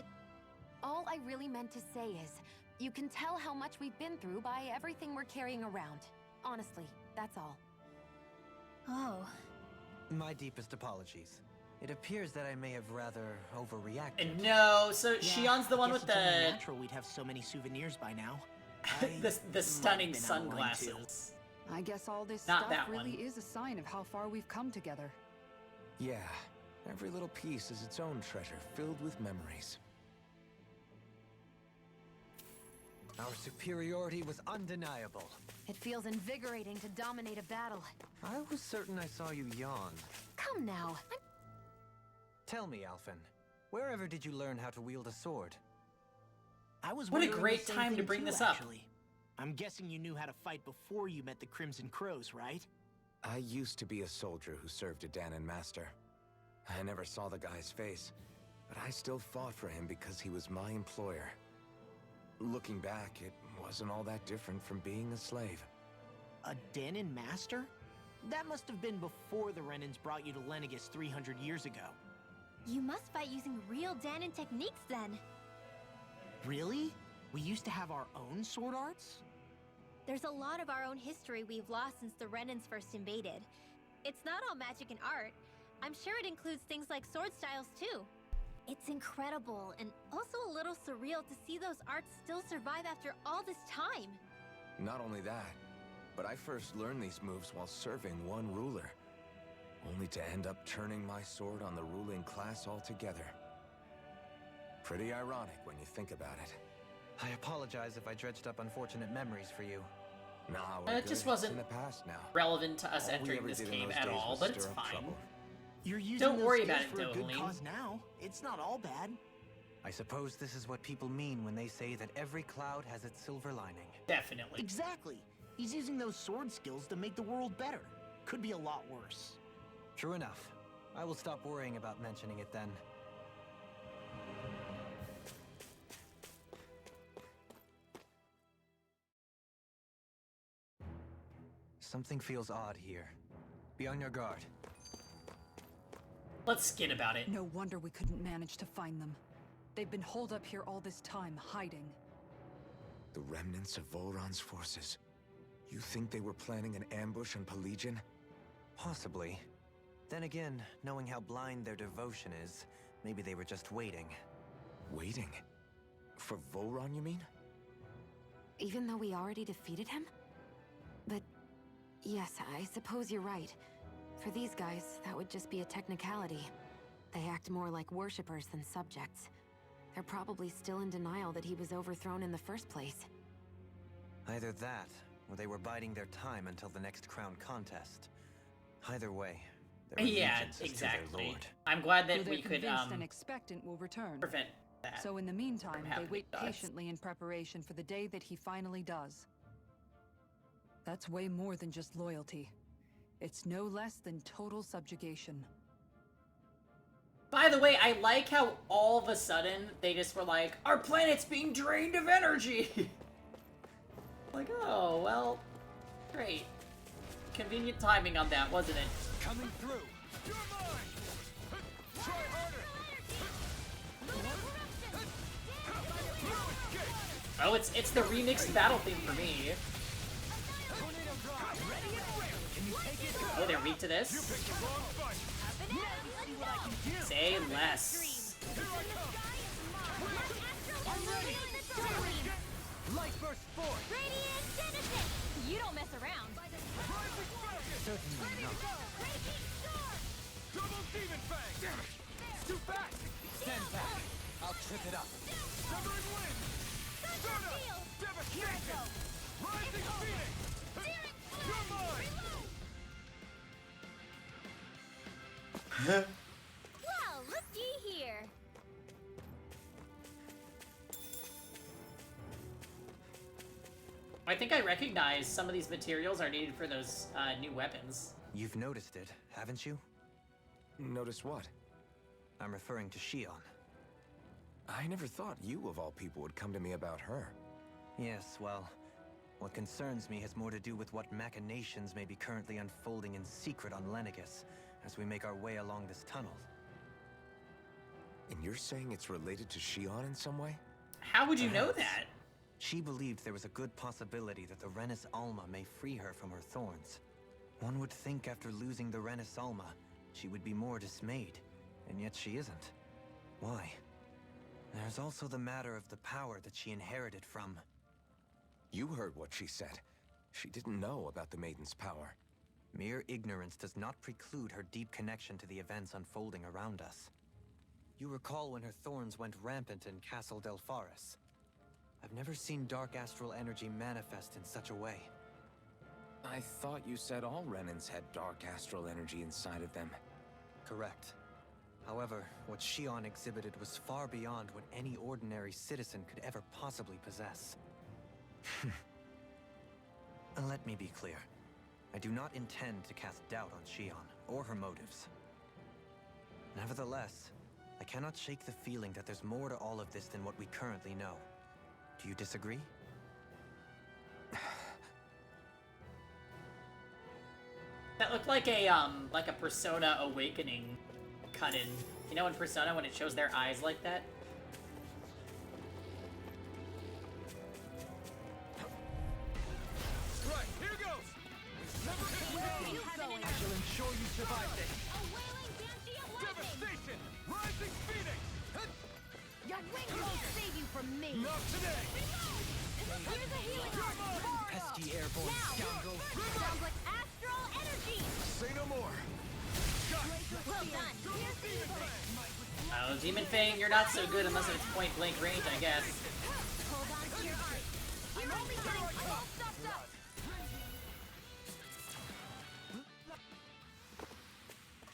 All I really meant to say is, you can tell how much we've been through by everything we're carrying around. Honestly, that's all. Oh. My deepest apologies. It appears that I may have rather overreacted. And no, so Yeah, Shion's the I one guess with it's only the natural we'd have so many souvenirs by now. the stunning might have been out of line, too. sunglasses. I guess all this Not stuff that really one. is a sign of how far we've come together. Yeah, every little piece is its own treasure, filled with memories. Our superiority was undeniable. It feels invigorating to dominate a battle. I was certain I saw you yawn. Come now. Tell me, Alphen, wherever did you learn how to wield a sword? I was What a wondering great the same time to thing bring too, this up. actually. I'm guessing you knew how to fight before you met the Crimson Crows, right? I used to be a soldier who served a Danon master. I never saw the guy's face, but I still fought for him because he was my employer. Looking back, it wasn't all that different from being a slave. A Danon master? That must have been before the Renans brought you to Lenegis 300 years ago. You must fight using real Danon techniques then. Really? We used to have our own sword arts? There's a lot of our own history we've lost since the Renans first invaded. It's not all magic and art. I'm sure it includes things like sword styles too. It's incredible and also a little surreal to see those arts still survive after all this time. Not only that, but I first learned these moves while serving one ruler, only to end up turning my sword on the ruling class altogether. Pretty ironic when you think about it. I apologize if I dredged up unfortunate memories for you. Nah, we're It just good. wasn't It's in the past now. relevant to us All we entering ever this did in game those at days all, was but it's stir up fine. trouble. You're using Don't those worry skills about it, for a good Dohaleen. cause now. It's not all bad. I suppose this is what people mean when they say that every cloud has its silver lining. Definitely. Exactly. He's using those sword skills to make the world better. Could be a lot worse. True enough. I will stop worrying about mentioning it then. Something feels odd here. Be on your guard. Let's skin about it. No wonder we couldn't manage to find them. They've been holed up here all this time, hiding. The remnants of Volron's forces. You think they were planning an ambush on Pelegion? Possibly. Then again, knowing how blind their devotion is, maybe they were just waiting. Waiting? For Volron, you mean? Even though we already defeated him? But yes, I suppose you're right. For these guys, that would just be a technicality. They act more like worshippers than subjects. They're probably still in denial that he was overthrown in the first place. Either that, or they were biding their time until the next crown contest. Either way, their Yeah, allegiance is to their exactly. lord. I'm glad that Though we they're could convinced and expectant will return. prevent that. So in the meantime, they happening wait to us. patiently in preparation for the day that he finally does. That's way more than just loyalty. It's no less than total subjugation. By the way, I like how all of a sudden they just were like, our planet's being drained of energy! Like, oh, well, great. Convenient timing on that, wasn't it? Coming through. You're mine. Try harder. Oh, it's the remixed battle theme for me. Oh, they're weak to this? Say less. Light burst forth. Radiant Genesis! You don't mess around. Certainly not. Double demon fang. Damn it. It's too fast. Stand back. I'll trip it up. Severing wind. Stardust. Devastation. Rising phoenix. You're mine. Well, looky here. I think I recognize some of these materials are needed for those new weapons. You've noticed it, haven't you? Notice what? I'm referring to Shion. I never thought you, of all people, would come to me about her. Yes, well, what concerns me has more to do with what machinations may be currently unfolding in secret on Lenegis as we make our way along this tunnel. And you're saying it's related to Shion in some way? How would you know that? She believed there was a good possibility that the Renis Alma may free her from her thorns. One would think after losing the Renis Alma, she would be more dismayed, and yet she isn't. Why? There's also the matter of the power that she inherited from... You heard what she said. She didn't know about the Maiden's power. Mere ignorance does not preclude her deep connection to the events unfolding around us. You recall when her thorns went rampant in Castle Delpharis. I've never seen dark astral energy manifest in such a way. I thought you said all Renans had dark astral energy inside of them. Correct. However, what Shion exhibited was far beyond what any ordinary citizen could ever possibly possess. Let me be clear. I do not intend to cast doubt on Shion, or her motives. Nevertheless, I cannot shake the feeling that there's more to all of this than what we currently know. Do you disagree? That looked like a Persona Awakening cut-in. You know in Persona when it shows their eyes like that? Right, here goes. I shall ensure you survive this. A wailing banshee of lightning! Devastation. Rising phoenix. Your wings won't save you from me! Not today. Here's a healing Pesky airborne scoundrel. Sounds like astral energy! Say no more. Well done! Here's the evil! Oh, Demon Fang, you're not so good unless it's point blank range, I guess. Hold on to your art! I'm only getting all stuffed up!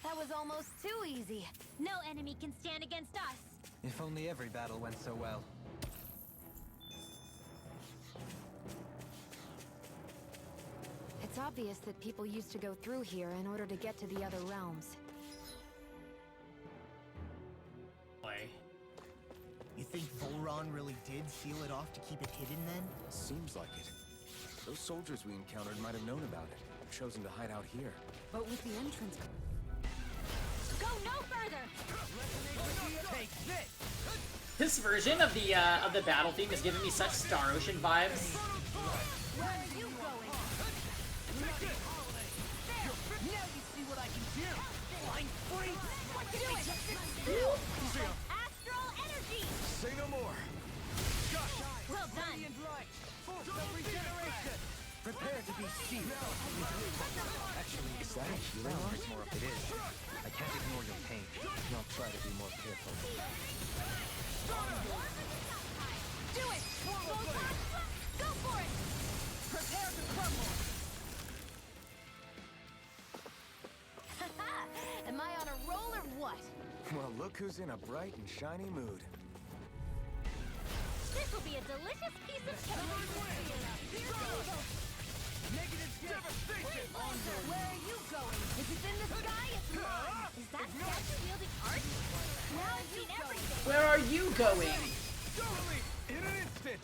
That was almost too easy. No enemy can stand against us. If only every battle went so well. It's obvious that people used to go through here in order to get to the other realms. Boy. You think Volron really did seal it off to keep it hidden then? Seems like it. Those soldiers we encountered might have known about it, chosen to hide out here. But with the entrance... Go no further! Take this! This version of the battle theme is giving me such Star Ocean vibes. Where are you going? Now you see what I can do! Line free! Do it! Astral energy! Say no more. Well done! Radiant light! Force of regeneration! Prepare to be sealed. Actually, Is that a healing art? more if it is. I can't ignore your pain. I'll try to be more careful. Do it! Go for it! Prepare to crumble! Am I on a roll or what? Well, look who's in a bright and shiny mood. This will be a delicious piece of cake! Negative devastation! Where are you going? If it's in the sky, it's mine! Is that statue wielding art? are you going? In an instant.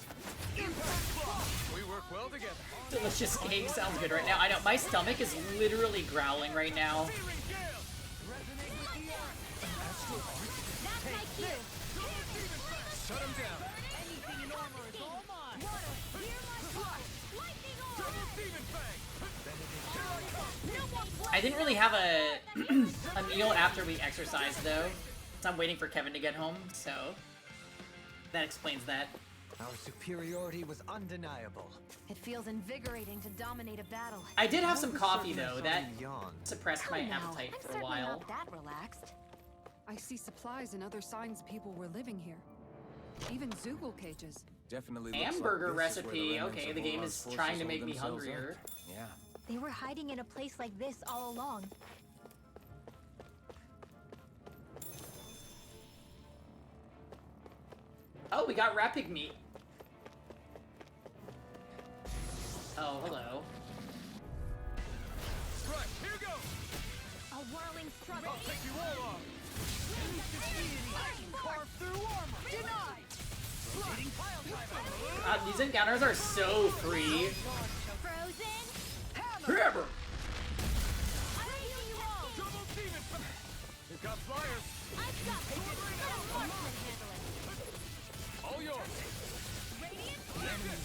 Impact block. We work well together. Delicious cake sounds good right now. I know, my stomach is literally growling right now. That's my cue. Shut him down. Anything in armor is all mine. Water, hear my call. Lightning orb. Double demon fang. No more blood. I didn't really have a a meal after we exercised though, so I'm waiting for Kevin to get home, so that explains that. Our superiority was undeniable. It feels invigorating to dominate a battle. I did have How some was coffee certain I though, saw that you yawn? suppressed my Come now, appetite I'm for a certainly while. not that relaxed. I see supplies and other signs people were living here. Even Zoogle cages. Definitely Hamburger looks like this is where recipe. remnants Okay, of the game Volron's is forces trying to hold make me themselves hungrier. up. Yeah. They were hiding in a place like this all along. Oh, we got rat pig meat. Oh, hello. Right, here goes. A whirling struggle. I'll take you all on. Carve through armor. Denied. Hitting pile driver. These encounters are so free. Frozen. Hammer! I heal you all. Double demon fang. You've got flyers. I've got it. Let me handle it. All yours. Radiant.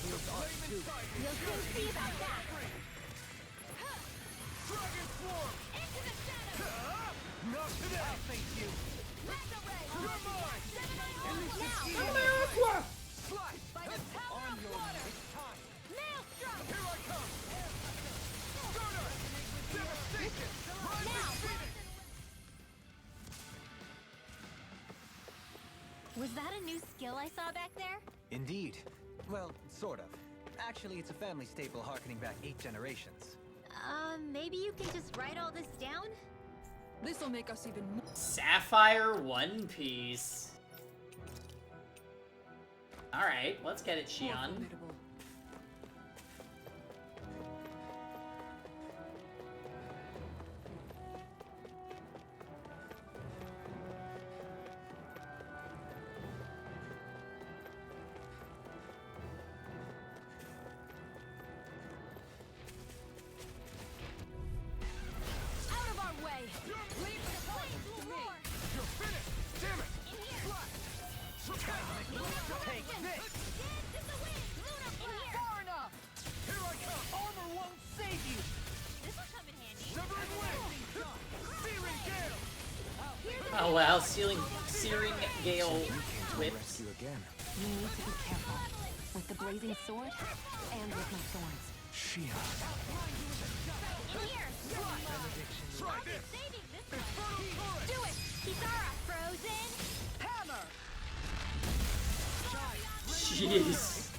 You'll You'll soon see about that. Dragon swarm. Into the shadows. Not today. I'll face you. Laser ray. You're mine. Now. Slice. By the power of water. It's time. Maelstrom. Here I come. Stardust. Devastation. Now. Was that a new skill I saw back there? Indeed. Well, sort of. Actually, it's a family staple harkening back 8 generations. Maybe you can just write all this down? This'll make us even more. Sapphire One Piece. Alright, let's get it, Shion. formidable. Out of our way. Leave the flames will roar. You're finished. Damn it. In here. Take this. Dance in the wind. Luna in here. Far enough. Here I come. Armor won't save you. This'll come in handy. Severing wind. Searing gale. Oh wow, searing gale whips. Rescue again. You need to be careful. With the blazing sword and with my thorns. Shion. In here. Try this. Saving this Infernal one. torrent. Do it. Kisara. Frozen. Hammer. Jeez.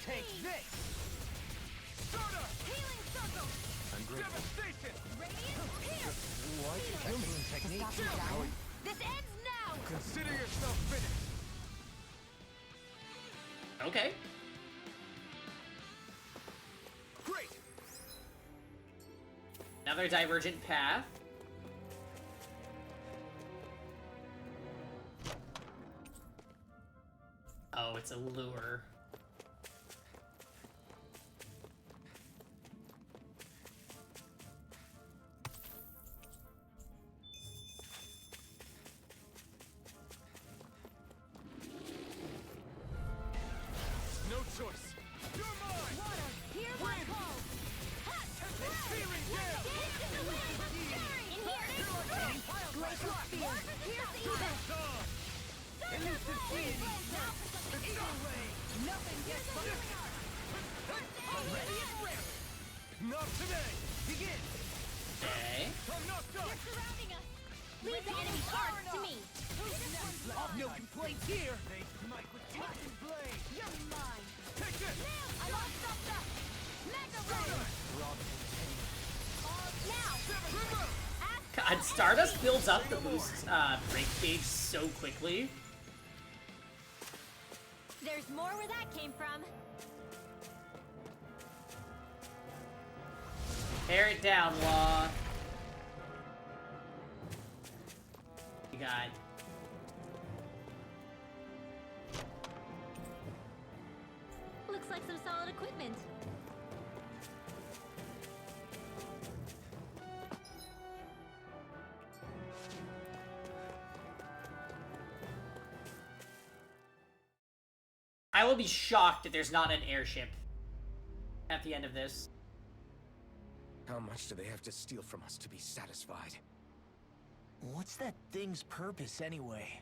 Take this. Stardust. Healing circle. I'm grateful. Devastation. Radiant. Here. What? Excellent technique. Stop me, Giant. This ends now. Consider yourself finished. Okay. Great. Another divergent path. Oh, it's a lure. No choice. You're mine. Water. Hear my call. Hot. Searing gale. Dance in the wind. In here. Glacial spear. Here's the evil. Elusive deity. Eagle ray. Nothing gets by. Ready and ready. Not today. Begin. Okay. I'm not done. They're surrounding us. Leave the enemy cards to me. No complaints here. They smite with Titan blade. You're mine. Take this. I lost something. Mega ray. Now. God, Stardust builds up the boost break gauge so quickly. There's more where that came from. Tear it down, Law. You got Looks like some solid equipment. I will be shocked if there's not an airship at the end of this. How much do they have to steal from us to be satisfied? What's that thing's purpose, anyway?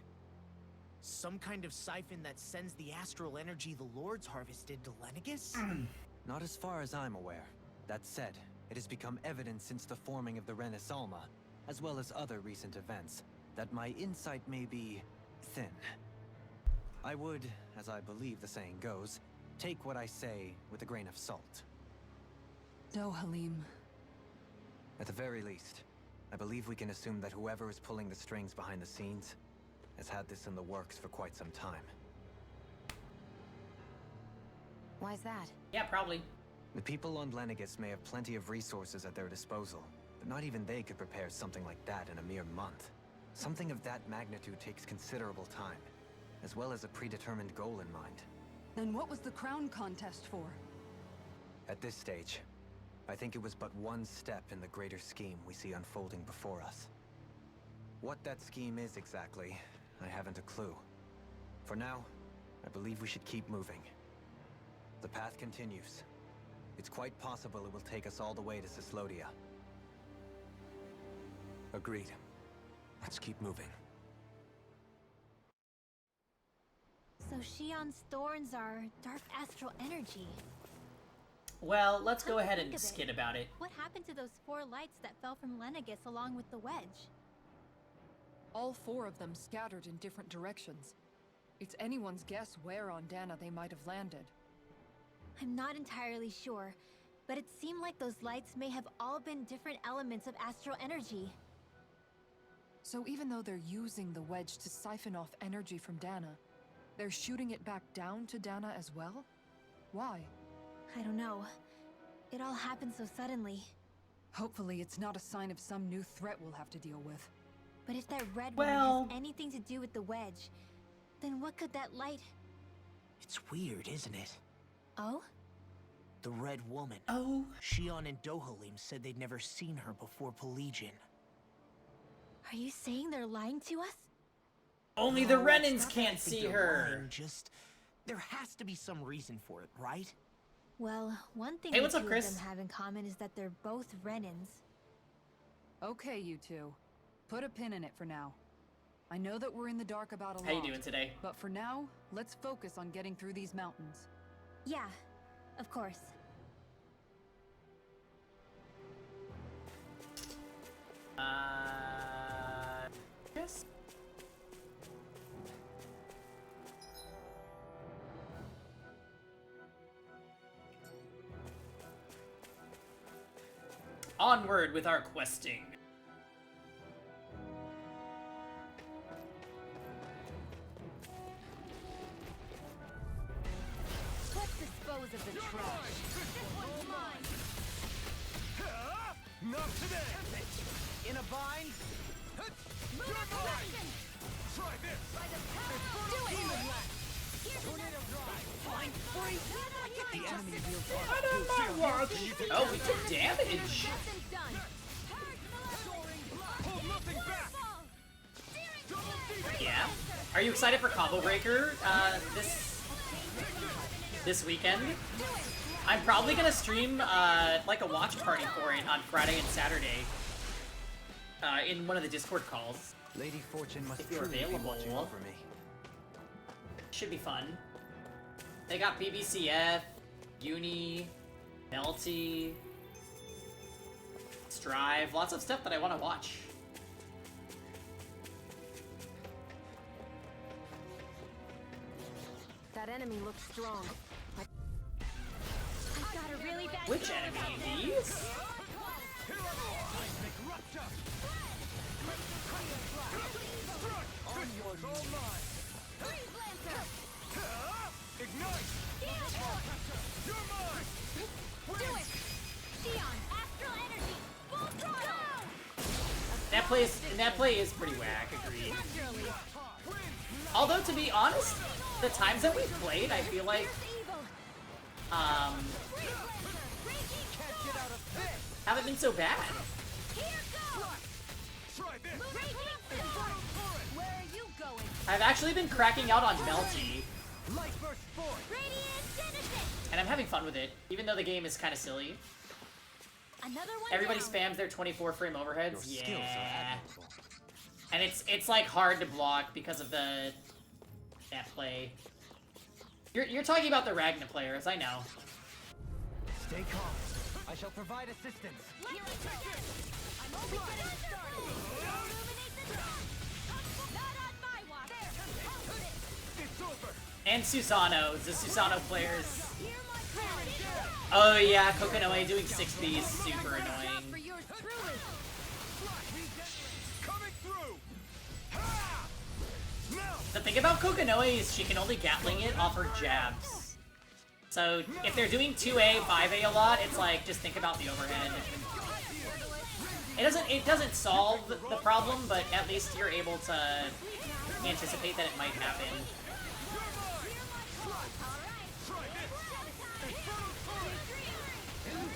Some kind of siphon that sends the astral energy the Lords harvested to Lenegus? Not as far as I'm aware. That said, it has become evident since the forming of the Renaissance, as well as other recent events, that my insight may be thin. I would, as I believe the saying goes, take what I say with a grain of salt. No, Halim. At the very least, I believe we can assume that whoever is pulling the strings behind the scenes has had this in the works for quite some time. Why's that? Yeah, probably. The people on Lenegus may have plenty of resources at their disposal, but not even they could prepare something like that in a mere month. Something of that magnitude takes considerable time, as well as a predetermined goal in mind. Then what was the crown contest for? At this stage, I think it was but one step in the greater scheme we see unfolding before us. What that scheme is exactly, I haven't a clue. For now, I believe we should keep moving. The path continues. It's quite possible it will take us all the way to Cyslodia. Agreed. Let's keep moving. So Shion's thorns are dark astral energy. Well, let's go ahead Think and of it. skid about it. What happened to those 4 lights that fell from Lenegus along with the wedge? All 4 of them scattered in different directions. It's anyone's guess where on Dana they might have landed. I'm not entirely sure, but it seemed like those lights may have all been different elements of astral energy. So even though they're using the wedge to siphon off energy from Dana, they're shooting it back down to Dana as well? Why? I don't know. It all happened so suddenly. Hopefully it's not a sign of some new threat we'll have to deal with. But if that red Well- one has anything to do with the wedge, then what could that light... It's weird, isn't it? Oh? The Red Woman. Oh? Shion and Dohalim said they'd never seen her before Pelagian. Are you saying they're lying to us? Only the No, it's Renans not that I can't think see they're her. lying, just there has to be some reason for it, right? Well, one thing Hey, the what's up, two Chris? of them have in common is that they're both Renans. Okay, you two. Put a pin in it for now. I know that we're in the dark about a lot. How you doing today? But for now, let's focus on getting through these mountains. Yeah, of course. Yes. Onward with our questing. Let's dispose of the trash. This one's mine. Not today! In a bind? Move action. Try this! By the power of do it. Here's Tornado drive! Fine, free! the enemy Oh, we took damage. Lesson's done. Hold nothing back! Yeah. Are you excited for Combo Breaker this weekend? I'm probably gonna stream like a watch party for it on Friday and Saturday in one of the Discord calls. Lady Fortune must If you're truly be available. watching over me. Should be fun. They got BBCF, Uni, Melty, Strive, lots of stuff that I want to watch. That enemy looks strong. I've got a really bad Which enemy? These? Freeze Lancer. Ignite! Gale Force. You're mine! Do it. Shion, astral energy. Full throttle. That play is pretty whack, agreed. Naturally. Although, to be honest, the times that we've played, I feel like Here's evil. haven't been so bad. I've actually been cracking out on Melty, and I'm having fun with it, even though the game is kind of silly. Everybody spams their 24 frame overheads. Yeah. And it's like hard to block because of that play. You're talking about the Ragna players, I know. Stay calm. I shall provide assistance. And Susano, the Susano players. Oh yeah, Kokonoe doing 6B is super annoying. The thing about Kokonoe is she can only Gatling it off her jabs. So if they're doing 2A, 5A a lot, it's like, just think about the overhead. It doesn't solve the problem, but at least you're able to anticipate that it might happen.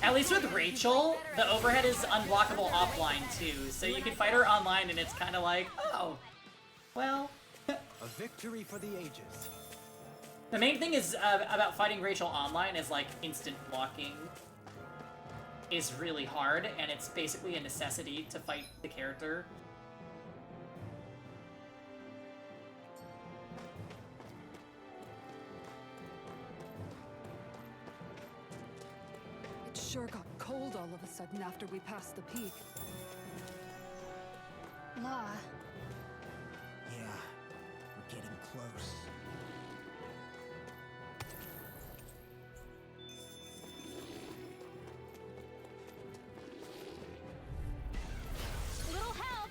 At least with Rachel, the overhead is unblockable offline too, so you can fight her online and it's kind of like, oh, well. A victory for the ages. The main thing is about fighting Rachel online is like instant blocking is really hard, and it's basically a necessity to fight the character. It sure got cold all of a sudden after we passed the peak. Law. Yeah, we're getting close. Little help!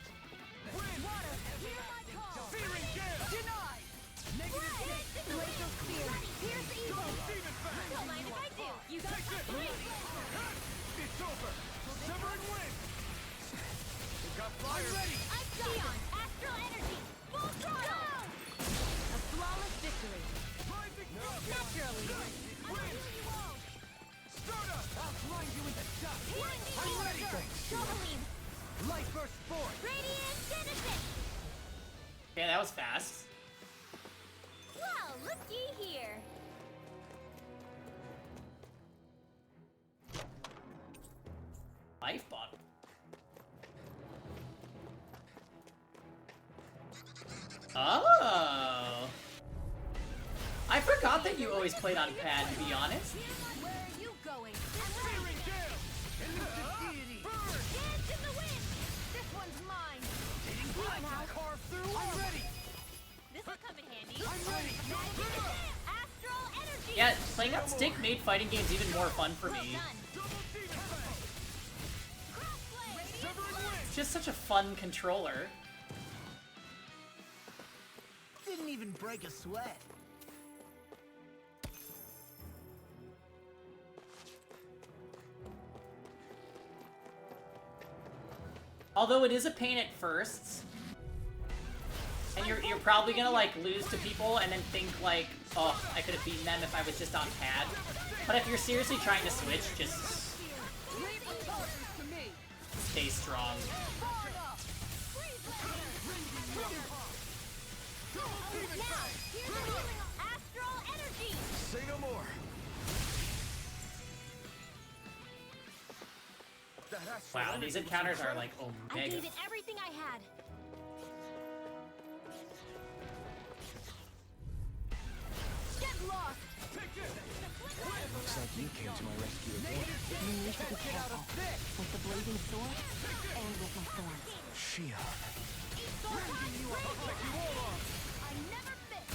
Water, hear my call! Searing gale! Denied! Negative hit! Glacial spear! Pierce evil! Don't mind if I do! You got It's over! Severing wind! We got fire! I'm ready! Sion! Astral energy! Full throttle! A flawless victory! Naturally! Stardust! I'll grind you into dust. I'm ready! Shoveling! Light burst forth. Radiant Genesis! Yeah, that was fast. Well, looky here! Life bottle. Oh. I forgot that you always played on pad, to be honest. Where are you going? Searing gale! Deity! Burn! Dance in the wind! This one's mine! I can carve through! I'm ready! This'll come in handy! I'm ready! Astral energy! Yeah, playing on stick made fighting games even more fun for me. It's just such a fun controller. Didn't even break a sweat. Although it is a pain at first, and you're probably gonna like lose to people and then think like, oh, I could have beaten them if I was just on pad. But if you're seriously trying to switch, just stay strong. Astral energy! Say no more! Wow, these encounters are like I omega. gave it everything I had. Get lost! Looks like you came to my rescue again. You need to be careful. With the blazing sword and with my thorns. Shia. I never miss!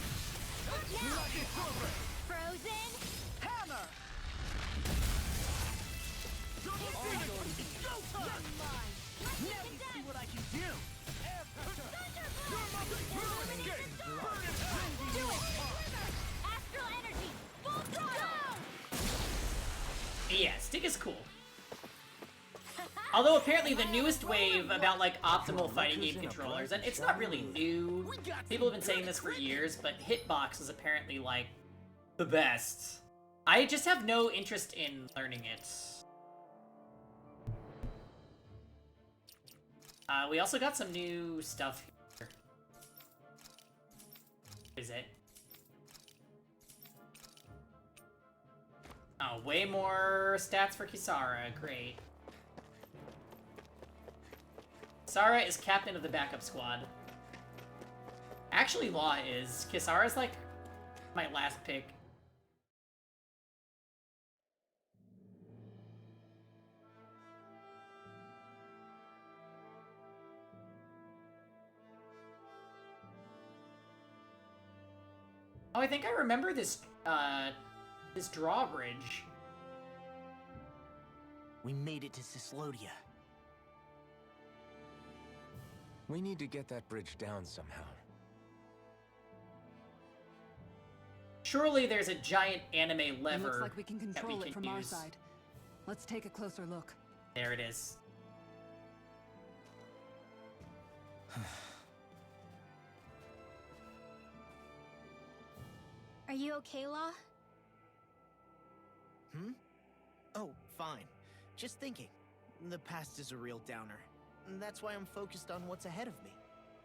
Now! Frozen! Hammer! See what I can do! Do it! Astral energy! Full throttle! Yeah, stick is cool. Although apparently the newest wave about like optimal fighting game controllers, and it's not really new. People have been saying this for years, but Hitbox is apparently like the best. I just have no interest in learning it. We also got some new stuff here. What is it? Oh, way more stats for Kisara. Great. Kisara is captain of the backup squad. Actually, Law is. Kisara's like my last pick. Oh, I think I remember this, this drawbridge. We made it to Cislodia. We need to get that bridge down somehow. Surely there's a giant anime lever. It looks like we can control that we it can from our use. side. Let's take a closer look. There it is. Are you okay, Law? Hmm? Oh, fine. Just thinking. The past is a real downer. That's why I'm focused on what's ahead of me.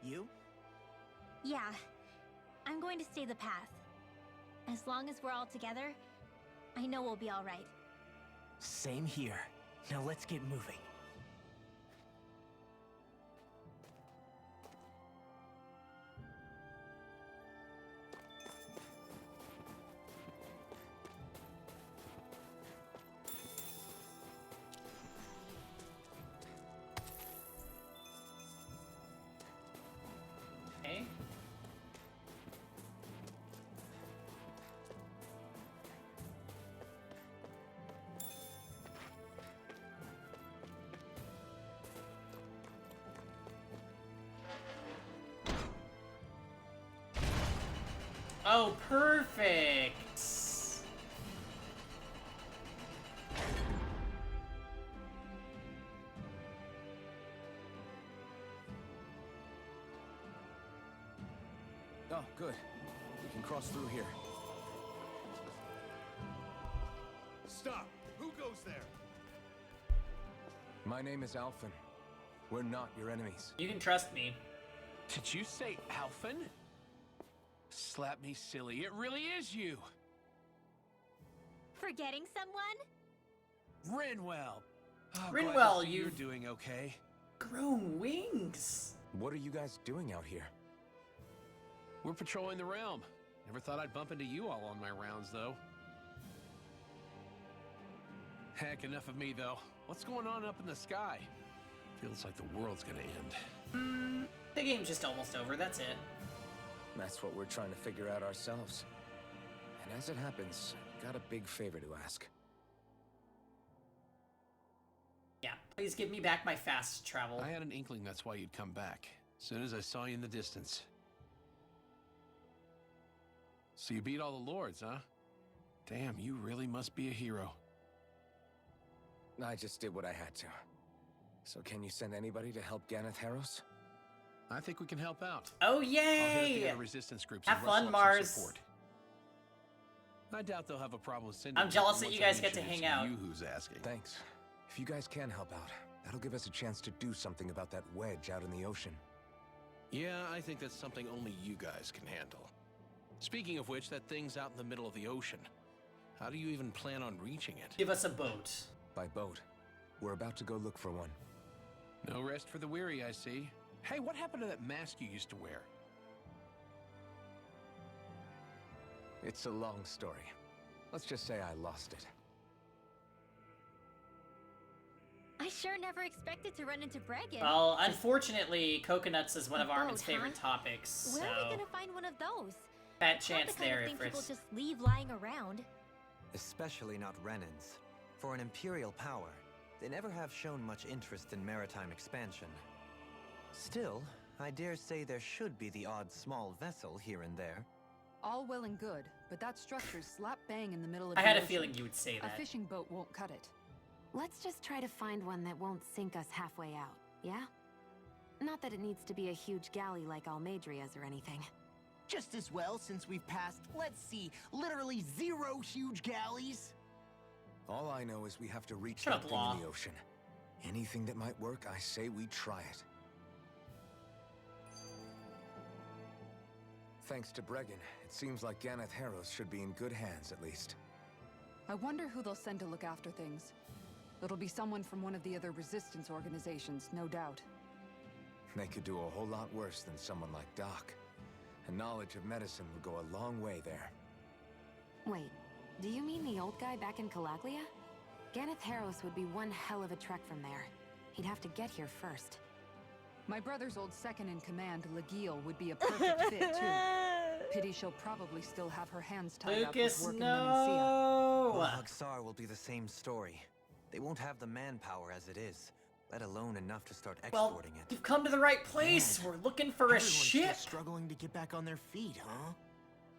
You? Yeah. I'm going to stay the path. As long as we're all together, I know we'll be all right. Same here. Now let's get moving. Okay. Oh, perfect. Oh, good. We can cross through here. Stop! Who goes there? My name is Alphen. We're not your enemies. You can trust me. Did you say Alphen? Slap me silly, it really is you! Forgetting someone? Rinwell! Oh, Rinwell, glad to see you've- you're doing okay. Grown wings. What are you guys doing out here? We're patrolling the realm. Never thought I'd bump into you all on my rounds, though. Heck, enough of me, though. What's going on up in the sky? Feels like the world's gonna end. The game's just almost over, that's it. That's what we're trying to figure out ourselves. And as it happens, got a big favor to ask. Yeah, please give me back my fast travel. I had an inkling that's why you'd come back. As soon as I saw you in the distance. So you beat all the lords, huh? Damn, you really must be a hero. I just did what I had to. So can you send anybody to help Ganeth Harros? I think we can help out. Oh, I'll hit up the yay! other resistance groups Have and rustle fun, up some Mars. support. I doubt they'll have a problem with sending. I'm jealous that once you I guys get to mention hang it's out. You who's asking? Thanks. If you guys can help out, that'll give us a chance to do something about that wedge out in the ocean. Yeah, I think that's something only you guys can handle. Speaking of which, that thing's out in the middle of the ocean. How do you even plan on reaching it? Give us a boat. By boat. We're about to go look for one. No rest for the weary, I see. Hey, what happened to that mask you used to wear? It's a long story. Let's just say I lost it. I sure never expected to run into Bregan. Well, unfortunately, coconuts is one of A Armin's boat, favorite huh? topics, Where are we so gonna find one of those? fat Not chance the kind there of if thing people it's... just leave lying around. Especially not Renans. For an imperial power, they never have shown much interest in maritime expansion. Still, I dare say there should be the odd small vessel here and there. All well and good, but that structure's slap bang in the middle of I the had a ocean. feeling you would say A that. fishing boat won't cut it. Let's just try to find one that won't sink us halfway out, yeah? Not that it needs to be a huge galley like Almadria's or anything. Just as well since we've passed, let's see, literally 0 huge galleys. All I know is we have to reach Shut that up, thing Law. in the ocean. Anything that might work, I say we try it. Thanks to Bregan, it seems like Ganeth Harrows should be in good hands, at least. I wonder who they'll send to look after things. It'll be someone from one of the other resistance organizations, no doubt. They could do a whole lot worse than someone like Doc. A knowledge of medicine would go a long way there. Wait, do you mean the old guy back in Calaglia? Ganeth Harrows would be one hell of a trek from there. He'd have to get here first. My brother's old second-in-command, Legiel, would be a perfect fit, too. Pity she'll probably still have her hands tied up with Lucas, work in no! Well, Huxar will be the same story. They won't have the manpower as it is, let alone enough to start exporting it. You've come to the right place. We're looking for a Everyone's ship. still struggling to get back on their feet, huh?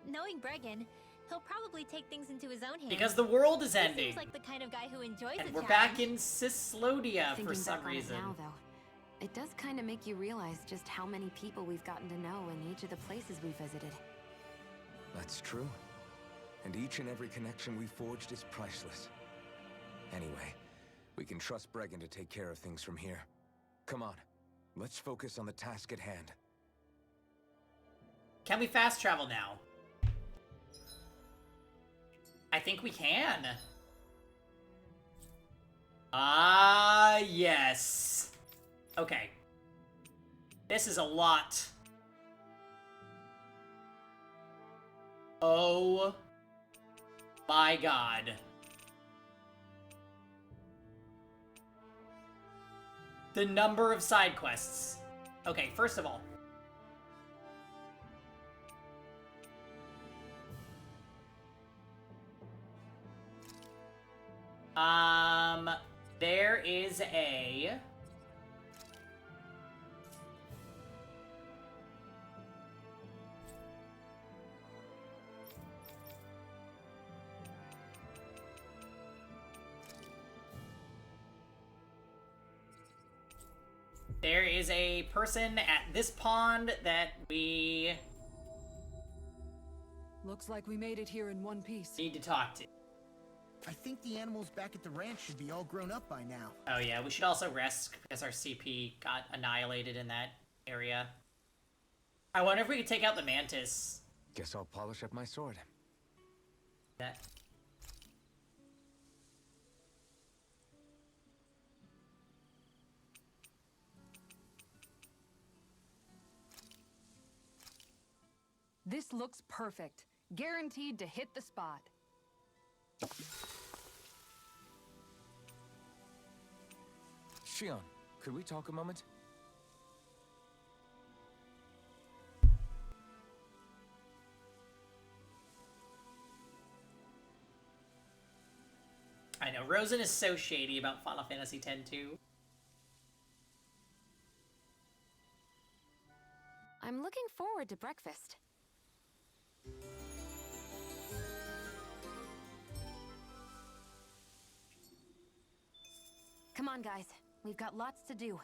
Knowing Bregan, he'll probably take things into his own hands. Because the world is He ending. seems like the kind of guy who enjoys And a we're challenge. back in Cislodia Thinking for some back on it reason. now, though, it does kind of make you realize just how many people we've gotten to know in each of the places we visited. That's true. And each and every connection we forged is priceless. Anyway, we can trust Bregan to take care of things from here. Come on, let's focus on the task at hand. Can we fast travel now? I think we can. Ah, yes. Okay. This is a lot. Oh my god. The number of side quests. Okay, first of all. There is a... There is a person at this pond that we Looks like we made it here in one piece. need to talk to. I think the animals back at the ranch should be all grown up by now. Oh yeah, we should also rest because our CP got annihilated in that area. I wonder if we could take out the mantis. Guess I'll polish up my sword. That. This looks perfect. Guaranteed to hit the spot. Shion, could we talk a moment? I know, Rosen is so shady about Final Fantasy X too. I'm looking forward to breakfast. Come on, guys. We've got lots to do.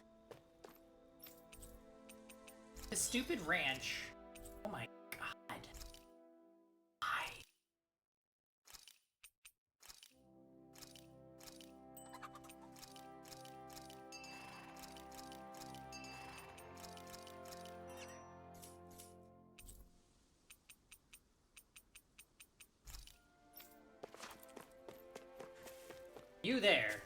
The stupid ranch. Oh my god. Why? You there.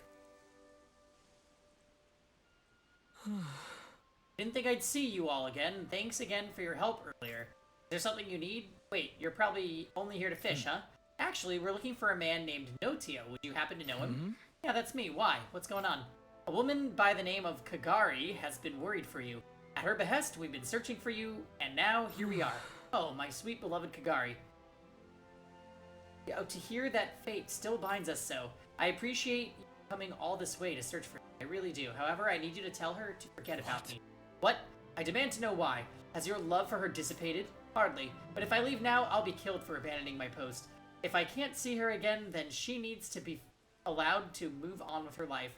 Didn't think I'd see you all again. Thanks again for your help earlier. Is there something you need? Wait, you're probably only here to fish, huh? Actually, we're looking for a man named Notio. Would you happen to know him? Yeah, that's me. Why? What's going on? A woman by the name of Kagari has been worried for you. At her behest, we've been searching for you, and now here we are. Oh, my sweet beloved Kagari. Oh, to hear that fate still binds us so. I appreciate you coming all this way to search for me. I really do. However, I need you to tell her to forget about me. What? I demand to know why. Has your love for her dissipated? Hardly. But if I leave now, I'll be killed for abandoning my post. If I can't see her again, then she needs to be allowed to move on with her life.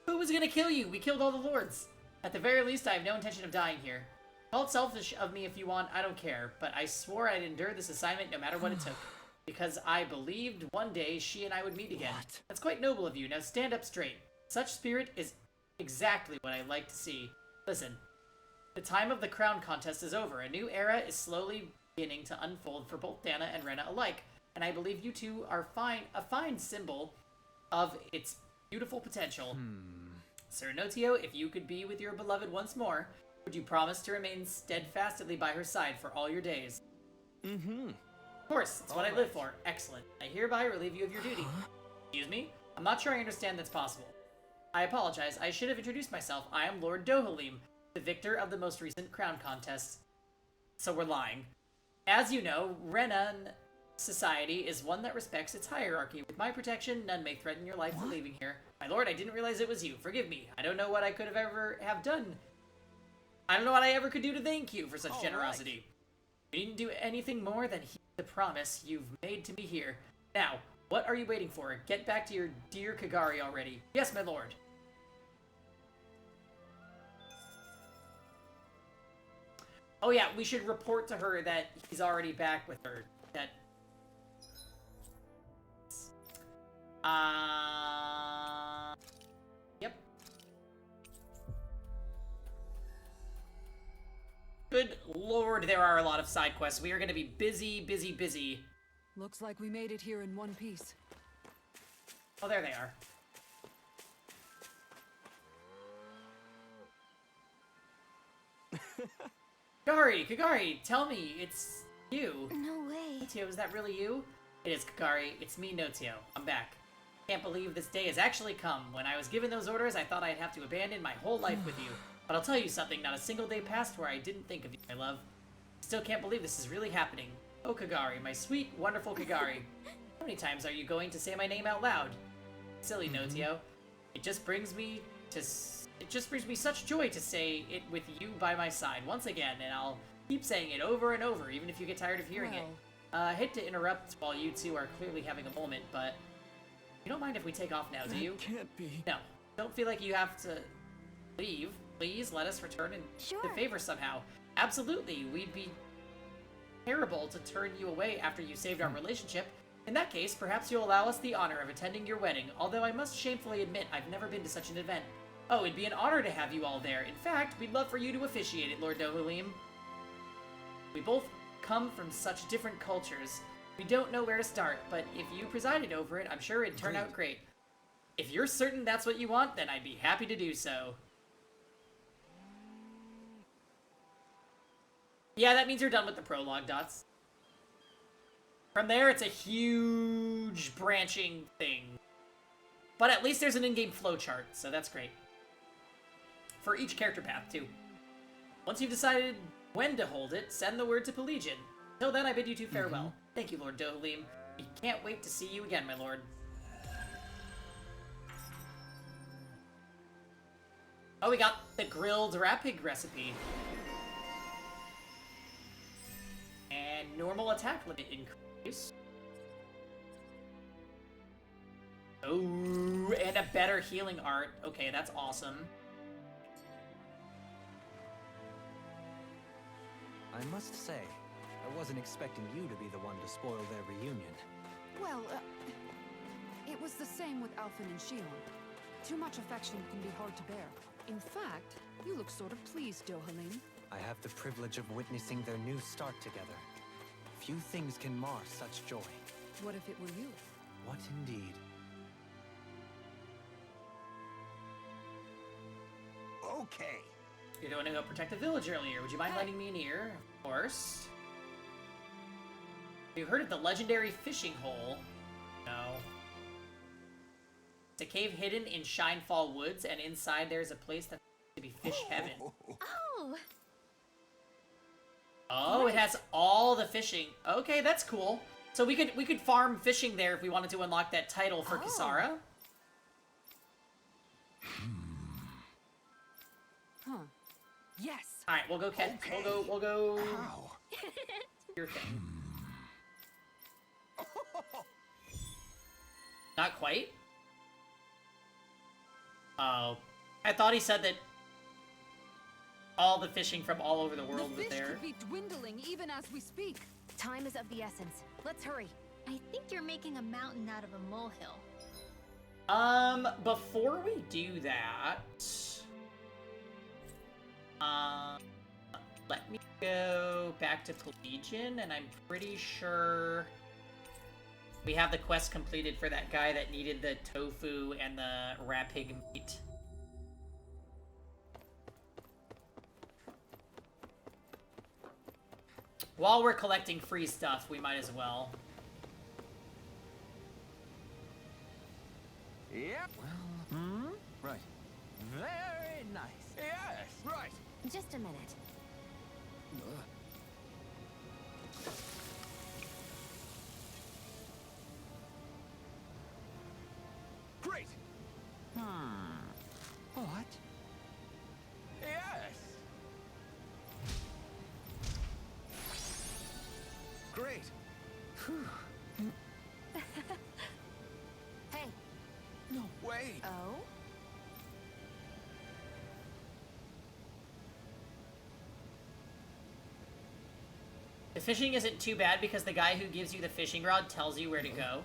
Who was gonna kill you? We killed all the lords. At the very least, I have no intention of dying here. Call it selfish of me if you want, I don't care, but I swore I'd endure this assignment no matter what it took. Because I believed one day she and I would meet again. What? That's quite noble of you. Now stand up straight. Such spirit is exactly what I like to see. Listen, the time of the crown contest is over. A new era is slowly beginning to unfold for both Dana and Rena alike. And I believe you two are a fine symbol of its beautiful potential. Sir Notio, if you could be with your beloved once more, would you promise to remain steadfastly by her side for all your days? Of course, it's what I live for. Excellent. I hereby relieve you of your duty. Excuse me? I'm not sure I understand that's possible. I apologize. I should have introduced myself. I am Lord Dohalim, the victor of the most recent crown contest. So we're lying. As you know, Renan society is one that respects its hierarchy. With my protection, none may threaten your life for leaving here. My lord, I didn't realize it was you. Forgive me. I don't know what I could have ever have done. I don't know what I ever could do to thank you for such generosity. You didn't do anything more than heed the promise you've made to me here. Now, what are you waiting for? Get back to your dear Kagari already. Yes, my lord. Oh yeah, we should report to her that he's already back with her. That... Yep. Good lord, there are a lot of side quests. We are going to be busy, busy, busy. Looks like we made it here in one piece. Oh, there they are. Kagari, tell me, it's you. No way. Notio, is that really you? It is, Kagari. It's me, Notio. I'm back. Can't believe this day has actually come. When I was given those orders, I thought I'd have to abandon my whole life with you. But I'll tell you something, not a single day passed where I didn't think of you, my love. Still can't believe this is really happening. Oh, Kagari, my sweet, wonderful Kagari. How many times are you going to say my name out loud? Silly Notio. It just brings me such joy to say it with you by my side once again, and I'll keep saying it over and over, even if you get tired of hearing it. I hate to interrupt while you two are clearly having a moment, but you don't mind if we take off now, do you? Can't be. No. Don't feel like you have to leave. Please let us return in the favor somehow. Absolutely. We'd be terrible to turn you away after you saved our relationship. In that case, perhaps you'll allow us the honor of attending your wedding, although I must shamefully admit I've never been to such an event. Oh, it'd be an honor to have you all there. In fact, we'd love for you to officiate it, Lord Dohalim. We both come from such different cultures. We don't know where to start, but if you presided over it, I'm sure it'd turn out great. If you're certain that's what you want, then I'd be happy to do so. Yeah, that means you're done with the prologue, Dots. From there, it's a huge branching thing. But at least there's an in-game flowchart, so that's great. For each character path, too. Once you've decided when to hold it, send the word to Pelagian. Till then, I bid you two farewell. Thank you, Lord Dohalim. We can't wait to see you again, my lord. Oh, we got the grilled rat pig recipe. And normal attack limit increase. Oh, and a better healing art. Okay, that's awesome. I must say, I wasn't expecting you to be the one to spoil their reunion. Well, it was the same with Alphen and Shion. Too much affection can be hard to bear. In fact, you look sort of pleased, Dohalim. I have the privilege of witnessing their new start together. Few things can mar such joy. What if it were you? What indeed? Okay. You're going to go protect the village earlier. Would you mind lending me an ear? Of course. Have you heard of the legendary fishing hole? No. It's a cave hidden in Shinefall Woods, and inside there's a place that's to be fish heaven. Oh! Oh, it has all the fishing. Okay, that's cool. So we could farm fishing there if we wanted to unlock that title for Kisara. Huh. Yes. All right, we'll go catch. Okay. We'll go. How? Your thing. Not quite. Oh, I thought he said that. all the fishing from all over the The world was fish there. could be dwindling even as we speak. Time is of the essence. Let's hurry. I think you're making a mountain out of a molehill. Before we do that, let me go back to Collegian, and I'm pretty sure we have the quest completed for that guy that needed the tofu and the rat pig meat. While we're collecting free stuff, we might as well. Yep. Well, right. Very nice. Yes, right. Just a minute. Great. What? Yes. Great. Hey. No way. Oh? The fishing isn't too bad because the guy who gives you the fishing rod tells you where to go.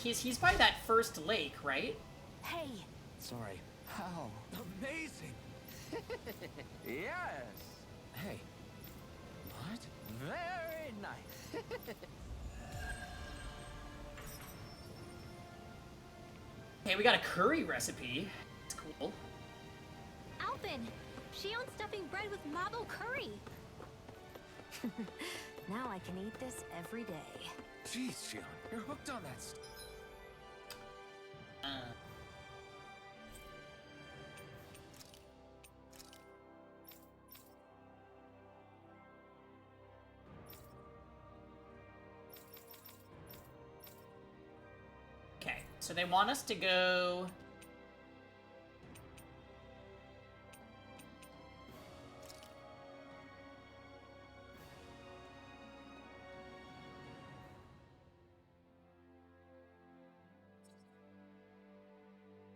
He's by that first lake, right? Hey. Sorry. How? Amazing. Yes. Hey. What? Very nice. Hey, we got a curry recipe. It's cool. Alpin! She owns stuffing bread with mabo curry. Now I can eat this every day. Jeez, Shion, you're hooked on that stuff. Okay, so they want us to go...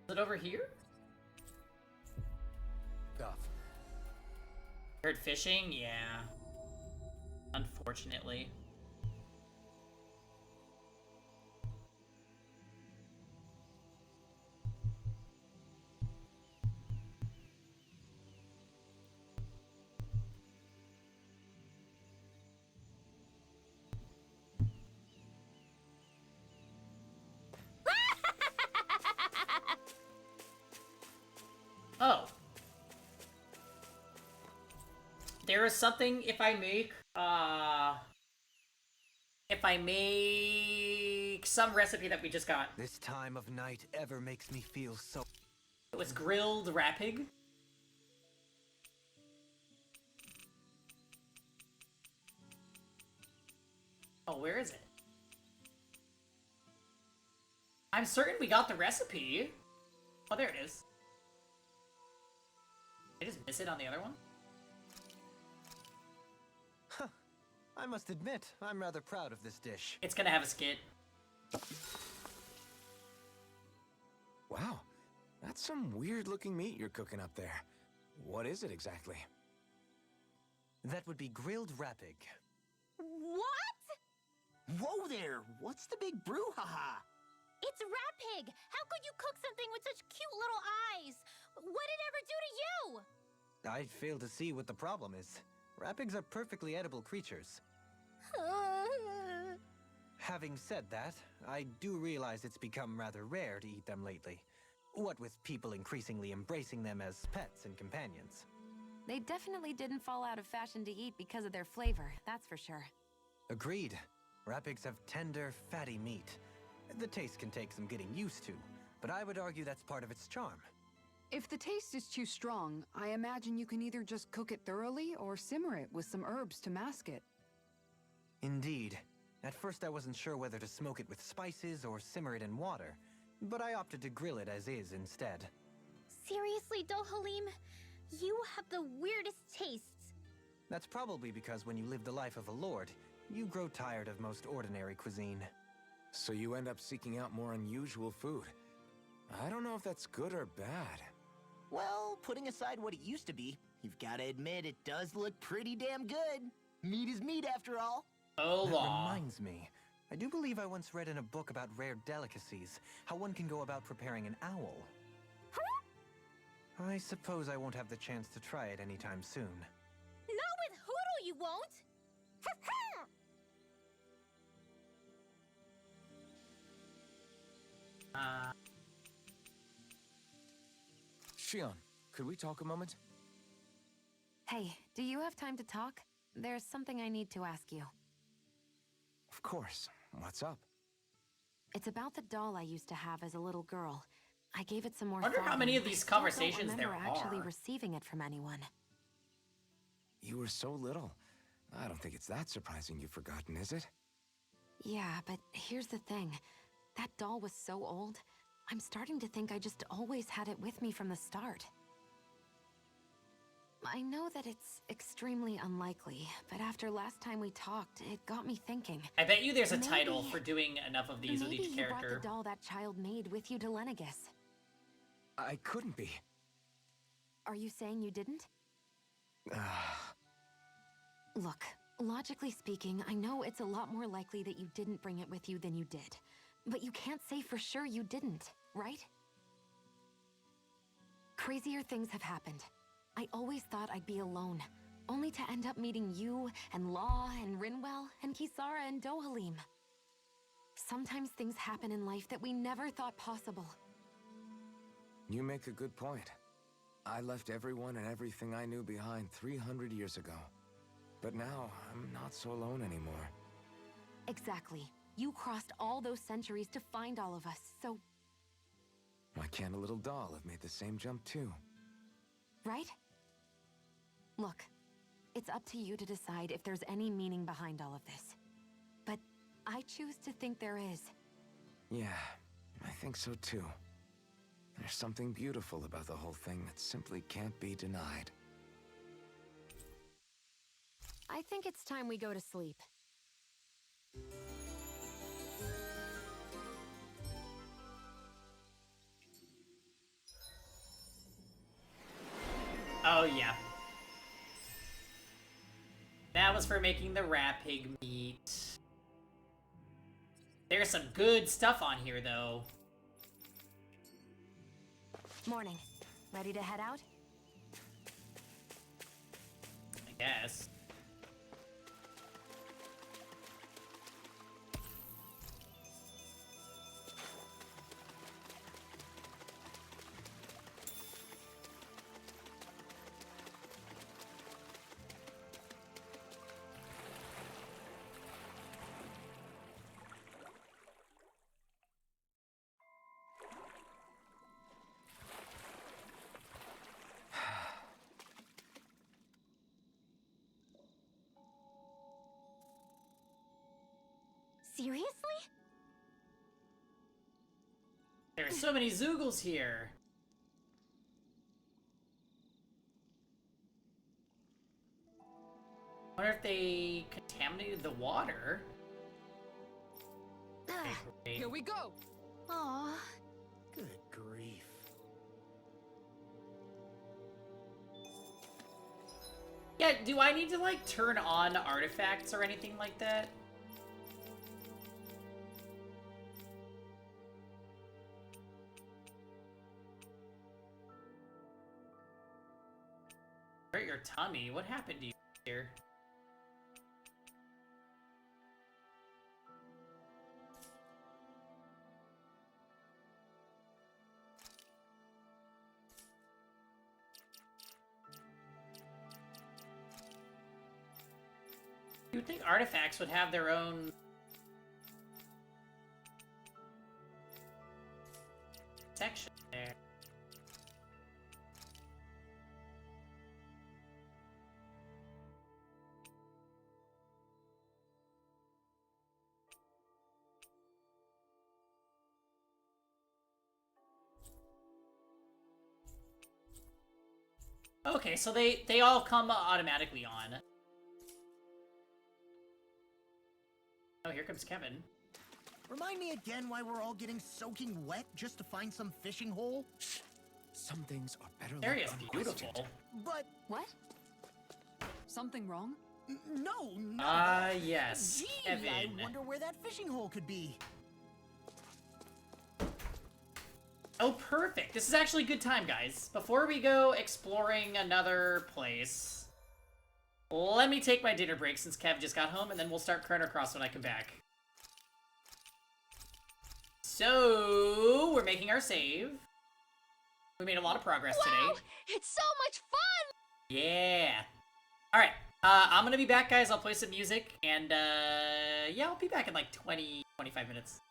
Is it over here? Tough. Heard fishing? Yeah. Unfortunately. Oh. There is something if I make some recipe that we just got. This time of night ever makes me feel so... It was grilled rat pig. Oh, where is it? I'm certain we got the recipe. Oh, there it is. Did I just miss it on the other one? Huh. I must admit, I'm rather proud of this dish. It's gonna have a skit. Wow, that's some weird-looking meat you're cooking up there. What is it exactly? That would be grilled rat pig. What? Whoa there! What's the big brouhaha? It's rat pig! How could you cook something with such cute little eyes? What did it ever do to you? I fail to see what the problem is. Rat pigs are perfectly edible creatures. Having said that, I do realize it's become rather rare to eat them lately. What with people increasingly embracing them as pets and companions. They definitely didn't fall out of fashion to eat because of their flavor, that's for sure. Agreed. Rat pigs have tender, fatty meat. The taste can take some getting used to, but I would argue that's part of its charm. If the taste is too strong, I imagine you can either just cook it thoroughly or simmer it with some herbs to mask it. Indeed. At first I wasn't sure whether to smoke it with spices or simmer it in water, but I opted to grill it as is instead. Seriously, Dohalim? You have the weirdest tastes. That's probably because when you live the life of a lord, you grow tired of most ordinary cuisine. So you end up seeking out more unusual food. I don't know if that's good or bad. Well, putting aside what it used to be, you've got to admit it does look pretty damn good. Meat is meat, after all. Oh, That law. reminds me. I do believe I once read in a book about rare delicacies, how one can go about preparing an owl. I suppose I won't have the chance to try it anytime soon. Not with Hoodle, you won't! Shion, could we talk a moment? Hey, do you have time to talk? There's something I need to ask you. Of course. What's up? It's about the doll I used to have as a little girl. I gave it some more Wonder thought how many and of these I still conversations don't there remember actually are. receiving it from anyone. You were so little. I don't think it's that surprising you've forgotten, is it? Yeah, but here's the thing. That doll was so old, I'm starting to think I just always had it with me from the start. I know that it's extremely unlikely, but after last time we talked, it got me thinking. I bet you there's a Maybe- title for doing enough of these with Maybe each you character. brought the doll that child made with you to Lenegus. I couldn't be. Are you saying you didn't? Look, logically speaking, I know it's a lot more likely that you didn't bring it with you than you did. But you can't say for sure you didn't, right? Crazier things have happened. I always thought I'd be alone, only to end up meeting you, and Law, and Rinwell, and Kisara, and Dohalim. Sometimes things happen in life that we never thought possible. You make a good point. I left everyone and everything I knew behind 300 years ago. But now, I'm not so alone anymore. Exactly. You crossed all those centuries to find all of us, so... Why can't a little doll have made the same jump too? right? Look, it's up to you to decide if there's any meaning behind all of this. But I choose to think there is. Yeah, I think so too. There's something beautiful about the whole thing that simply can't be denied. I think it's time we go to sleep. Oh, yeah. That was for making the rat pig meat. There's some good stuff on here, though. Morning. Ready to head out? I guess. Seriously? There's so many Zoogles here. Wonder if they contaminated the water. Okay, great. Here we go! Aww. Good grief. Yeah, do I need to, like, turn on artifacts or anything like that? Hurt your tummy? What happened to you here? You'd think artifacts would have their own section there. Okay, so they all come automatically on. Oh, here comes Kevin. Remind me again why we're all getting soaking wet just to find some fishing hole? Some things are better Area is left beautiful. unquestioned. But What? Something wrong? no, no. Yes, Gee, Kevin. I wonder where that fishing hole could be. Oh, perfect. This is actually a good time, guys. Before we go exploring another place, let me take my dinner break since Kev just got home, and then we'll start Chrono Cross when I come back. So, we're making our save. We made a lot of progress today. It's so much fun! Yeah. Alright, I'm gonna be back, guys. I'll play some music, and, yeah, I'll be back in like 20, 25 minutes.